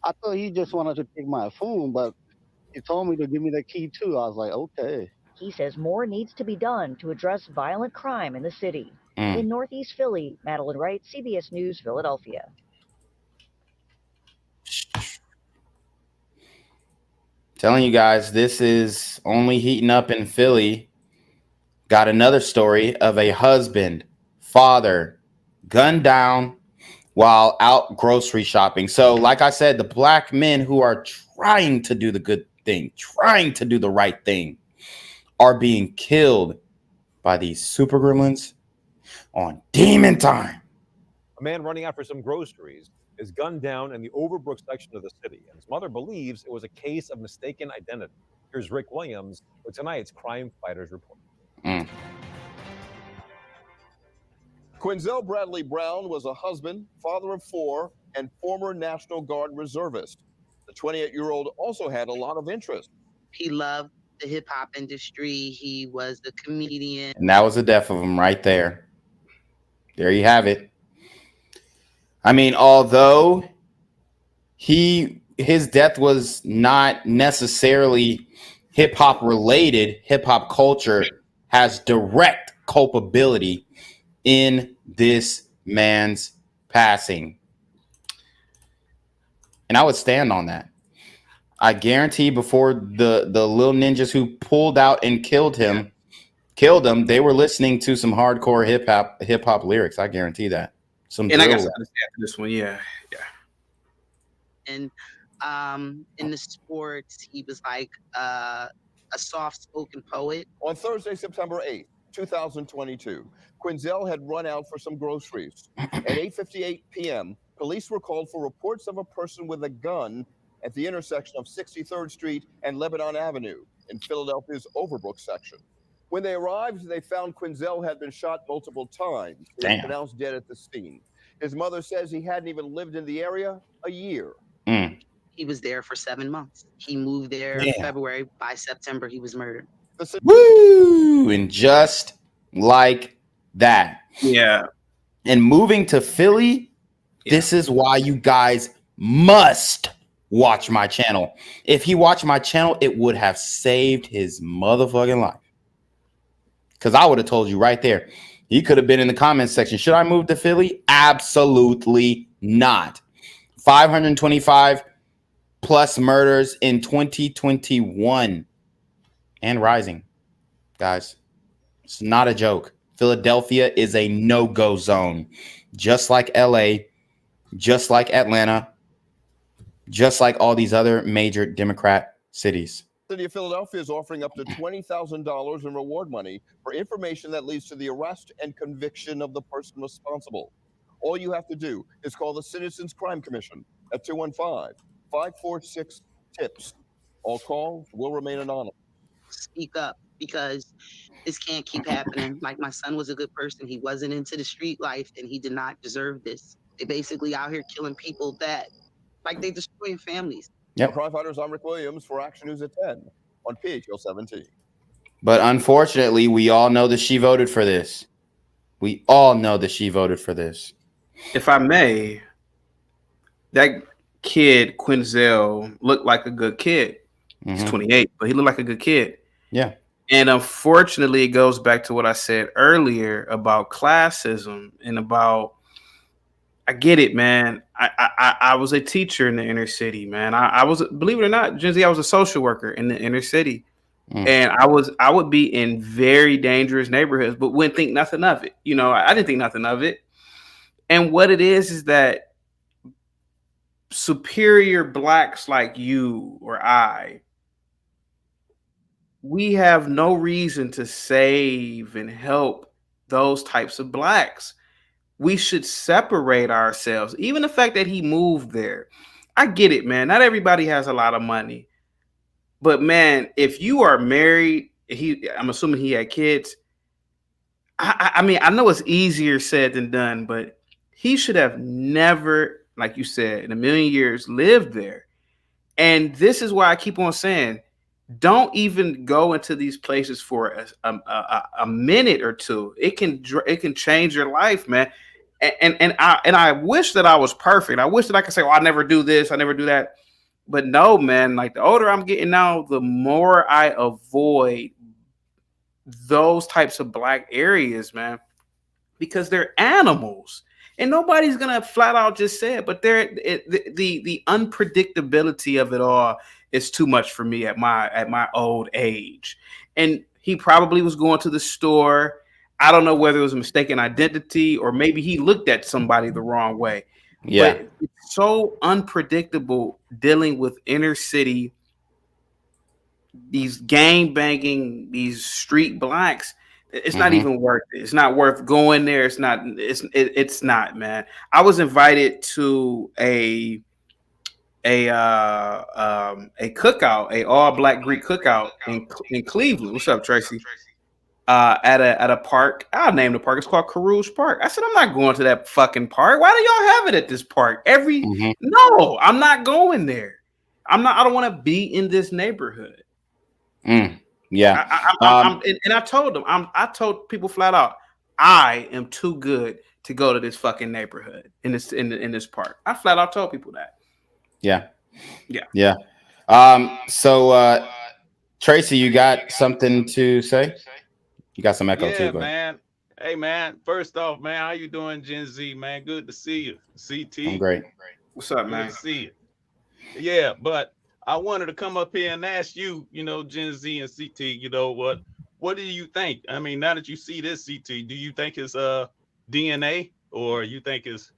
I thought he just wanted to take my phone, but he told me to give me the key too. I was like, okay. He says more needs to be done to address violent crime in the city. In Northeast Philly, Madeline Wright, CBS News, Philadelphia. Telling you guys, this is only heating up in Philly. Got another story of a husband, father, gunned down while out grocery shopping. So, like I said, the black men who are trying to do the good thing, trying to do the right thing, are being killed by these super gremlins on demon time. A man running out for some groceries is gunned down in the Overbrook section of the city, and his mother believes it was a case of mistaken identity. Here's Rick Williams with tonight's Crime Fighters Report. Quinzel Bradley Brown was a husband, father of 4, and former National Guard reservist. The 28-year-old also had a lot of interest. He loved the hip-hop industry. He was a comedian. And that was the death of him right there. There you have it. I mean, although his death was not necessarily hip-hop related, hip-hop culture has direct culpability in this man's passing. And I would stand on that. I guarantee before the little ninjas who pulled out and killed him, they were listening to some hardcore hip hop lyrics. I guarantee that. Some and I drill. guess after this one, yeah. And in the sports, he was like a soft-spoken poet. On Thursday, September 8th, 2022, Quinzel had run out for some groceries. At 8:58 p.m., police were called for reports of a person with a gun at the intersection of 63rd Street and Lebanon Avenue in Philadelphia's Overbrook section. When they arrived, they found Quinzel had been shot multiple times. He was pronounced dead at the scene. His mother says he hadn't even lived in the area a year. He was there for 7 months. He moved there in February. By September, he was murdered. Woo! And just like that. Yeah. And moving to Philly, this is why you guys must watch my channel. If he watched my channel, it would have saved his motherfucking life. Because I would have told you right there. He could have been in the comments section. Should I move to Philly? Absolutely not. 525 plus murders in 2021 and rising. Guys, it's not a joke. Philadelphia is a no-go zone. Just like LA, just like Atlanta, just like all these other major Democrat cities. The city of Philadelphia is offering up to $20,000 in reward money for information that leads to the arrest and conviction of the person responsible. All you have to do is call the Citizens Crime Commission at 215-546-TIPS. All calls will remain anonymous. Speak up, because this can't keep happening. Like, my son was a good person. He wasn't into the street life, and he did not deserve this. They basically out here killing people that, like, they destroying families. Yep. Crime Fighters, I'm Rick Williams for Action News at 10 on PHL 17. But unfortunately, we all know that she voted for this. We all know that she voted for this. If I may, that kid, Quinzel, looked like a good kid. He's 28, but he looked like a good kid. Yeah. And unfortunately, it goes back to what I said earlier about classism and about, I get it, man. I was a teacher in the inner city, man. I was, believe it or not, Gen Z, I was a social worker in the inner city. And I would be in very dangerous neighborhoods, but wouldn't think nothing of it. You know, I didn't think nothing of it. And what it is that superior blacks like you or I, we have no reason to save and help those types of blacks. we should separate ourselves. Even the fact that he moved there, I get it, man. Not everybody has a lot of money, but man, if you are married, I'm assuming he had kids. I mean, I know it's easier said than done, but he should have never, like you said, in a million years lived there. And this is why I keep on saying, don't even go into these places for a minute or two. It can change your life, man. And I wish that I was perfect. I wish that I could say, "Oh, I never do this, I never do that." But no, man. Like the older I'm getting now, the more I avoid those types of black areas, man, because they're animals. And nobody's gonna flat out just say it, but the unpredictability of it all is too much for me at my old age. And he probably was going to the store. I don't know whether it was a mistaken identity or maybe he looked at somebody the wrong way. Yeah. But it's so unpredictable dealing with inner city, these gang banging, these street blacks. It's not even worth it. It's not worth going there. It's not. It's not, man. I was invited to a cookout, a all black Greek cookout in Cleveland. What's up, Tracy? At a park. I'll name the park. It's called Carouge Park. I said, I'm not going to that fucking park. Why do y'all have it at this park? No, I'm not going there. I don't want to be in this neighborhood. Yeah. I told them, I told people flat out, I am too good to go to this fucking neighborhood in this park. I flat out told people that. Yeah. Yeah. Yeah. So Tracy, you got something to say? You got some echo too, Yeah, man. Hey, man. First off, man, how you doing, Gen Z, man? Good to see you. CT. I'm great. What's up, man? Good to see you. Yeah, but I wanted to come up here and ask you, Gen Z and CT, what do you think? I mean, now that you see this, CT, do you think it's DNA or you think it's,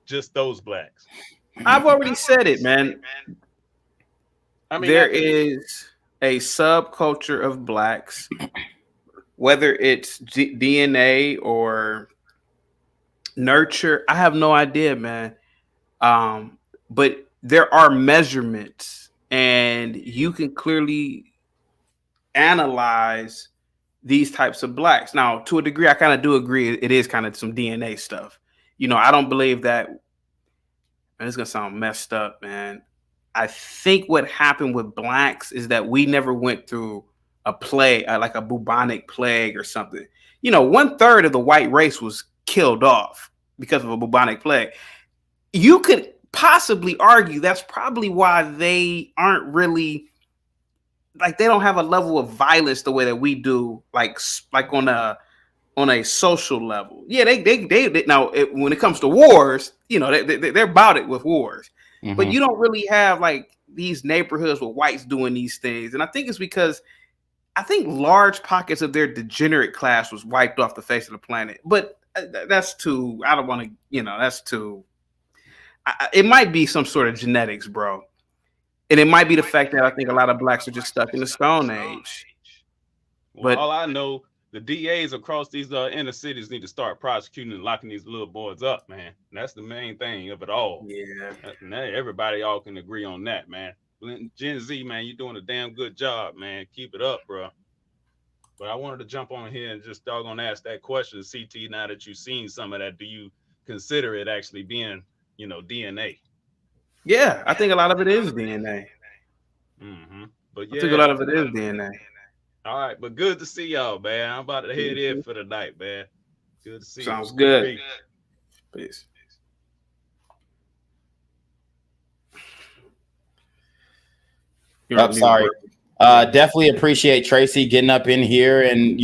just those blacks? I've already said it, man. I mean, there is a subculture of blacks, whether it's DNA or nurture. I have no idea, man. But there are measurements, and you can clearly analyze these types of blacks. Now, to a degree, I kind of do agree. It is kind of some DNA stuff. I don't believe that. And it's gonna sound messed up, man. I think what happened with blacks is that we never went through a plague, like a bubonic plague or something. 1/3 of the white race was killed off because of a bubonic plague. You could possibly argue that's probably why they aren't really, like, they don't have a level of violence the way that we do, like on a social level. Yeah, they now when it comes to wars, they're about it with wars. But you don't really have like these neighborhoods with whites doing these things. And I think it's because I think large pockets of their degenerate class was wiped off the face of the planet. But that's too, I don't want to, that's too, it might be some sort of genetics, bro. And it might be the fact that I think a lot of blacks are just stuck in the Stone Age. Well, all I know, the DAs across these inner cities need to start prosecuting and locking these little boys up, man. And that's the main thing of it all. Yeah. And everybody all can agree on that, man. Gen Z, man, you're doing a damn good job, man. Keep it up, bro. But I wanted to jump on here and just doggone ask that question, CT, now that you've seen some of that, do you consider it actually being, DNA? Yeah, I think a lot of it is DNA. But I think a lot of it is DNA. All right, but good to see y'all, man. I'm about to head in for the night, man. Good to see you. Sounds good. Peace. Sorry. Definitely appreciate Tracy getting up in here and,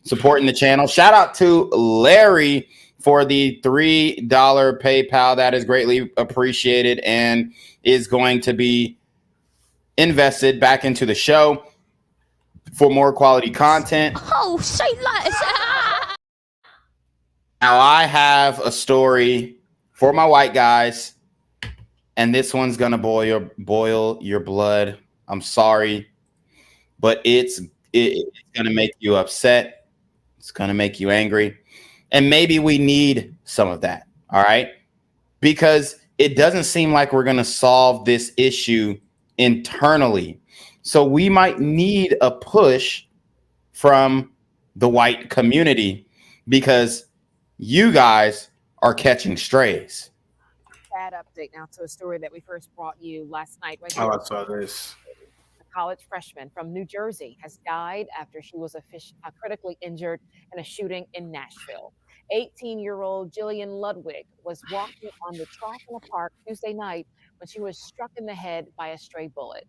supporting the channel. Shout out to Larry for the $3 PayPal. That is greatly appreciated and is going to be invested back into the show for more quality content. Oh, say less. Now I have a story for my white guys, and this one's gonna boil your blood. I'm sorry, but it's gonna make you upset. It's gonna make you angry. And maybe we need some of that. All right. Because it doesn't seem like we're going to solve this issue internally. So we might need a push from the white community because you guys are catching strays. Sad update now to a story that we first brought you last night. Right Oh, here. I saw this. A college freshman from New Jersey has died after she was critically injured in a shooting in Nashville. 18-year-old Jillian Ludwig was walking on the track in a park Tuesday night when she was struck in the head by a stray bullet.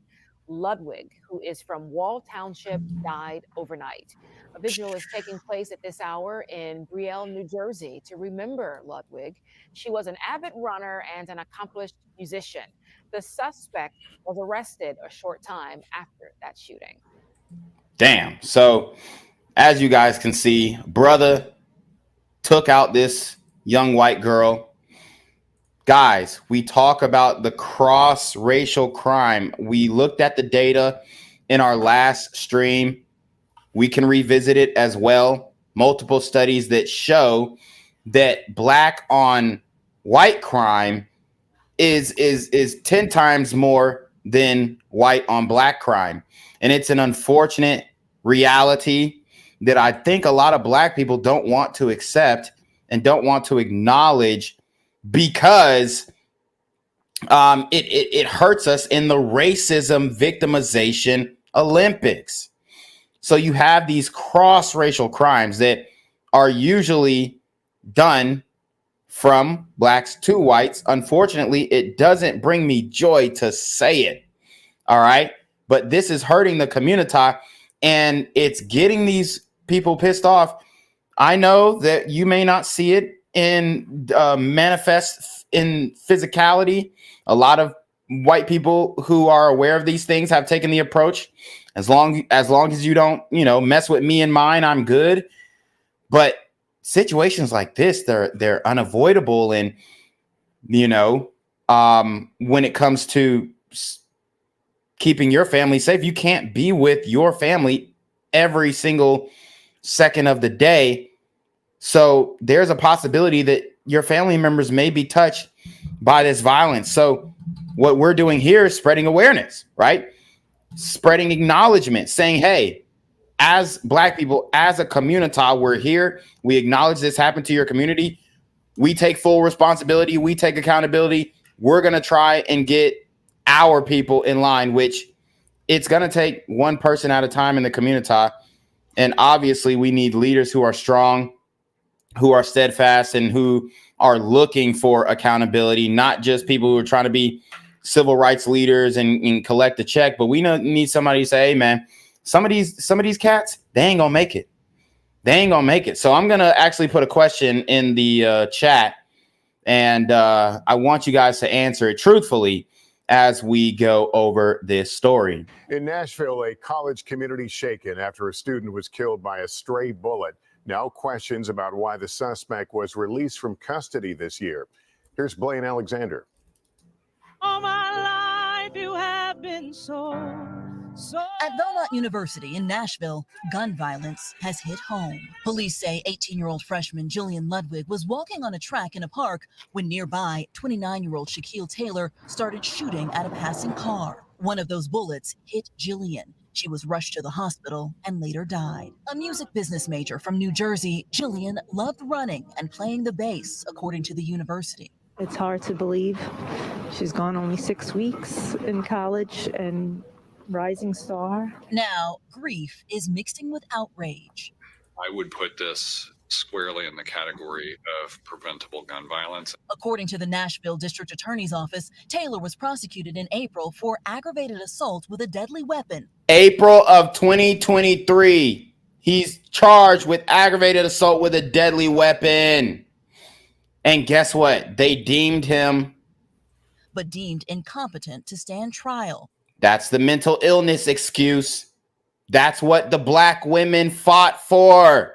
Ludwig, who is from Wall Township, died overnight. A vigil is taking place at this hour in Brielle, New Jersey, to remember Ludwig. She was an avid runner and an accomplished musician. The suspect was arrested a short time after that shooting. Damn. So, as you guys can see, brother took out this young white girl. Guys, we talk about the cross-racial crime. We looked at the data in our last stream. We can revisit it as well. Multiple studies that show that black on white crime is 10 times more than white on black crime. And it's an unfortunate reality that I think a lot of black people don't want to accept and don't want to acknowledge because it hurts us in the racism victimization Olympics. So you have these cross-racial crimes that are usually done from blacks to whites. Unfortunately, it doesn't bring me joy to say it. All right. But this is hurting the community and it's getting these people pissed off. I know that you may not see it in manifest in physicality. A lot of white people who are aware of these things have taken the approach. As long as you don't, mess with me and mine, I'm good. But situations like this, they're unavoidable. And, when it comes to keeping your family safe, you can't be with your family every single second of the day. So there's a possibility that your family members may be touched by this violence. So what we're doing here is spreading awareness, right? Spreading acknowledgement, saying, hey, as black people, as a community, we're here. We acknowledge this happened to your community. We take full responsibility. We take accountability. We're going to try and get our people in line, which it's going to take one person at a time in the community. And obviously we need leaders who are strong, who are steadfast, and who are looking for accountability, not just people who are trying to be civil rights leaders and collect a check. But we need somebody to say, hey, man, some of these cats, they ain't gonna make it. They ain't gonna make it. So I'm gonna actually put a question in the chat, and I want you guys to answer it truthfully as we go over this story. In Nashville, a college community shaken after a student was killed by a stray bullet. Now questions about why the suspect was released from custody this year. Here's Blaine Alexander. All my life you have been so. At Belmont University in Nashville, gun violence has hit home. Police say 18-year-old freshman Jillian Ludwig was walking on a track in a park when nearby 29-year-old Shaquille Taylor started shooting at a passing car. One of those bullets hit Jillian. She was rushed to the hospital and later died. A music business major from New Jersey, Jillian loved running and playing the bass, according to the university. It's hard to believe. She's gone only 6 weeks in college and rising star. Now, grief is mixing with outrage. I would put this squarely in the category of preventable gun violence. According to the Nashville District Attorney's Office, Taylor was prosecuted in April for aggravated assault with a deadly weapon. April of 2023. He's charged with aggravated assault with a deadly weapon. And guess what? They deemed him, but deemed incompetent to stand trial. That's the mental illness excuse. That's what the black women fought for.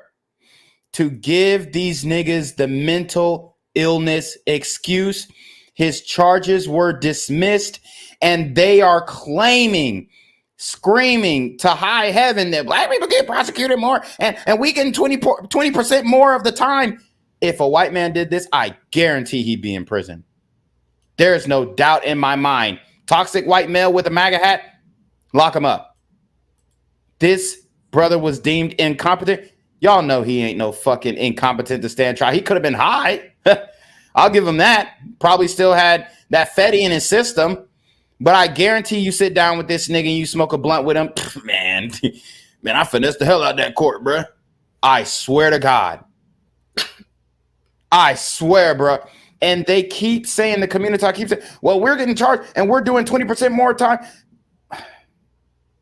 To give these niggas the mental illness excuse. His charges were dismissed, and they are claiming, screaming to high heaven that black people get prosecuted more and we get 20% more of the time. if a white man did this, I guarantee he'd be in prison. There's no doubt in my mind. Toxic white male with a MAGA hat, lock him up. This brother was deemed incompetent. Y'all know he ain't no fucking incompetent to stand trial. He could have been high. I'll give him that. Probably still had that fetty in his system. But I guarantee you sit down with this nigga and you smoke a blunt with him. Man, I finessed the hell out of that court, bro. I swear to God. I swear, bro. And they keep saying, the community keeps saying, well, we're getting charged and we're doing 20% more time.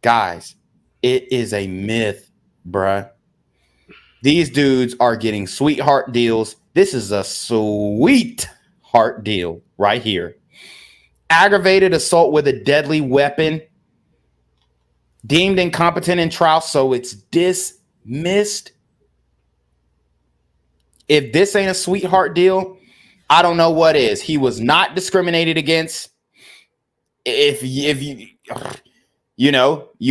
Guys, it is a myth, bruh. These dudes are getting sweetheart deals. This is a sweetheart deal right here. Aggravated assault with a deadly weapon. Deemed incompetent in trial, so it's dismissed. If this ain't a sweetheart deal, I don't know what is. He was not discriminated against. If you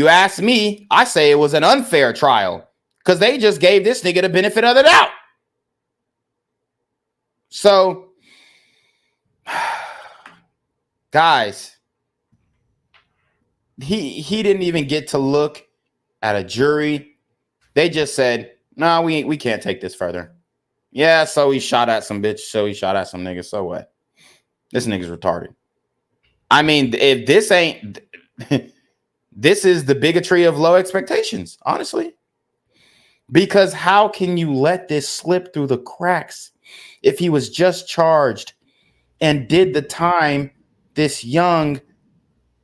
ask me, I say it was an unfair trial because they just gave this nigga the benefit of the doubt. So, guys, he didn't even get to look at a jury. They just said, no, we can't take this further. Yeah, so he shot at some bitch, so he shot at some nigga, so what? This nigga's retarded. I mean, if this ain't... This is the bigotry of low expectations, honestly. Because how can you let this slip through the cracks? If he was just charged and did the time, this young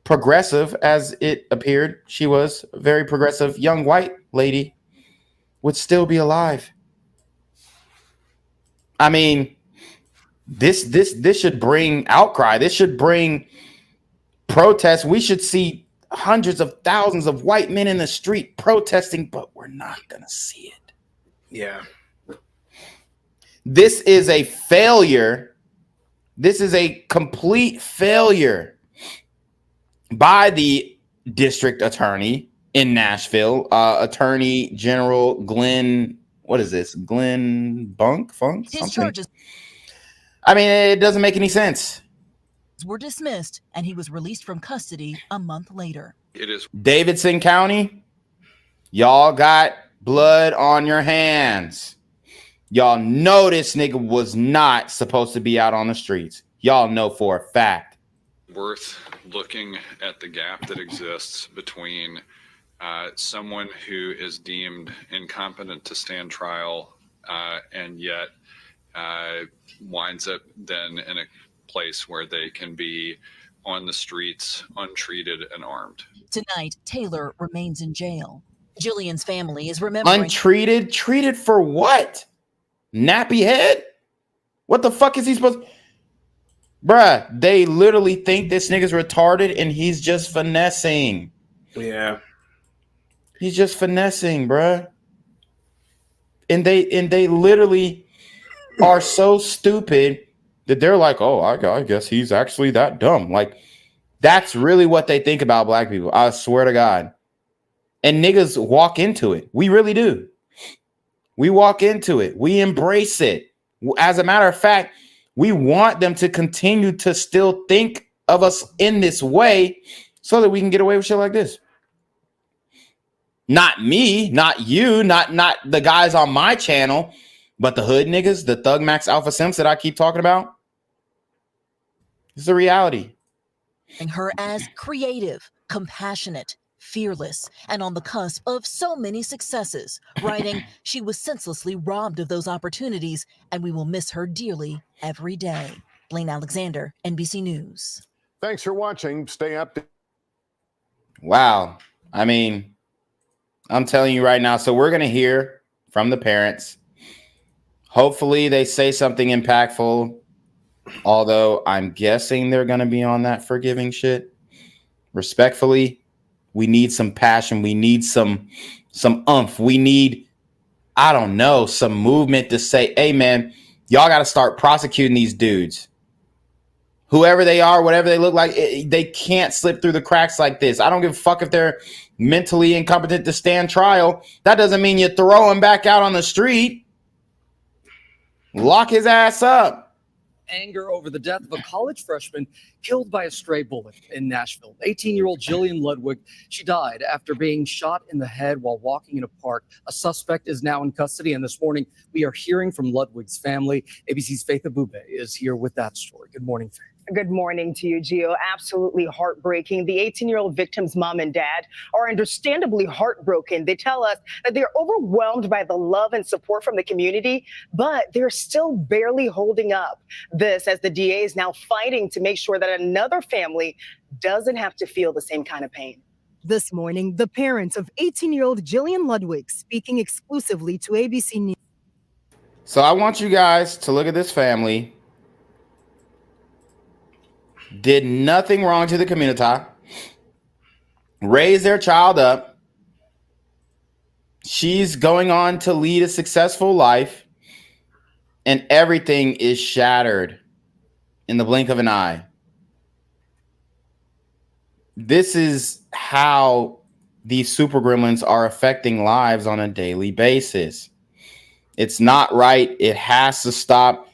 progressive, as it appeared, she was a very progressive young white lady, would still be alive. I mean, this should bring outcry. This should bring protests. We should see hundreds of thousands of white men in the street protesting, but we're not gonna see it. Yeah. This is a failure. This is a complete failure by the district attorney in Nashville, Attorney General Glenn. What is this? Glenn Funk? His charges I mean, it doesn't make any sense. were dismissed and he was released from custody a month later. It is Davidson County, y'all got blood on your hands. Y'all know this nigga was not supposed to be out on the streets. Y'all know for a fact. worth looking at the gap that exists between someone who is deemed incompetent to stand trial and yet winds up then in a place where they can be on the streets, untreated and armed. Tonight, Taylor remains in jail. Jillian's family is remembering. Untreated? Treated for what? Nappy head? What the fuck is he supposed to... Bruh, they literally think this nigga's retarded and he's just finessing. Yeah. He's just finessing, bruh. And they literally are so stupid that they're like, oh, I guess he's actually that dumb. Like, that's really what they think about black people. I swear to God. And niggas walk into it. We really do. We walk into it. We embrace it. As a matter of fact, we want them to continue to still think of us in this way so that we can get away with shit like this. Not me, not you, not the guys on my channel, but the hood niggas, the Thug Max Alpha Simps that I keep talking about. It's the reality. Her as creative, compassionate, fearless, and on the cusp of so many successes, writing, she was senselessly robbed of those opportunities, and we will miss her dearly every day. Blaine Alexander, NBC News. Thanks for watching. Stay updated. Wow. I mean, I'm telling you right now. So we're going to hear from the parents. Hopefully they say something impactful. Although I'm guessing they're going to be on that forgiving shit. Respectfully, we need some passion. We need some oomph. We need, I don't know, some movement to say, hey, man, y'all got to start prosecuting these dudes. Whoever they are, whatever they look like, they can't slip through the cracks like this. I don't give a fuck if they're mentally incompetent to stand trial. That doesn't mean you throw them back out on the street. Lock his ass up. Anger over the death of a college freshman killed by a stray bullet in Nashville. 18-year-old Jillian Ludwig, she died after being shot in the head while walking in a park. A suspect is now in custody, and this morning we are hearing from Ludwig's family. ABC's Faith Abube is here with that story. Good morning, Faith. Good morning to you, Gio. Absolutely heartbreaking. The 18-year-old victim's mom and dad are understandably heartbroken. They tell us that they're overwhelmed by the love and support from the community, but they're still barely holding up. This as the DA is now fighting to make sure that another family doesn't have to feel the same kind of pain. This morning, the parents of 18-year-old Jillian Ludwig speaking exclusively to ABC News. So I want you guys to look at this family. Did nothing wrong to the community, raised their child up. She's going on to lead a successful life, and everything is shattered in the blink of an eye. This is how these super gremlins are affecting lives on a daily basis. It's not right. It has to stop.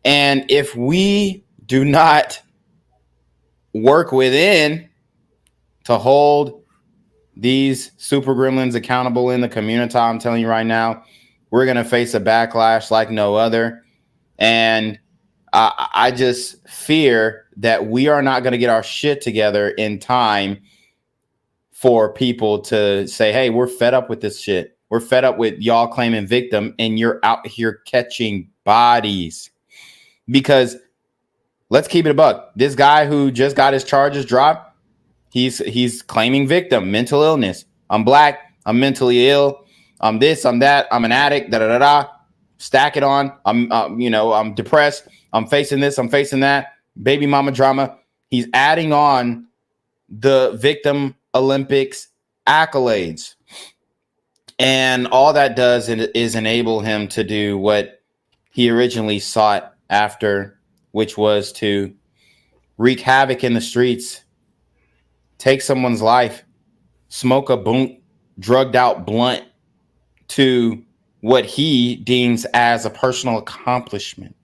And if we do not work within to hold these super gremlins accountable in the community, I'm telling you right now, we're going to face a backlash like no other. And I just fear that we are not going to get our shit together in time for people to say, hey, we're fed up with this shit. We're fed up with y'all claiming victim and you're out here catching bodies. Because let's keep it a buck. This guy who just got his charges dropped, he's claiming victim, mental illness. I'm black. I'm mentally ill. I'm this. I'm that. I'm an addict. Da da da da. Stack it on. I'm depressed. I'm facing this. I'm facing that. Baby mama drama. He's adding on the victim Olympics accolades, and all that does is enable him to do what he originally sought after, which was to wreak havoc in the streets, take someone's life, smoke a drugged out blunt to what he deems as a personal accomplishment.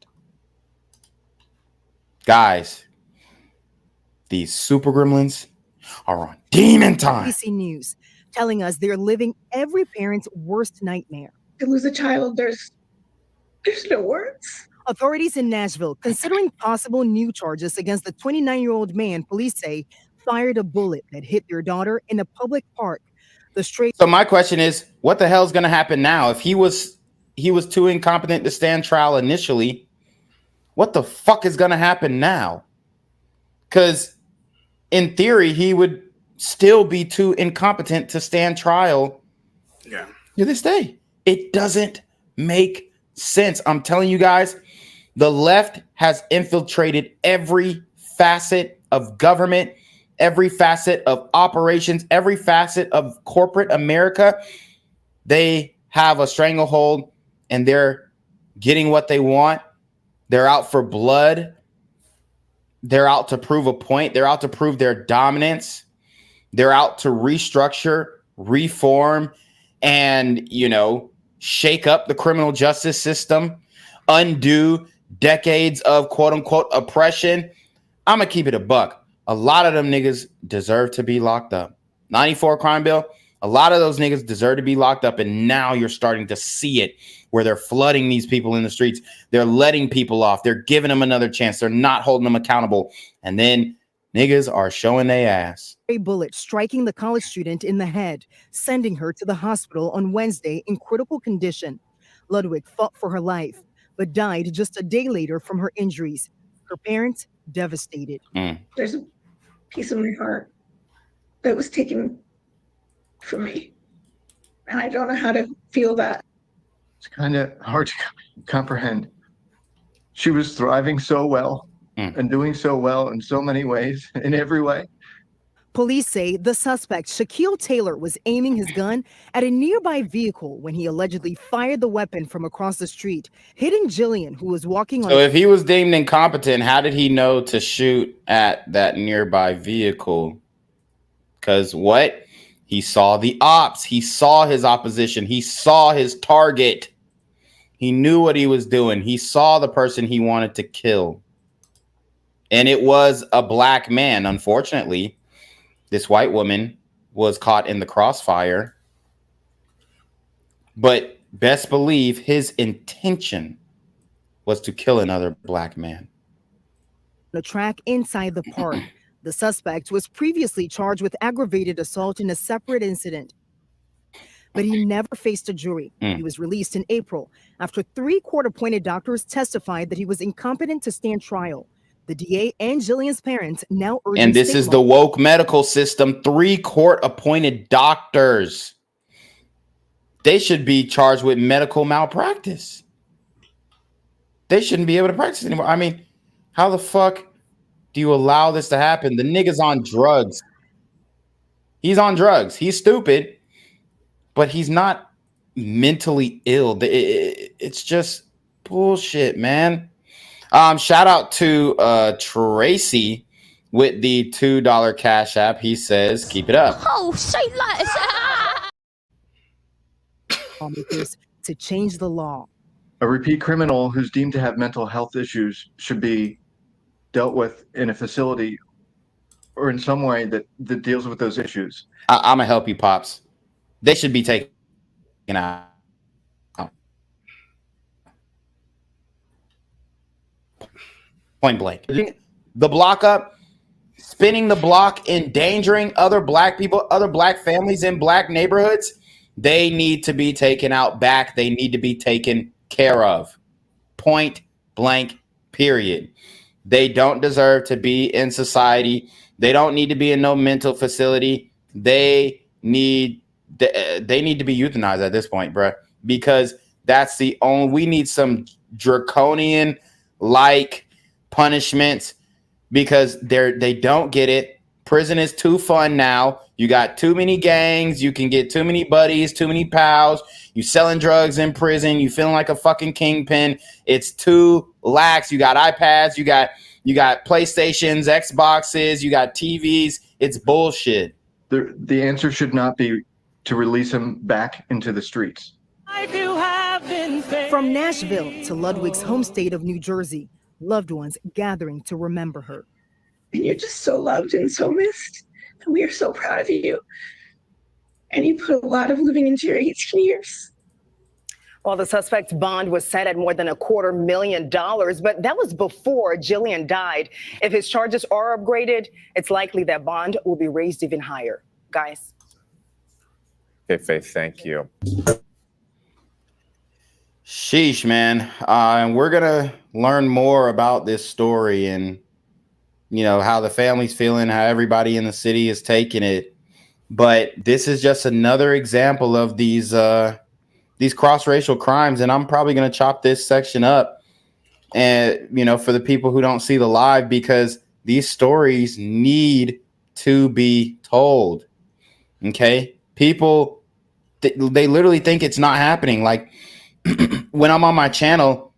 Guys, these super gremlins are on demon time. ABC News telling us they're living every parent's worst nightmare. To lose a child, there's no words. Authorities in Nashville considering possible new charges against the 29-year-old man police say fired a bullet that hit their daughter in a public park. So my question is, what the hell is going to happen now? If he was too incompetent to stand trial initially, what the fuck is going to happen now? Because in theory, he would still be too incompetent to stand trial to this day. It doesn't make sense. I'm telling you guys, the left has infiltrated every facet of government, every facet of operations, every facet of corporate America. They have a stranglehold and they're getting what they want. They're out for blood. They're out to prove a point. They're out to prove their dominance. They're out to restructure, reform, and, shake up the criminal justice system, undo decades of quote unquote oppression. I'm going to keep it a buck. A lot of them niggas deserve to be locked up. 94 crime bill. A lot of those niggas deserve to be locked up. And now you're starting to see it where they're flooding these people in the streets. They're letting people off. They're giving them another chance. They're not holding them accountable. And then niggas are showing their ass. A bullet striking the college student in the head, sending her to the hospital on Wednesday in critical condition. Ludwig fought for her life, but died just a day later from her injuries. Her parents devastated. There's a piece of my heart that was taken from me, and I don't know how to feel that. It's kind of hard to comprehend. She was thriving so well and doing so well in so many ways, in every way. Police say the suspect, Shaquille Taylor, was aiming his gun at a nearby vehicle when he allegedly fired the weapon from across the street, hitting Jillian, who was walking on. So if he was deemed incompetent, how did he know to shoot at that nearby vehicle? Because what? He saw the ops. He saw his opposition. He saw his target. He knew what he was doing. He saw the person he wanted to kill. And it was a black man. Unfortunately, this white woman was caught in the crossfire. But best believe his intention was to kill another black man. The track inside the park. The suspect was previously charged with aggravated assault in a separate incident, but he never faced a jury. He was released in April after 3 court-appointed doctors testified that he was incompetent to stand trial. The DA and Jillian's parents now urge. And this is the woke medical system. 3 court-appointed doctors. They should be charged with medical malpractice. They shouldn't be able to practice anymore. I mean, how the fuck do you allow this to happen? The nigga's on drugs. He's on drugs. He's stupid, but he's not mentally ill. It's just bullshit, man. Shout out to Tracy with the $2 Cash App. He says, keep it up. Oh, say less. To change the law. A repeat criminal who's deemed to have mental health issues should be dealt with in a facility or in some way that deals with those issues. I'm gonna help you, Pops. They should be taken out. Point blank. The block up, spinning the block, endangering other black people, other black families in black neighborhoods. They need to be taken out back. They need to be taken care of. Point blank, period. They don't deserve to be in society. They don't need to be in no mental facility. They need to be euthanized at this point, bro, because that's the only, we need some draconian like punishments because they don't get it. Prison is too fun now. You got too many gangs. You can get too many buddies, too many pals. You selling drugs in prison. You feeling like a fucking kingpin. It's too lax. You got iPads. You got PlayStations, Xboxes. You got TVs. It's bullshit. The answer should not be to release him back into the streets. From Nashville to Ludwig's home state of New Jersey, loved ones gathering to remember her. And you're just so loved and so missed. And we are so proud of you. And you put a lot of living into your 18 years. Well, the suspect's bond was set at more than $250,000, but that was before Jillian died. If his charges are upgraded, it's likely that bond will be raised even higher. Guys. Okay, Faith, thank you. Sheesh, man. And we're going to learn more about this story and, you know, how the family's feeling, how everybody in the city is taking it. But this is just another example of these cross-racial crimes. And I'm probably going to chop this section up and, you know, for the people who don't see the live, because these stories need to be told. Okay. People, they literally think it's not happening. Like when I'm on my channel,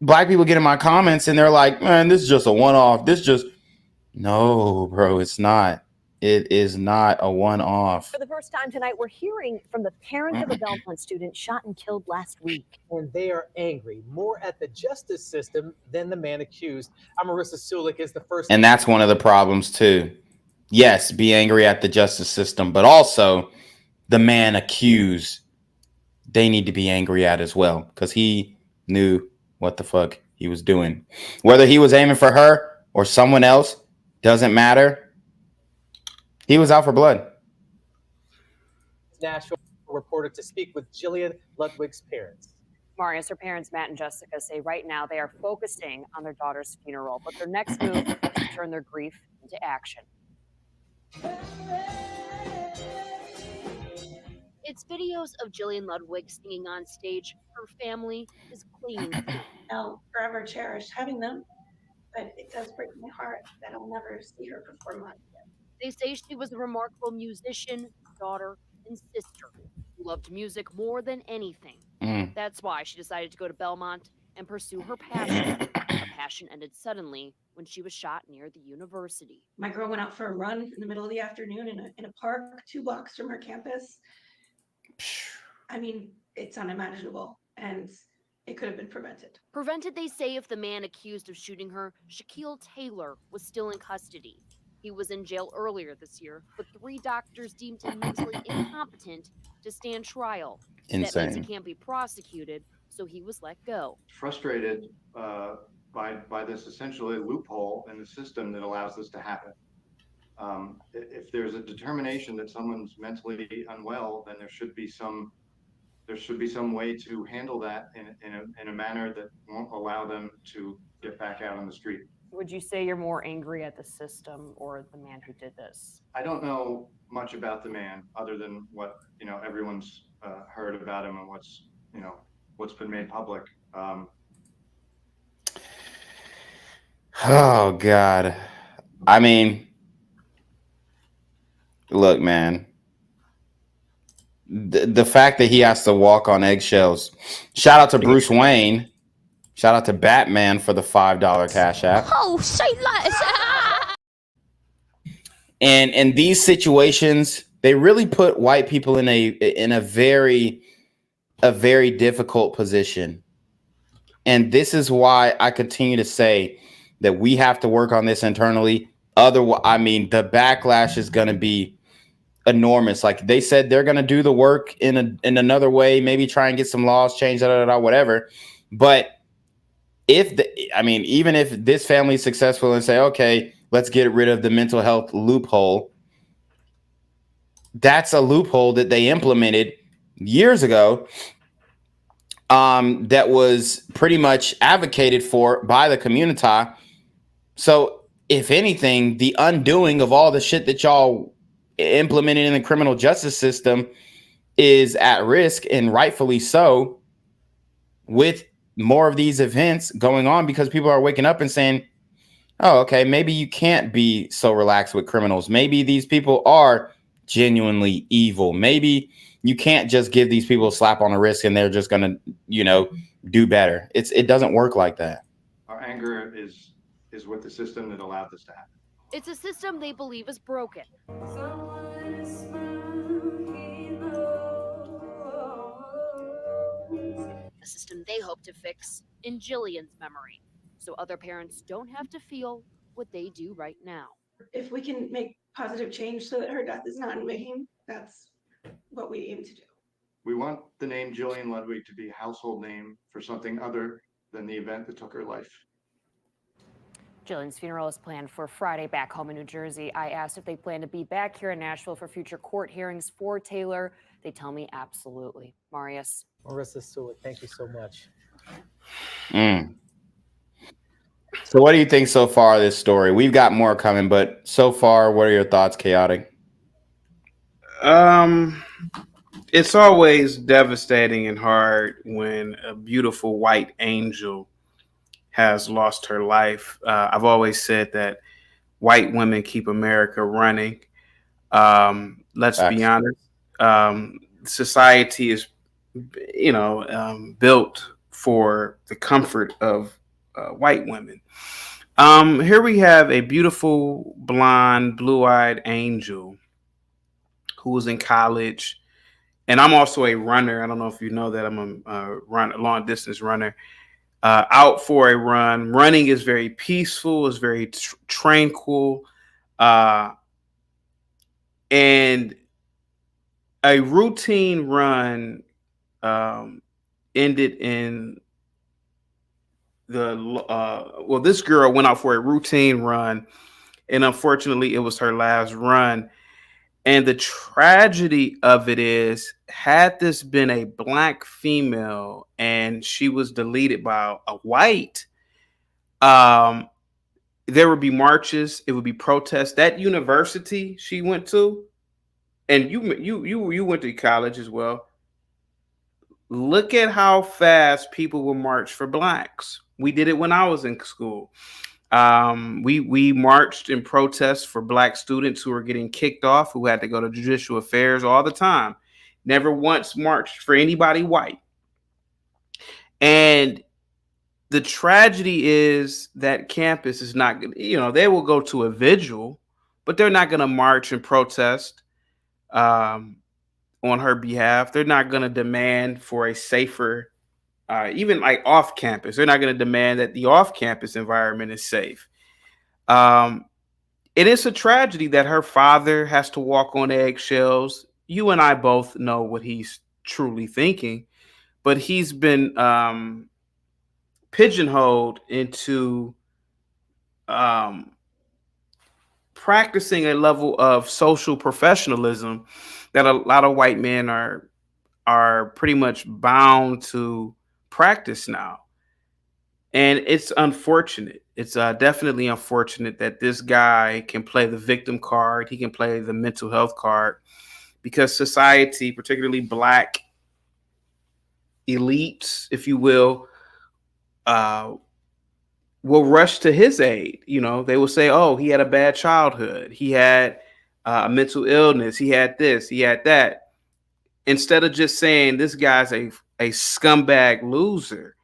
black people get in my comments and they're like, man, this is just a one-off. No, bro, it's not. It is not a one-off. For the first time tonight, we're hearing from the parents of a Belmont student shot and killed last week. And they are angry, more at the justice system than the man accused. Marissa Sulik is the first. And that's one of the problems too. Yes, be angry at the justice system, but also the man accused, they need to be angry at as well, because he knew what the fuck he was doing. Whether he was aiming for her or someone else, doesn't matter. He was out for blood. Nashville reported to speak with Jillian Ludwig's parents. Marius, her parents, Matt and Jessica, say right now they are focusing on their daughter's funeral, but their next move is to turn their grief into action. It's videos of Jillian Ludwig singing on stage. Her family is clinging to. I'll forever cherish having them, but it does break my heart that I'll never see her perform live again. They say she was a remarkable musician, daughter, and sister who loved music more than anything. That's why she decided to go to Belmont and pursue her passion. Her passion ended suddenly when she was shot near the university. My girl went out for a run in the middle of the afternoon in a park 2 blocks from her campus. I mean, it's unimaginable. And it could have been prevented. Prevented, they say, if the man accused of shooting her, Shaquille Taylor, was still in custody. He was in jail earlier this year, but 3 doctors deemed him mentally incompetent to stand trial. That means he Insane. can't be prosecuted, so he was let go. Frustrated by this essentially loophole in the system that allows this to happen. If there's a determination that someone's mentally unwell, then there should be some way to handle that in a manner that won't allow them to get back out on the street. Would you say you're more angry at the system or the man who did this? I don't know much about the man other than what everyone's heard about him and what's been made public. Oh God. I mean, look, man. The fact that he has to walk on eggshells. Shout out to Bruce Wayne. Shout out to Batman for the $5 Cash App. Oh, say that. And in these situations, they really put white people in a very difficult position. And this is why I continue to say that we have to work on this internally. Otherwise, I mean, the backlash is going to be enormous. Like they said, they're going to do the work in another way, maybe try and get some laws changed, whatever. But even if this family is successful and say, okay, let's get rid of the mental health loophole, that's a loophole that they implemented years ago, that was pretty much advocated for by the community. So if anything, the undoing of all the shit that y'all implemented in the criminal justice system is at risk, and rightfully so, with more of these events going on, because people are waking up and saying, oh, okay, maybe you can't be so relaxed with criminals. Maybe these people are genuinely evil. Maybe you can't just give these people a slap on the wrist and they're just going to, do better. It doesn't work like that. Our anger is with the system that allowed this to happen. It's a system they believe is broken. A system they hope to fix in Jillian's memory, so other parents don't have to feel what they do right now. If we can make positive change so that her death is not in vain, that's what we aim to do. We want the name Jillian Ludwig to be a household name for something other than the event that took her life. Jillian's funeral is planned for Friday back home in New Jersey. I asked if they plan to be back here in Nashville for future court hearings for Taylor. They tell me absolutely. Marius. Marissa Stewart, thank you so much. So what do you think so far of this story? We've got more coming, but so far, what are your thoughts, Chaotic? It's always devastating and hard when a beautiful white angel has lost her life. I've always said that white women keep America running. Let's be honest. Society is, built for the comfort of white women. Here we have a beautiful, blonde, blue-eyed angel who was in college. And I'm also a runner. I don't know if you know that I'm a long-distance runner. Out for a run. Running is very peaceful. It's very tranquil. And a routine run ended in this girl went out for a routine run, and unfortunately it was her last run. And the tragedy of it is, had this been a black female and she was deleted by a white, there would be marches, it would be protests. That university she went to, and you went to college as well. Look at how fast people will march for blacks. We did it when I was in school. We marched in protest for black students who were getting kicked off, who had to go to judicial affairs all the time. Never once marched for anybody white. And the tragedy is that campus is not, they will go to a vigil, but they're not going to march and protest on her behalf. They're not going to demand for a safer even like off campus. They're not going to demand that the off campus environment is safe. It is a tragedy that her father has to walk on eggshells. You and I both know what he's truly thinking, but he's been pigeonholed into practicing a level of social professionalism that a lot of white men are pretty much bound to practice now. And it's unfortunate. It's definitely unfortunate that this guy can play the victim card. He can play the mental health card because society, particularly Black elites, if you will rush to his aid. You know, they will say, "Oh, he had a bad childhood. He had a mental illness. He had this. He had that." Instead of just saying this guy's a scumbag loser,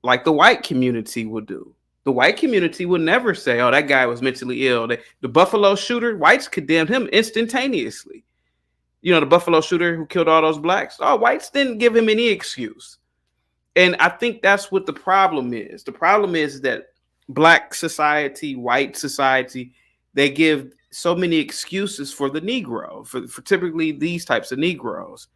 like the white community would do. The white community would never say, "Oh, that guy was mentally ill." The Buffalo shooter, whites condemned him instantaneously. You know, the Buffalo shooter who killed all those blacks. Oh, whites didn't give him any excuse. And I think that's what the problem is. The problem is that Black society, white society, they give so many excuses for the Negro, for typically these types of Negroes.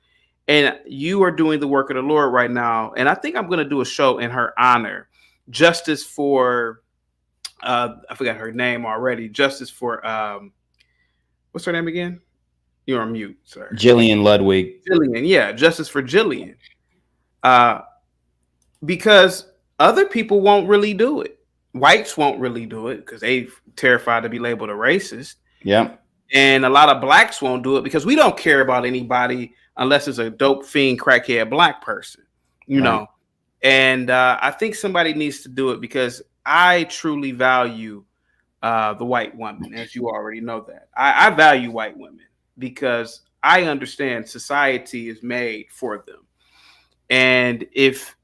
And you are doing the work of the Lord right now. And I think I'm going to do a show in her honor. Justice for, I forgot her name already. Justice for, what's her name again? You're on mute, sir. Jillian Ludwig. Jillian, yeah. Justice for Jillian. Because other people won't really do it. Whites won't really do it because they're terrified to be labeled a racist. Yeah. And a lot of Blacks won't do it because we don't care about anybody unless it's a dope fiend crackhead Black person, you know. And I think somebody needs to do it because I truly value the white woman, as you already know that. I value white women because I understand society is made for them. And if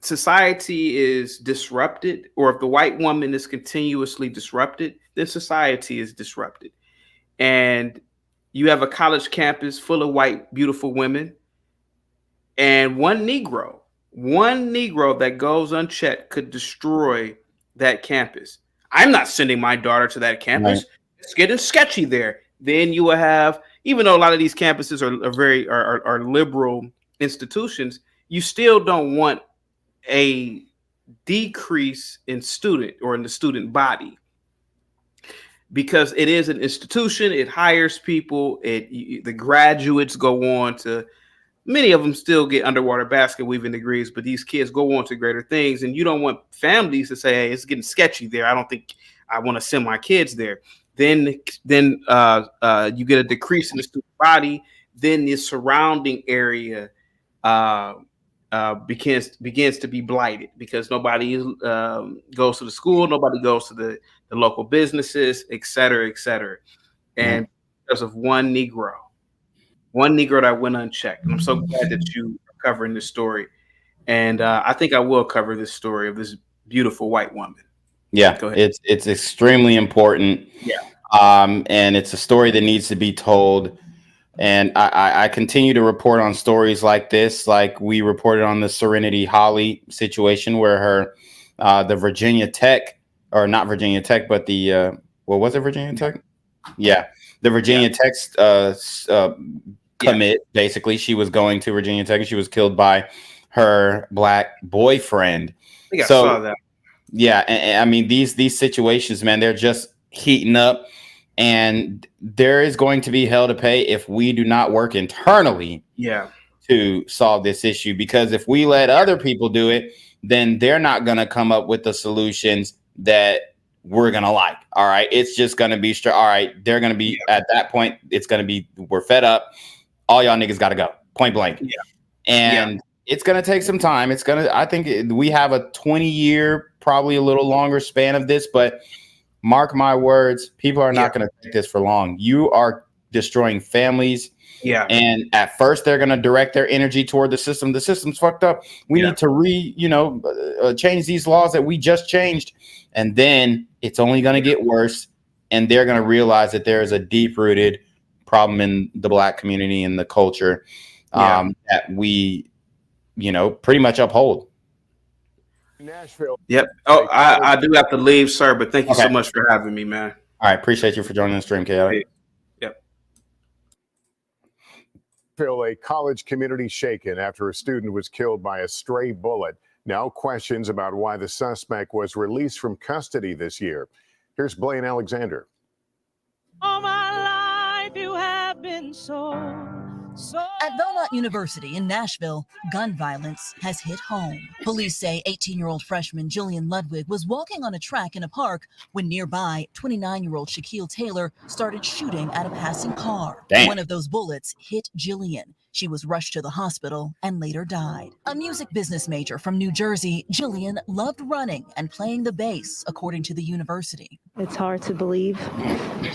society is disrupted, or if the white woman is continuously disrupted, then society is disrupted. And you have a college campus full of white, beautiful women, and one Negro that goes unchecked could destroy that campus. I'm not sending my daughter to that campus. Right. It's getting sketchy there. Then you will have, even though a lot of these campuses are liberal institutions, you still don't want a decrease in student or in the student body, because it is an institution. It hires people. The graduates go on to, many of them still get underwater basket weaving degrees, but these kids go on to greater things. And you don't want families to say, "Hey, it's getting sketchy there. I don't think I want to send my kids there." Then you get a decrease in the student body. Then the surrounding area begins to be blighted because nobody goes to the school, nobody goes to the local businesses, et cetera, et cetera. And because of one Negro that went unchecked. And I'm so glad that you are covering this story. And I think I will cover this story of this beautiful white woman. Yeah, it's extremely important. Yeah. And it's a story that needs to be told. And I continue to report on stories like this, like we reported on the Serenity Holly situation where her, the Virginia Tech, or not Virginia Tech, but the, what was it, Virginia Tech? Yeah, the Virginia Tech commit, basically. She was going to Virginia Tech and she was killed by her Black boyfriend. I think I saw that. Yeah, and I mean, these situations, man, they're just heating up. And there is going to be hell to pay if we do not work internally to solve this issue. Because if we let other people do it, then they're not going to come up with the solutions that we're going to like. All right. It's just going to be straight. All right. They're going to be at that point. It's going to be, we're fed up. All y'all niggas got to go, point blank. And it's going to take some time. It's going to, I think we have a 20-year, probably a little longer span of this, but mark my words, people are not going to take this for long. You are destroying families. Yeah. And at first they're going to direct their energy toward the system. The system's fucked up. We need to change these laws that we just changed. And then it's only going to get worse. And they're going to realize that there is a deep rooted problem in the Black community and the culture that we pretty much uphold. Nashville. Yep. Oh, I do have to leave, sir, but thank you so Okay. much for having me, man. All right, appreciate you for joining the stream, Chaotic. Yep. A college community shaken after a student was killed by a stray bullet. Now questions about why the suspect was released from custody this year. Here's Blaine Alexander. All my life you have been so. At Belmont University in Nashville, gun violence has hit home. Police say 18-year-old freshman Jillian Ludwig was walking on a track in a park when nearby 29-year-old Shaquille Taylor started shooting at a passing car. Damn. One of those bullets hit Jillian. She was rushed to the hospital and later died. A music business major from New Jersey, Jillian loved running and playing the bass, according to the university. It's hard to believe.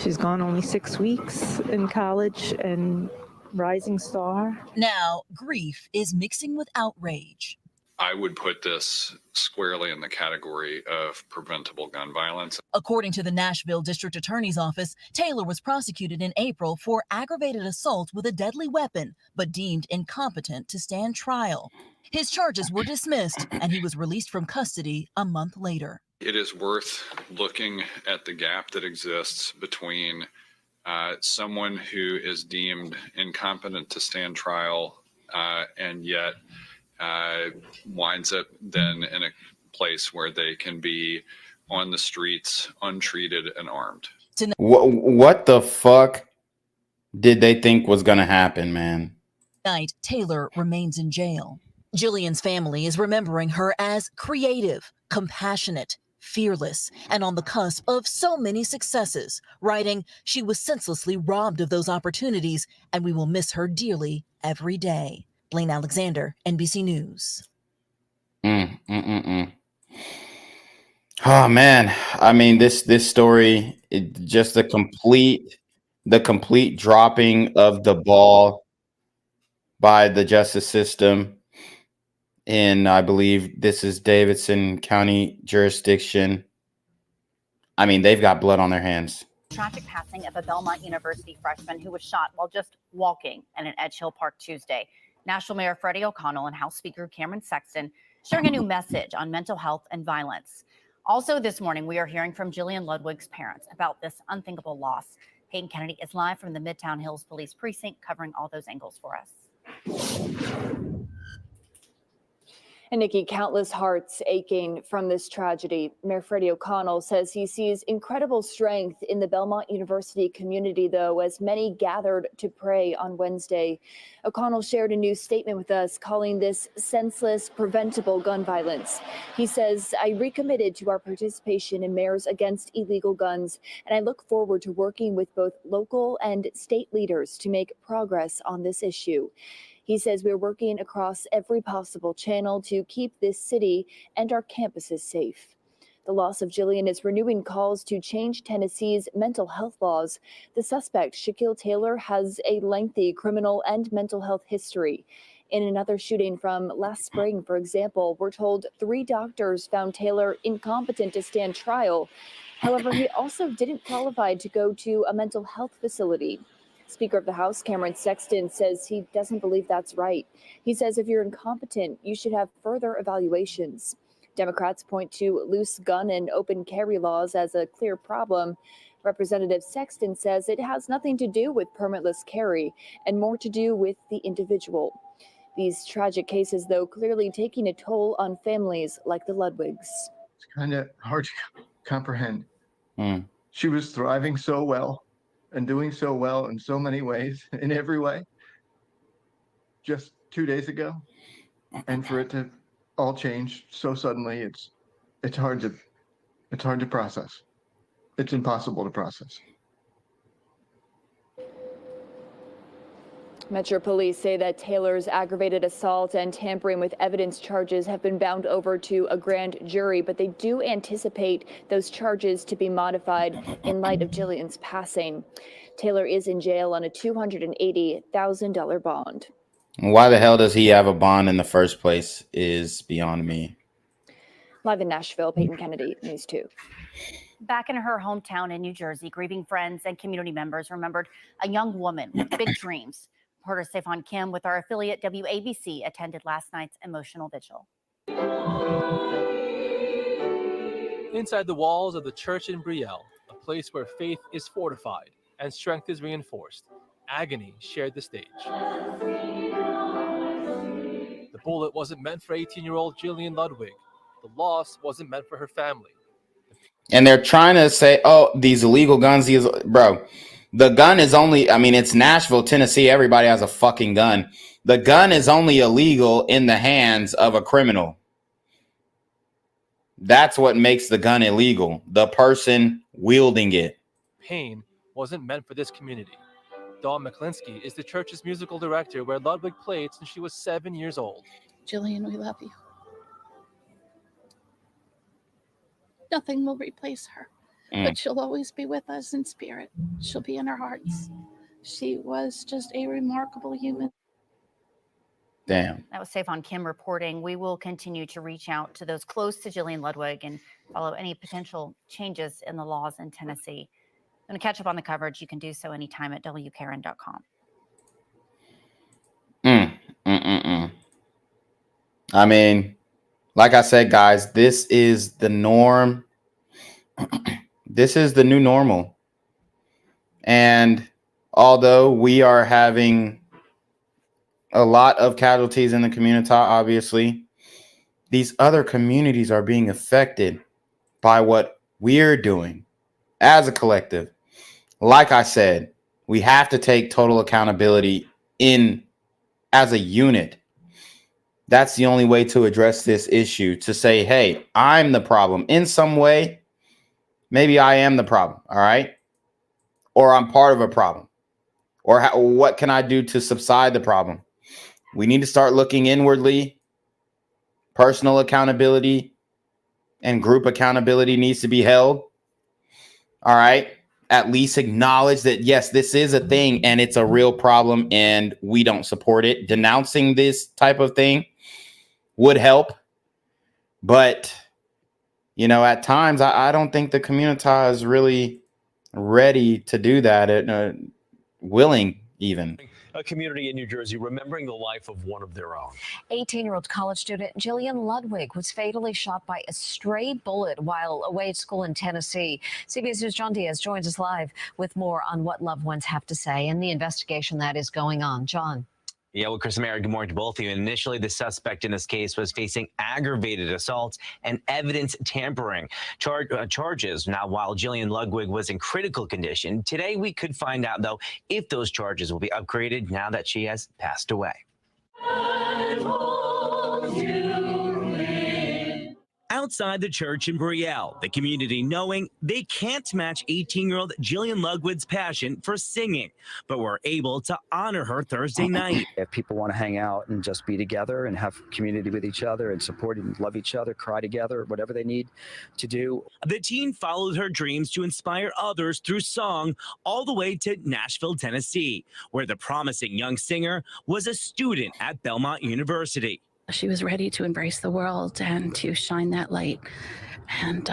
She's gone only 6 weeks in college and rising star. Now, grief is mixing with outrage. I would put this squarely in the category of preventable gun violence. According to the Nashville District Attorney's Office, Taylor was prosecuted in April for aggravated assault with a deadly weapon, but deemed incompetent to stand trial. His charges were dismissed, and he was released from custody a month later. It is worth looking at the gap that exists between someone who is deemed incompetent to stand trial and yet winds up then in a place where they can be on the streets, untreated and armed. What the fuck did they think was going to happen, man? Tonight, Taylor remains in jail. Jillian's family is remembering her as creative, compassionate, fearless, and on the cusp of so many successes, writing, "She was senselessly robbed of those opportunities, and we will miss her dearly every day." Blaine Alexander, NBC News. Oh man, I mean this story, just the complete dropping of the ball by the justice system in, I believe this is Davidson County jurisdiction. I mean, they've got blood on their hands. Tragic passing of a Belmont University freshman who was shot while just walking in an Edge Hill Park Tuesday. National Mayor Freddie O'Connell and House Speaker Cameron Sexton sharing a new message on mental health and violence. Also this morning, we are hearing from Jillian Ludwig's parents about this unthinkable loss. Peyton Kennedy is live from the Midtown Hills Police Precinct, covering all those angles for us. And Nikki, countless hearts aching from this tragedy. Mayor Freddie O'Connell says he sees incredible strength in the Belmont University community, though, as many gathered to pray on Wednesday. O'Connell shared a new statement with us, calling this senseless, preventable gun violence. He says, "I recommitted to our participation in Mayors Against Illegal Guns, and I look forward to working with both local and state leaders to make progress on this issue." He says we're working across every possible channel to keep this city and our campuses safe. The loss of Jillian is renewing calls to change Tennessee's mental health laws. The suspect, Shaquille Taylor, has a lengthy criminal and mental health history. In another shooting from last spring, for example, we're told 3 doctors found Taylor incompetent to stand trial. However, he also didn't qualify to go to a mental health facility. Speaker of the House, Cameron Sexton, says he doesn't believe that's right. He says if you're incompetent, you should have further evaluations. Democrats point to loose gun and open carry laws as a clear problem. Representative Sexton says it has nothing to do with permitless carry and more to do with the individual. These tragic cases, though, clearly taking a toll on families like the Ludwigs. It's kind of hard to comprehend. She was thriving so well and doing so well in so many ways, in every way, just 2 days ago. And for it to all change so suddenly, it's hard to process. It's impossible to process. Metro Police say that Taylor's aggravated assault and tampering with evidence charges have been bound over to a grand jury, but they do anticipate those charges to be modified in light of Jillian's passing. Taylor is in jail on a $280,000 bond. Why the hell does he have a bond in the first place is beyond me. Live in Nashville, Peyton Kennedy, News 2. Back in her hometown in New Jersey, grieving friends and community members remembered a young woman with big dreams Reporter Stefan Kim with our affiliate WABC attended last night's emotional vigil. Inside the walls of the church in Brielle, a place where faith is fortified and strength is reinforced, agony shared the stage. The bullet wasn't meant for 18-year-old Jillian Ludwig. The loss wasn't meant for her family. And they're trying to say, oh, these illegal guns, bro. The gun is only, I mean, it's Nashville, Tennessee. Everybody has a fucking gun. The gun is only illegal in the hands of a criminal. That's what makes the gun illegal. The person wielding it. Pain wasn't meant for this community. Dawn McClinsky is the church's musical director where Ludwig played since she was 7 years old. Jillian, we love you. Nothing will replace her, but she'll always be with us in spirit. She'll be in our hearts. She was just a remarkable human. Damn. That was Stefan Kim reporting. We will continue to reach out to those close to Jillian Ludwig and follow any potential changes in the laws in Tennessee. And to catch up on the coverage, you can do so anytime at WKRN.com. I mean, like I said, guys, this is the norm. This is the new normal. And although we are having a lot of casualties in the community, obviously, these other communities are being affected by what we're doing as a collective. Like I said, we have to take total accountability as a unit. That's the only way to address this issue, to say, hey, I'm the problem in some way. Maybe I am the problem. All right. Or I'm part of a problem. Or what can I do to subside the problem? We need to start looking inwardly. Personal accountability and group accountability needs to be held. All right. At least acknowledge that, yes, this is a thing and it's a real problem and we don't support it. Denouncing this type of thing would help. But, you know, at times, I don't think the community is really ready to do that, willing even. A community in New Jersey remembering the life of one of their own. 18-year-old college student Jillian Ludwig was fatally shot by a stray bullet while away at school in Tennessee. CBS News' John Diaz joins us live with more on what loved ones have to say and the investigation that is going on. John. Yeah, well, Chris and Mary, good morning to both of you. Initially, the suspect in this case was facing aggravated assaults and evidence tampering charges. Now, while Jillian Ludwig was in critical condition, today we could find out, though, if those charges will be upgraded now that she has passed away. Outside the church in Brielle, the community knowing they can't match 18-year-old Jillian Ludwig's passion for singing, but were able to honor her Thursday night. If people want to hang out and just be together and have community with each other and support and love each other, cry together, whatever they need to do. The teen followed her dreams to inspire others through song all the way to Nashville, Tennessee, where the promising young singer was a student at Belmont University. She was ready to embrace the world and to shine that light. And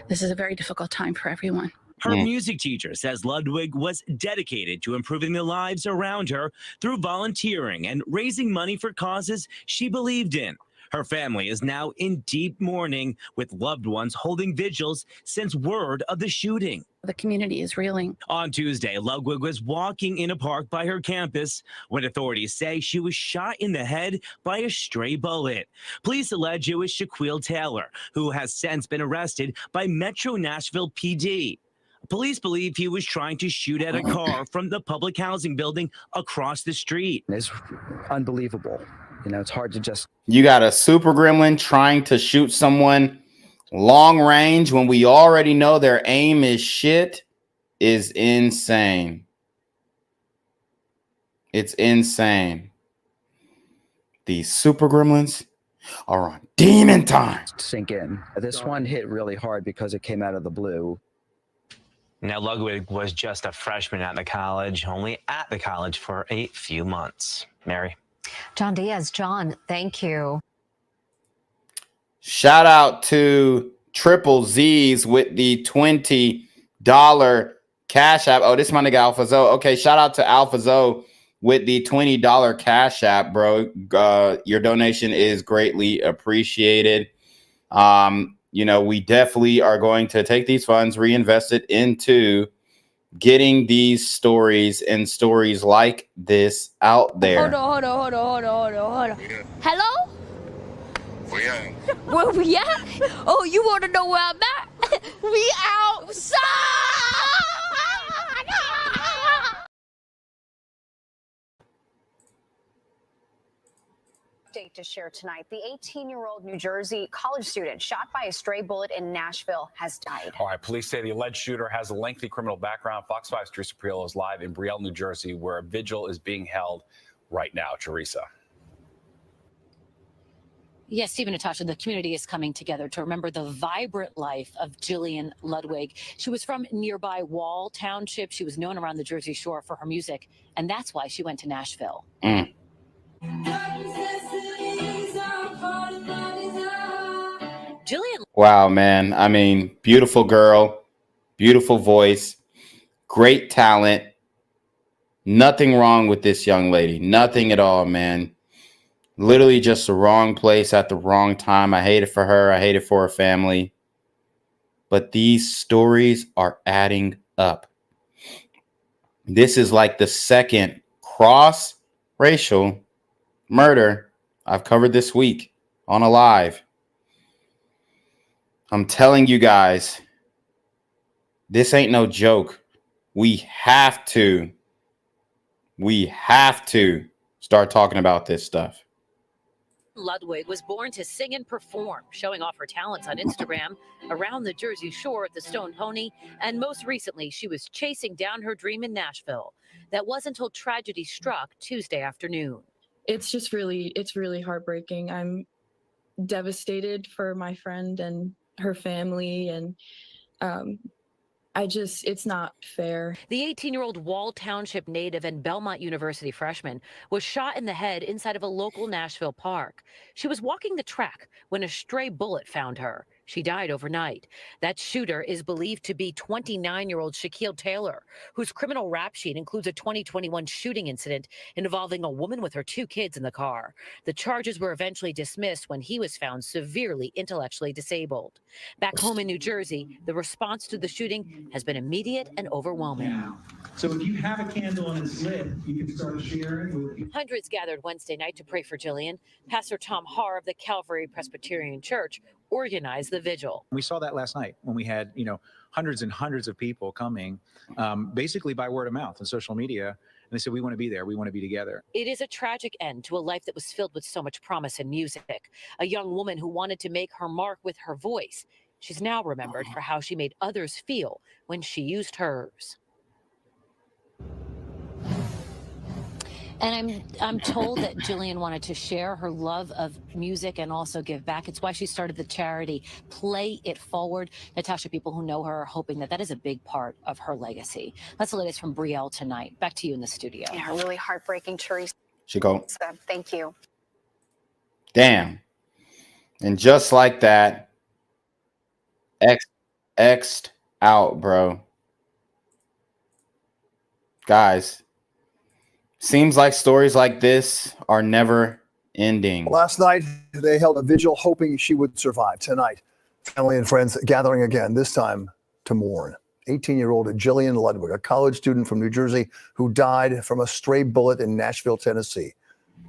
this is a very difficult time for everyone. Her music teacher says Ludwig was dedicated to improving the lives around her through volunteering and raising money for causes she believed in. Her family is now in deep mourning, with loved ones holding vigils since word of the shooting. The community is reeling. On Tuesday, Ludwig was walking in a park by her campus when authorities say she was shot in the head by a stray bullet. Police allege it was Shaquille Taylor, who has since been arrested by Metro Nashville PD. Police believe he was trying to shoot at a car from the public housing building across the street. It's unbelievable. You know, it's hard to just... You got a super gremlin trying to shoot someone long range when we already know their aim is shit is insane. It's insane. These super gremlins are on demon time. Sink in. This one hit really hard because it came out of the blue. Now, Ludwig was just a freshman at the college, only at the college for a few months. Mary. John Diaz. John, thank you. Shout out to Triple Z's with the $20 Cash App. Oh, this is my nigga Alpha Zoe. Okay, shout out to Alpha Zoe with the $20 Cash App, bro. Your donation is greatly appreciated. You know, we definitely are going to take these funds, reinvest it into getting these stories and stories like this out there. Hold on. Hello? Where we at? Oh, you want to know where I'm at? We outside! Update to share tonight. The 18-year-old New Jersey college student shot by a stray bullet in Nashville has died. All right, police say the alleged shooter has a lengthy criminal background. Fox 5's Teresa Priolo is live in Brielle, New Jersey, where a vigil is being held right now. Teresa. Yes, Steve and Natasha, the community is coming together to remember the vibrant life of Jillian Ludwig. She was from nearby Wall Township. She was known around the Jersey Shore for her music, and that's why she went to Nashville. Jillian. Wow, man. I mean, beautiful girl, beautiful voice, great talent. Nothing wrong with this young lady. Nothing at all, man. Literally just the wrong place at the wrong time. I hate it for her. I hate it for her family. But these stories are adding up. This is like the second cross-racial murder I've covered this week on a live. I'm telling you guys, this ain't no joke. We have to start talking about this stuff. Ludwig was born to sing and perform, showing off her talents on Instagram, around the Jersey Shore at the Stone Pony, and most recently, she was chasing down her dream in Nashville. That was until tragedy struck Tuesday afternoon. It's really heartbreaking. I'm devastated for my friend and her family, and it's not fair. The 18-year-old Wall Township native and Belmont University freshman was shot in the head inside of a local Nashville park. She was walking the track when a stray bullet found her. She died overnight. That shooter is believed to be 29-year-old Shaquille Taylor, whose criminal rap sheet includes a 2021 shooting incident involving a woman with her 2 kids in the car. The charges were eventually dismissed when he was found severely intellectually disabled. Back home in New Jersey, the response to the shooting has been immediate and overwhelming. So if you have a candle and it's lit, you can start sharing with people. Hundreds gathered Wednesday night to pray for Jillian. Pastor Tom Harr of the Calvary Presbyterian Church organized the vigil. We saw that last night when we had, hundreds and hundreds of people coming, basically by word of mouth and social media. And they said, we want to be there. We want to be together. It is a tragic end to a life that was filled with so much promise and music. A young woman who wanted to make her mark with her voice. She's now remembered for how she made others feel when she used hers. And I'm told that Jillian wanted to share her love of music and also give back. It's why she started the charity Play It Forward. Natasha, people who know her are hoping that is a big part of her legacy. That's the latest from Brielle tonight. Back to you in the studio. Yeah, really heartbreaking, Teresa. Chico. Thank you. Damn. And just like that, X'd out, bro. Guys. Seems like stories like this are never ending. Last night, they held a vigil hoping she would survive. Tonight, family and friends gathering again, this time to mourn. 18-year-old Jillian Ludwig, a college student from New Jersey who died from a stray bullet in Nashville, Tennessee.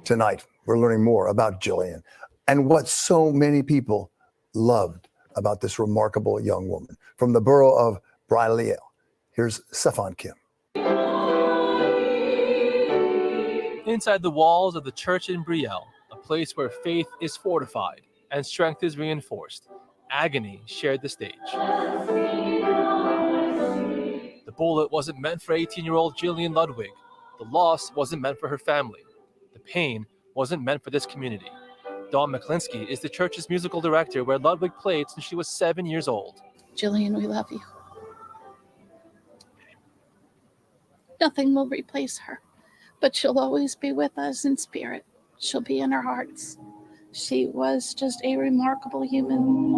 Tonight, we're learning more about Jillian and what so many people loved about this remarkable young woman. From the borough of Brielle, here's Stefan Kim. Inside the walls of the church in Brielle, a place where faith is fortified and strength is reinforced, agony shared the stage. The bullet wasn't meant for 18-year-old Jillian Ludwig. The loss wasn't meant for her family. The pain wasn't meant for this community. Dawn McClinsky is the church's musical director, where Ludwig played since she was 7 years old. Jillian, we love you. Nothing will replace her, but she'll always be with us in spirit. She'll be in our hearts. She was just a remarkable human.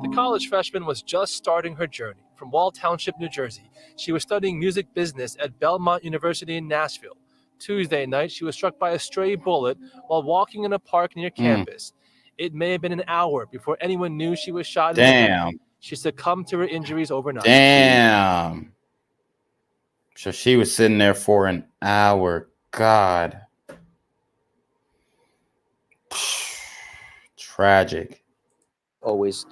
The college freshman was just starting her journey from Wall Township, New Jersey. She was studying music business at Belmont University in Nashville. Tuesday night, she was struck by a stray bullet while walking in a park near campus. It may have been an hour before anyone knew she was shot in the head. Damn. She succumbed to her injuries overnight. Damn. So she was sitting there for an hour. God. Tragic. Always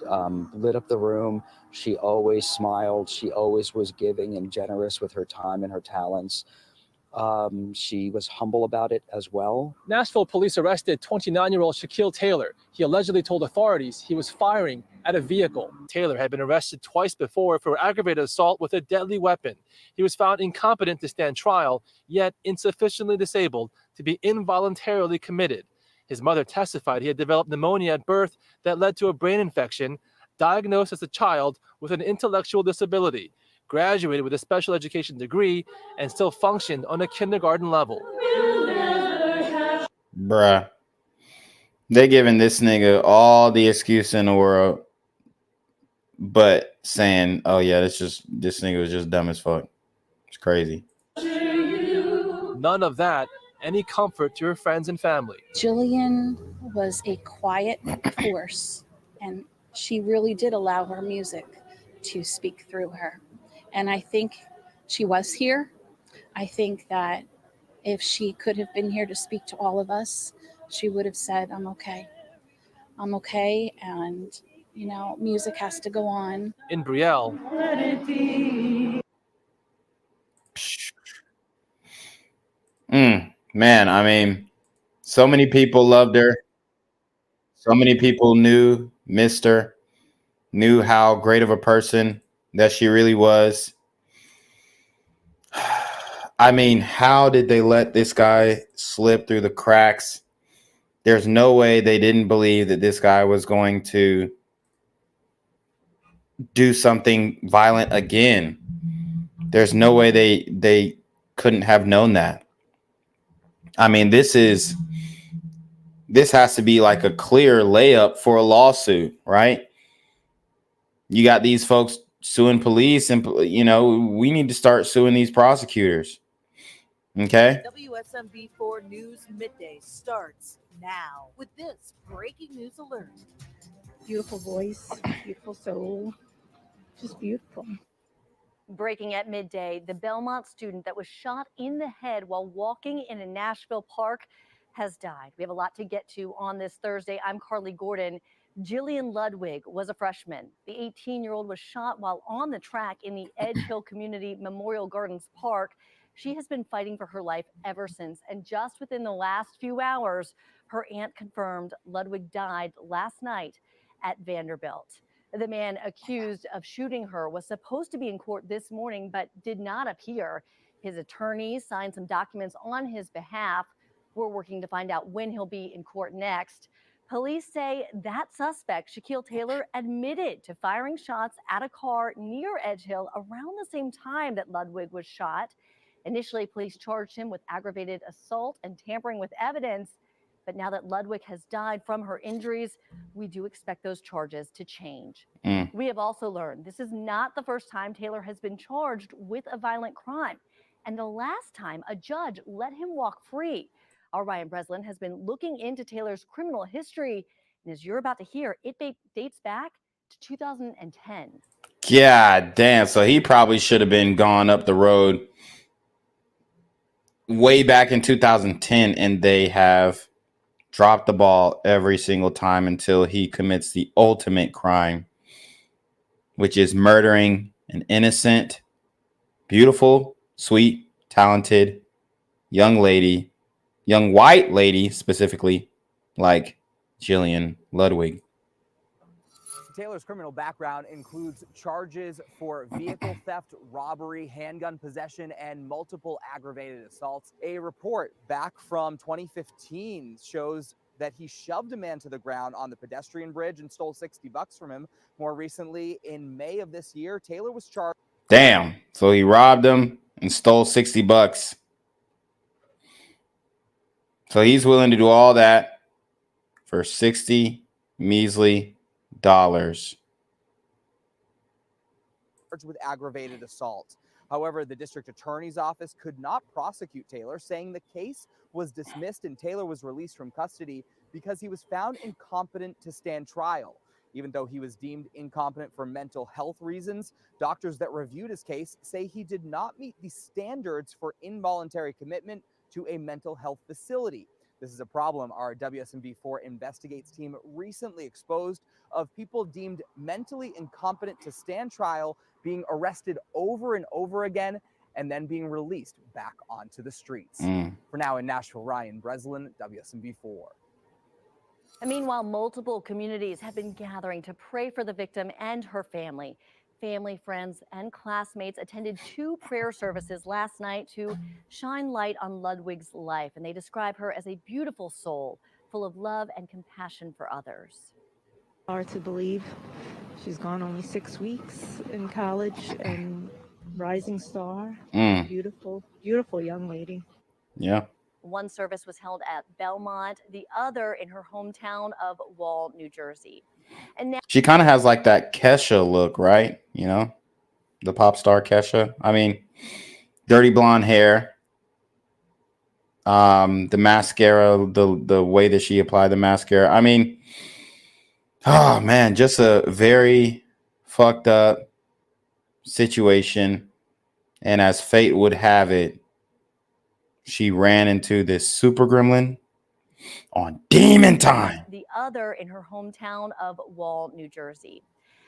lit up the room. She always smiled. She always was giving and generous with her time and her talents. She was humble about it as well. Nashville police arrested 29-year-old Shaquille Taylor. He allegedly told authorities he was firing at a vehicle. Taylor had been arrested twice before for aggravated assault with a deadly weapon. He was found incompetent to stand trial, yet insufficiently disabled to be involuntarily committed. His mother testified he had developed pneumonia at birth that led to a brain infection, diagnosed as a child with an intellectual disability, graduated with a special education degree, and still functioned on a kindergarten level. Bruh. They giving this nigga all the excuse in the world, but saying, oh yeah, this nigga was just dumb as fuck. It's crazy. None of that, any comfort to her friends and family. Jillian was a quiet force, and she really did allow her music to speak through her. And I think she was here. I think that if she could have been here to speak to all of us, she would have said, I'm okay. I'm okay. And, you know, music has to go on. In Brielle, Man, I mean, so many people loved her. So many people missed her, knew how great of a person that she really was. I mean, how did they let this guy slip through the cracks? There's no way they didn't believe that this guy was going to do something violent again. There's no way they couldn't have known that. I mean, this has to be like a clear layup for a lawsuit, right? You got these folks suing police, and you know, we need to start suing these prosecutors. Okay. WSMV4 News Midday starts now with this breaking news alert. Beautiful voice, beautiful soul, just beautiful. Breaking at midday, the Belmont student that was shot in the head while walking in a Nashville park has died. We have a lot to get to on this Thursday. I'm Carly Gordon. Jillian Ludwig was a freshman. The 18-year-old was shot while on the track in the Edge Hill Community Memorial Gardens Park. She has been fighting for her life ever since, and just within the last few hours, her aunt confirmed Ludwig died last night at Vanderbilt. The man accused of shooting her was supposed to be in court this morning, but did not appear. His attorneys signed some documents on his behalf. We're working to find out when he'll be in court next. Police say that suspect, Shaquille Taylor, admitted to firing shots at a car near Edge Hill around the same time that Ludwig was shot. Initially, police charged him with aggravated assault and tampering with evidence. But now that Ludwig has died from her injuries, we do expect those charges to change. We have also learned this is not the first time Taylor has been charged with a violent crime, and the last time a judge let him walk free. Our Ryan Breslin has been looking into Taylor's criminal history, and as you're about to hear, it dates back to 2010. God damn. So he probably should have been gone up the road way back in 2010, and they have dropped the ball every single time until he commits the ultimate crime, which is murdering an innocent, beautiful, sweet, talented young lady, young white lady specifically, like Jillian Ludwig. Taylor's criminal background includes charges for vehicle theft, robbery, handgun possession, and multiple aggravated assaults. A report back from 2015 shows that he shoved a man to the ground on the pedestrian bridge and stole $60 from him. More recently, in May of this year, Taylor was charged. Damn. So he robbed him and stole $60. So he's willing to do all that for 60 measly dollars. charged with aggravated assault. However, the district attorney's office could not prosecute Taylor, saying the case was dismissed and Taylor was released from custody because he was found incompetent to stand trial. Even though he was deemed incompetent for mental health reasons, doctors that reviewed his case say he did not meet the standards for involuntary commitment to a mental health facility. This is a problem our WSMV4 Investigates team recently exposed of people deemed mentally incompetent to stand trial being arrested over and over again and then being released back onto the streets. For now in Nashville, Ryan Breslin, WSMV4. And meanwhile, multiple communities have been gathering to pray for the victim and her family. Family, friends, and classmates attended 2 prayer services last night to shine light on Ludwig's life, and they describe her as a beautiful soul, full of love and compassion for others. Hard to believe. She's gone only 6 weeks in college and rising star. Beautiful, beautiful young lady. Yeah. One service was held at Belmont, the other in her hometown of Wall, New Jersey. And now She kind of has like that Kesha look, right? You know, the pop star Kesha. I mean, dirty blonde hair. The mascara, the way that she applied the mascara. I mean, oh man, just a very fucked up situation. And as fate would have it, she ran into this super gremlin on demon time. The other in her hometown of Wall, New Jersey.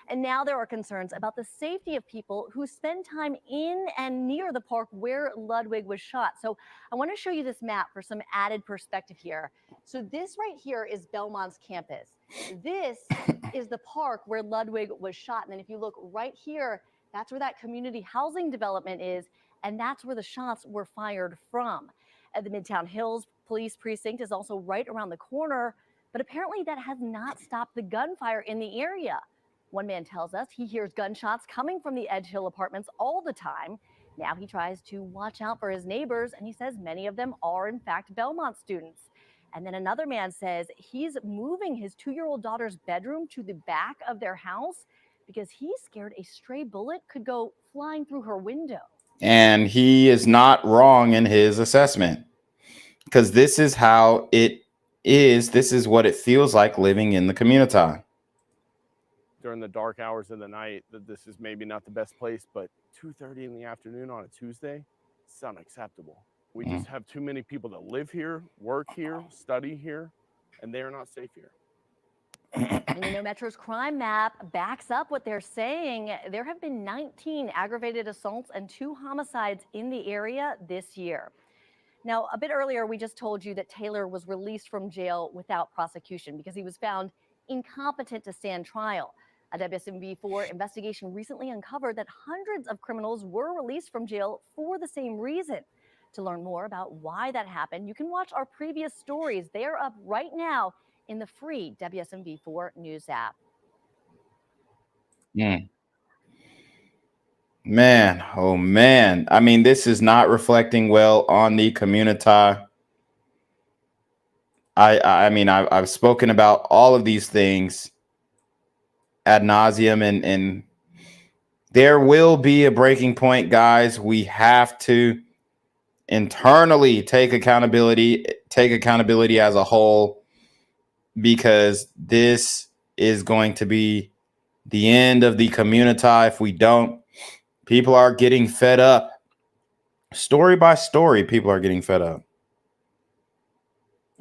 And now there are concerns about the safety of people who spend time in and near the park where Ludwig was shot. So I want to show you this map for some added perspective here. So this right here is Belmont's campus. This is the park where Ludwig was shot. And then if you look right here, that's where that community housing development is. And that's where the shots were fired from. At the Midtown Hills Police Precinct is also right around the corner, but apparently that has not stopped the gunfire in the area. One man tells us he hears gunshots coming from the Edge Hill apartments all the time. Now he tries to watch out for his neighbors, and he says many of them are in fact Belmont students. And then another man says he's moving his 2-year-old daughter's bedroom to the back of their house because he's scared a stray bullet could go flying through her window. And he is not wrong in his assessment, because this is how it is. This is what it feels like living in the community. During the dark hours of the night, that this is maybe not the best place, but 2:30 in the afternoon on a Tuesday, it's unacceptable. We just have too many people that live here, work here, study here, and they are not safe here. And you know, Metro's crime map backs up what they're saying. There have been 19 aggravated assaults and 2 homicides in the area this year. Now, a bit earlier, we just told you that Taylor was released from jail without prosecution because he was found incompetent to stand trial. A WSMV4 investigation recently uncovered that hundreds of criminals were released from jail for the same reason. To learn more about why that happened, you can watch our previous stories. They are up right now in the free WSMV4 News app. Man, oh man. I mean, this is not reflecting well on the community. I mean, I've spoken about all of these things ad nauseum, and there will be a breaking point, guys. We have to internally take accountability as a whole, because this is going to be the end of the community if we don't. People are getting fed up. Story by story, people are getting fed up.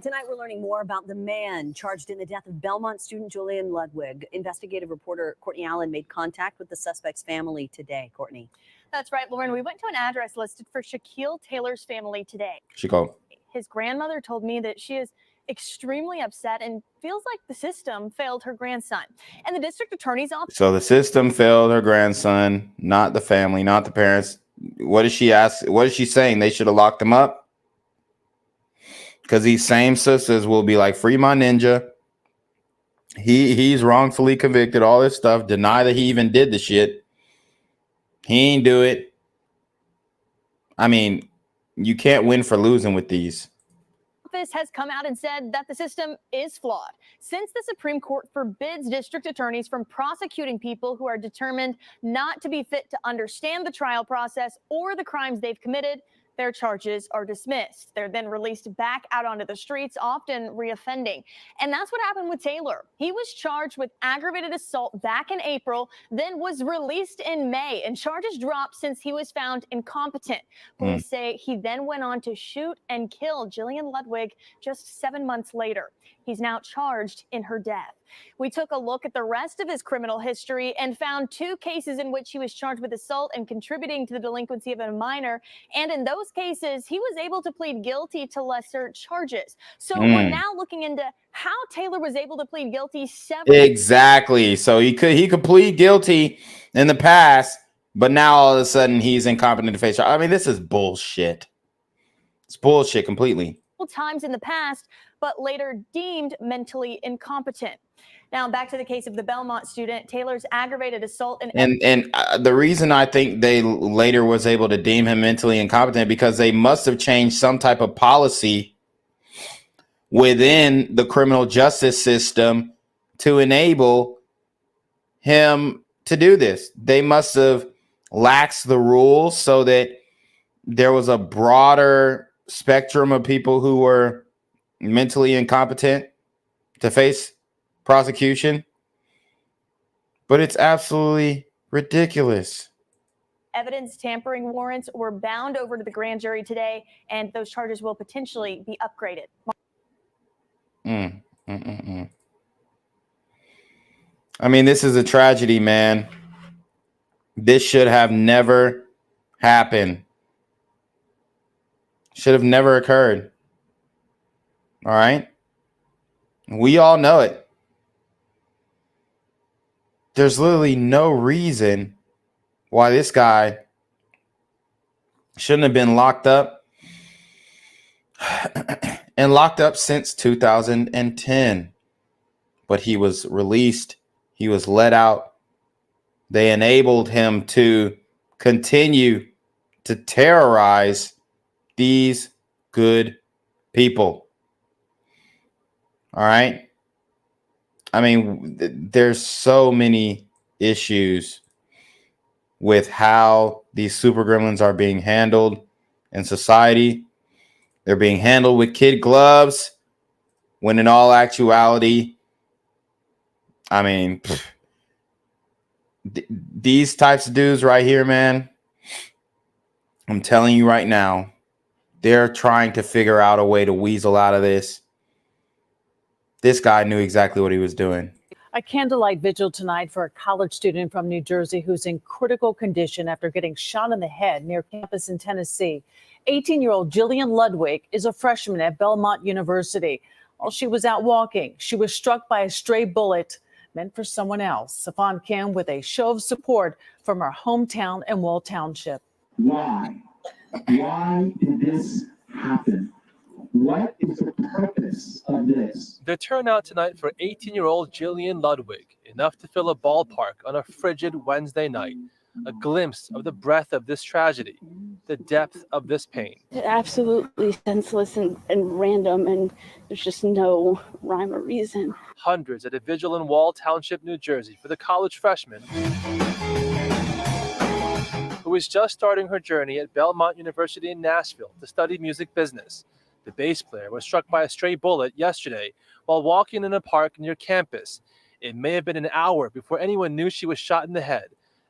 Tonight, we're learning more about the man charged in the death of Belmont student Julian Ludwig. Investigative reporter Courtney Allen made contact with the suspect's family today. Courtney. That's right, Lauren. We went to an address listed for Shaquille Taylor's family today. She called. His grandmother told me that she is extremely upset and feels like the system failed her grandson. And the district attorney's office. So the system failed her grandson, not the family, not the parents. What is she asking? What is she saying? They should have locked him up? Because these same sisters will be like, free my ninja. He's wrongfully convicted, all this stuff, deny that he even did the shit. He ain't do it. I mean, you can't win for losing with these. office has come out and said that the system is flawed. Since the Supreme Court forbids district attorneys from prosecuting people who are determined not to be fit to understand the trial process or the crimes they've committed, their charges are dismissed. They're then released back out onto the streets, often reoffending. And that's what happened with Taylor. He was charged with aggravated assault back in April, then was released in May, and charges dropped since he was found incompetent. Police say he then went on to shoot and kill Jillian Ludwig just 7 months later. He's now charged in her death. We took a look at the rest of his criminal history and found 2 cases in which he was charged with assault and contributing to the delinquency of a minor. And in those cases, he was able to plead guilty to lesser charges. So we're now looking into how Taylor was able to plead guilty Exactly. So he could plead guilty in the past, but now all of a sudden he's incompetent to face charge. I mean, this is bullshit. It's bullshit completely. times in the past, but later deemed mentally incompetent. Now, back to the case of the Belmont student, Taylor's aggravated assault and the reason I think they later was able to deem him mentally incompetent because they must have changed some type of policy within the criminal justice system to enable him to do this. They must have laxed the rules so that there was a broader spectrum of people who were mentally incompetent to face prosecution. But it's absolutely ridiculous. Evidence tampering warrants were bound over to the grand jury today, and those charges will potentially be upgraded. I mean, this is a tragedy, man. This should have never happened. Should have never occurred. All right? We all know it. There's literally no reason why this guy shouldn't have been locked up and locked up since 2010. But he was released. He was let out. They enabled him to continue to terrorize these good people. All right. I mean, there's so many issues with how these super gremlins are being handled in society. They're being handled with kid gloves when in all actuality, I mean, these types of dudes right here, man, I'm telling you right now, they're trying to figure out a way to weasel out of this. This guy knew exactly what he was doing. A candlelight vigil tonight for a college student from New Jersey who's in critical condition after getting shot in the head near campus in Tennessee. 18-year-old Jillian Ludwig is a freshman at Belmont University. While she was out walking, she was struck by a stray bullet meant for someone else. Safan Kim with a show of support from her hometown in Wall Township. Why? Why did this happen? What is the purpose of this? The turnout tonight for 18-year-old Jillian Ludwig, enough to fill a ballpark on a frigid Wednesday night. A glimpse of the breadth of this tragedy, the depth of this pain. Absolutely senseless and random, and there's just no rhyme or reason. Hundreds at a vigil in Wall Township, New Jersey for the college freshman who is just starting her journey at Belmont University in Nashville to study music business. The bass player was struck by a stray bullet yesterday while walking in a park near campus. It may have been an hour before anyone knew she was shot in the head.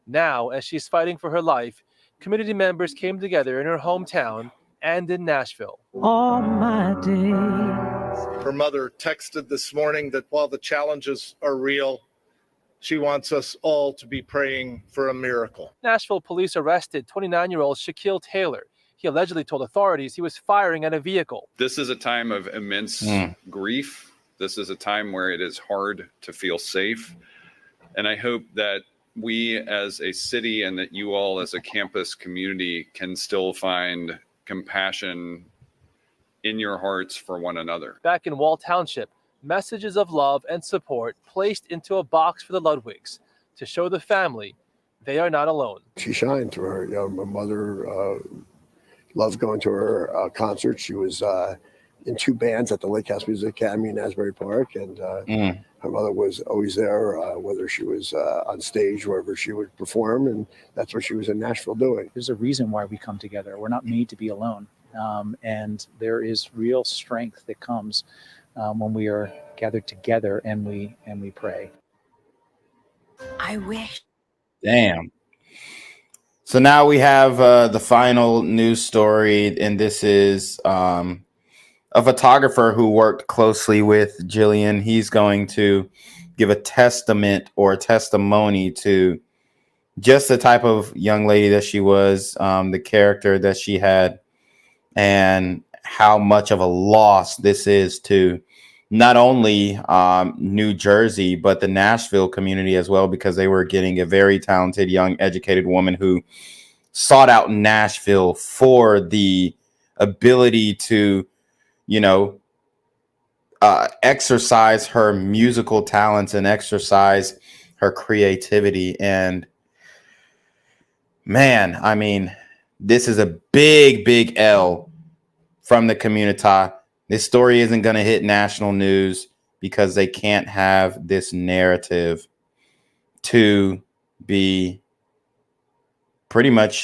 Now, as she's fighting for her life, community members came together in her hometown and in Nashville. All my days. Her mother texted this morning that while the challenges are real, she wants us all to be praying for a miracle. Nashville police arrested 29-year-old Shaquille Taylor. He allegedly told authorities he was firing at a vehicle. This is a time of immense grief. This is a time where it is hard to feel safe. And I hope that we as a city and that you all as a campus community can still find compassion in your hearts for one another. Back in Wall Township, messages of love and support placed into a box for the Ludwigs to show the family they are not alone. She shined through her. You know, my mother loves going to her concerts. She was in 2 bands at the Lake House Music Academy in Asbury Park, and her mother was always there, whether she was on stage, wherever she would perform, and that's what she was in Nashville doing. There's a reason why we come together. We're not made to be alone, and there is real strength that comes when we are gathered together and we pray. I wish. Damn. So now we have the final news story, and this is a photographer who worked closely with Jillian. He's going to give a testament or a testimony to just the type of young lady that she was, the character that she had, and how much of a loss this is to not only New Jersey, but the Nashville community as well, because they were getting a very talented, young, educated woman who sought out Nashville for the ability to, exercise her musical talents and exercise her creativity. And man, I mean, this is a big, big L from the community. This story isn't going to hit national news because they can't have this narrative to be pretty much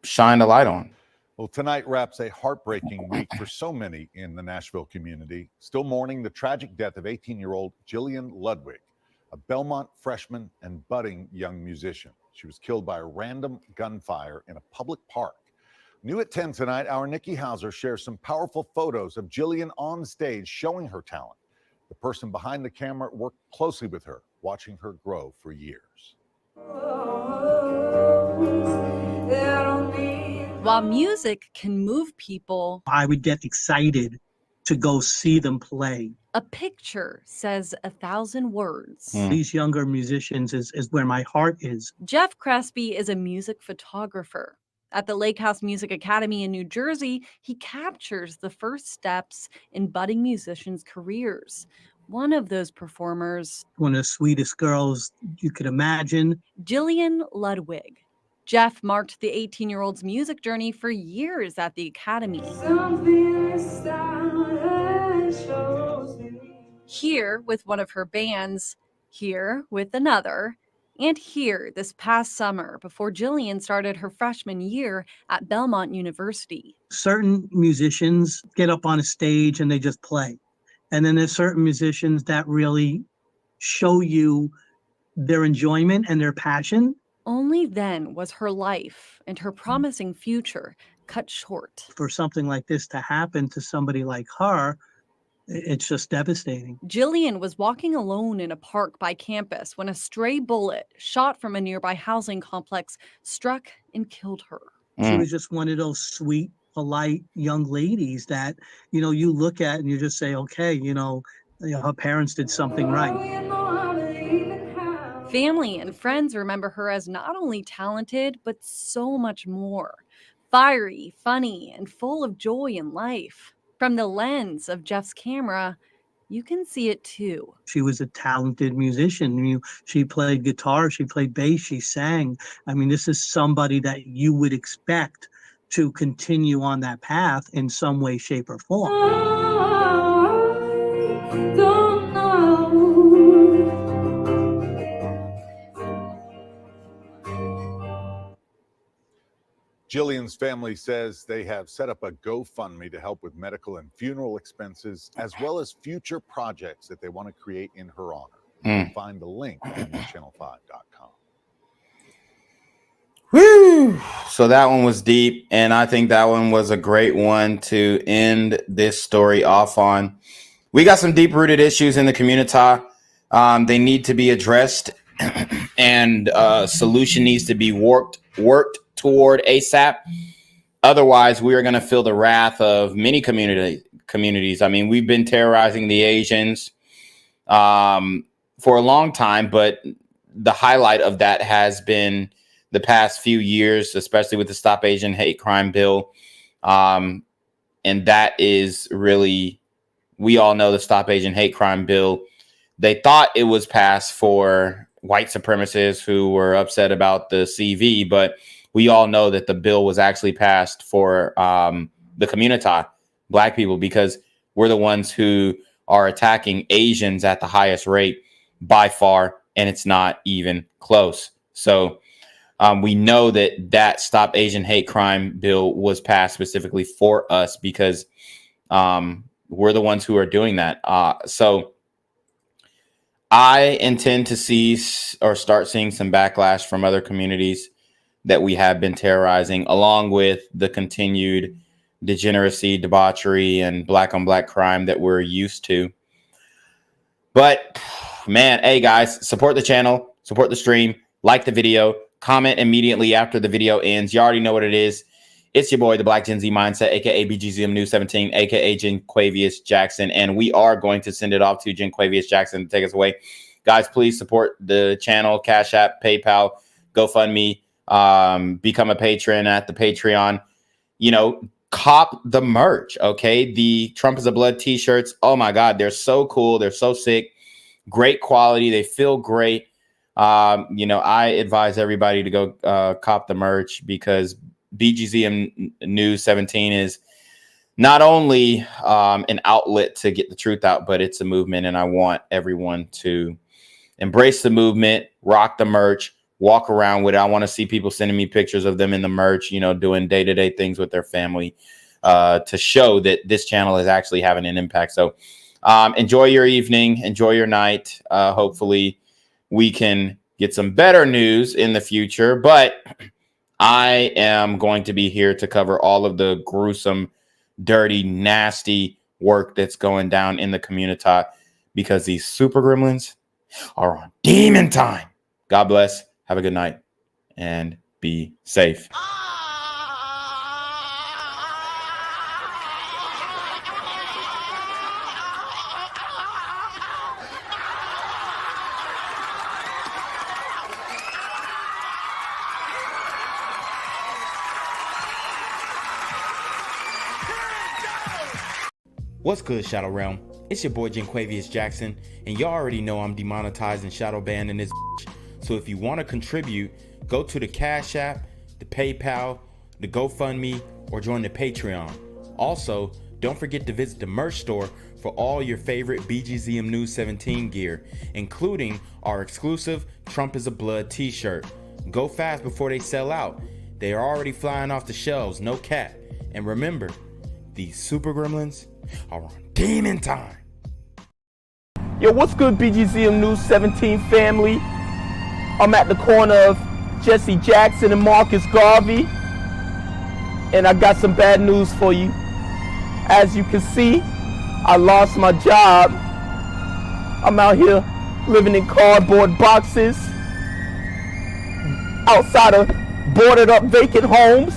shine a light on. Well, tonight wraps a heartbreaking week for so many in the Nashville community, still mourning the tragic death of 18-year-old Jillian Ludwig, a Belmont freshman and budding young musician. She was killed by a random gunfire in a public park. New at 10 tonight, our Nikki Hauser shares some powerful photos of Jillian on stage showing her talent. The person behind the camera worked closely with her, watching her grow for years. While music can move people, I would get excited to go see them play. a picture says 1,000 words. These younger musicians is where my heart is. Jeff Crespi is a music photographer. At the Lake House Music Academy in New Jersey, he captures the first steps in budding musicians' careers. One of those performers, One of the sweetest girls you could imagine. Jillian Ludwig. Jeff marked the 18-year-old's music journey for years at the Academy. Here with one of her bands, here with another, and here this past summer before Jillian started her freshman year at Belmont University. Certain musicians get up on a stage and they just play. And then there's certain musicians that really show you their enjoyment and their passion. Only then was her life and her promising future cut short. For something like this to happen to somebody like her, it's just devastating. Jillian was walking alone in a park by campus when a stray bullet shot from a nearby housing complex struck and killed her. She was just one of those sweet, polite young ladies that, you look at and you just say, okay, her parents did something right. Family and friends remember her as not only talented, but so much more. Fiery, funny, and full of joy in life. From the lens of Jeff's camera, you can see it too. She was a talented musician. She played guitar, she played bass, she sang. I mean, this is somebody that you would expect to continue on that path in some way, shape, or form. Don't know. Jillian's family says they have set up a GoFundMe to help with medical and funeral expenses, as well as future projects that they want to create in her honor. You can find the link on channel5.com. Woo! So that one was deep, and I think that one was a great one to end this story off on. We got some deep-rooted issues in the community. They need to be addressed, and a solution needs to be worked toward ASAP. Otherwise, we are going to feel the wrath of many communities. I mean, we've been terrorizing the Asians for a long time, but the highlight of that has been the past few years, especially with the Stop Asian Hate Crime bill. And that is really, we all know the Stop Asian Hate Crime bill. They thought it was passed for white supremacists who were upset about the CV, but we all know that the bill was actually passed for the community, Black people, because we're the ones who are attacking Asians at the highest rate by far, and it's not even close. So we know that Stop Asian Hate Crime bill was passed specifically for us because we're the ones who are doing that. So I intend to see or start seeing some backlash from other communities that we have been terrorizing, along with the continued degeneracy, debauchery, and black on black crime that we're used to. But man, hey guys, support the channel, support the stream, like the video, comment immediately after the video ends. You already know what it is. It's your boy, the Black Gen Z Mindset, aka BGZM News 17, aka Jenquavius Jackson, and we are going to send it off to Jenquavius Jackson to take us away. Guys, please support the channel, Cash App, PayPal, GoFundMe, become a patron at the Patreon. You know, cop the merch, okay? The Trump is a Blood t-shirts. Oh my God, they're so cool. They're so sick. Great quality. They feel great. You know, I advise everybody to go cop the merch, because BGZM News 17 is not only an outlet to get the truth out, but it's a movement. And I want everyone to embrace the movement, rock the merch, walk around with it. I want to see people sending me pictures of them in the merch, you know, doing day-to-day things with their family to show that this channel is actually having an impact. So enjoy your evening, enjoy your night. Hopefully we can get some better news in the future, but I am going to be here to cover all of the gruesome, dirty, nasty work that's going down in the community, because these super gremlins are on demon time. God bless. Have a good night and be safe. What's good, Shadow Realm? It's your boy Jenquavius Jackson, and y'all already know I'm demonetized and shadow banned in this bitch. So if you want to contribute, go to the Cash App, the PayPal, the GoFundMe, or join the Patreon. Also, don't forget to visit the merch store for all your favorite BGZM News 17 gear, including our exclusive Trump is a Blood t-shirt. Go fast before they sell out. They are already flying off the shelves, no cap. And remember, these super gremlins are on demon time. Yo, what's good, BGZM News 17 family? I'm at the corner of Jesse Jackson and Marcus Garvey, and I got some bad news for you. As you can see, I lost my job. I'm out here living in cardboard boxes outside of boarded up vacant homes.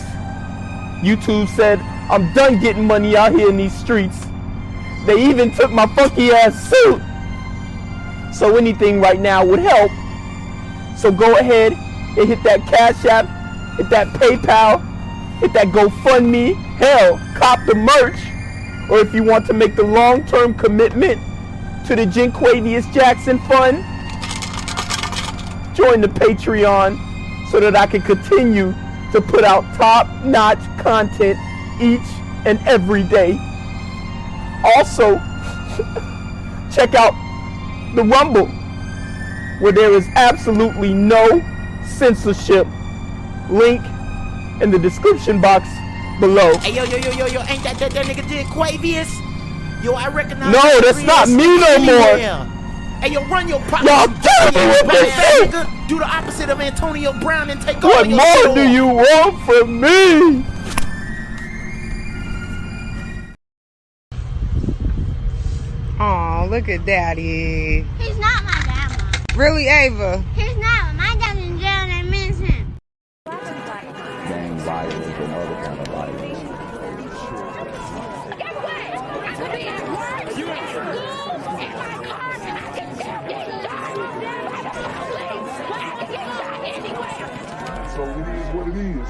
YouTube said I'm done getting money out here in these streets. They even took my funky ass suit. So anything right now would help. So go ahead and hit that Cash App, hit that PayPal, hit that GoFundMe. Hell, cop the merch. Or if you want to make the long-term commitment to the Jenquavius Jackson Fund, join the Patreon so that I can continue to put out top-notch content each and every day. Also, check out the Rumble, where there is absolutely no censorship. Link in the description box below. Hey, yo, ain't that nigga Jenquavius? Yo, I recognize. No, that's not me no more. Hey, yo, run your pocket. Y'all killing me with this shit. Do the opposite of Antonio Brown and take What all your more shit do off. you want from me? Aw, look at Daddy. He's not my dad. Really, Ava? He's not. My dad's in jail and I miss him. Gang violence and other kind of violence. So it is what it is.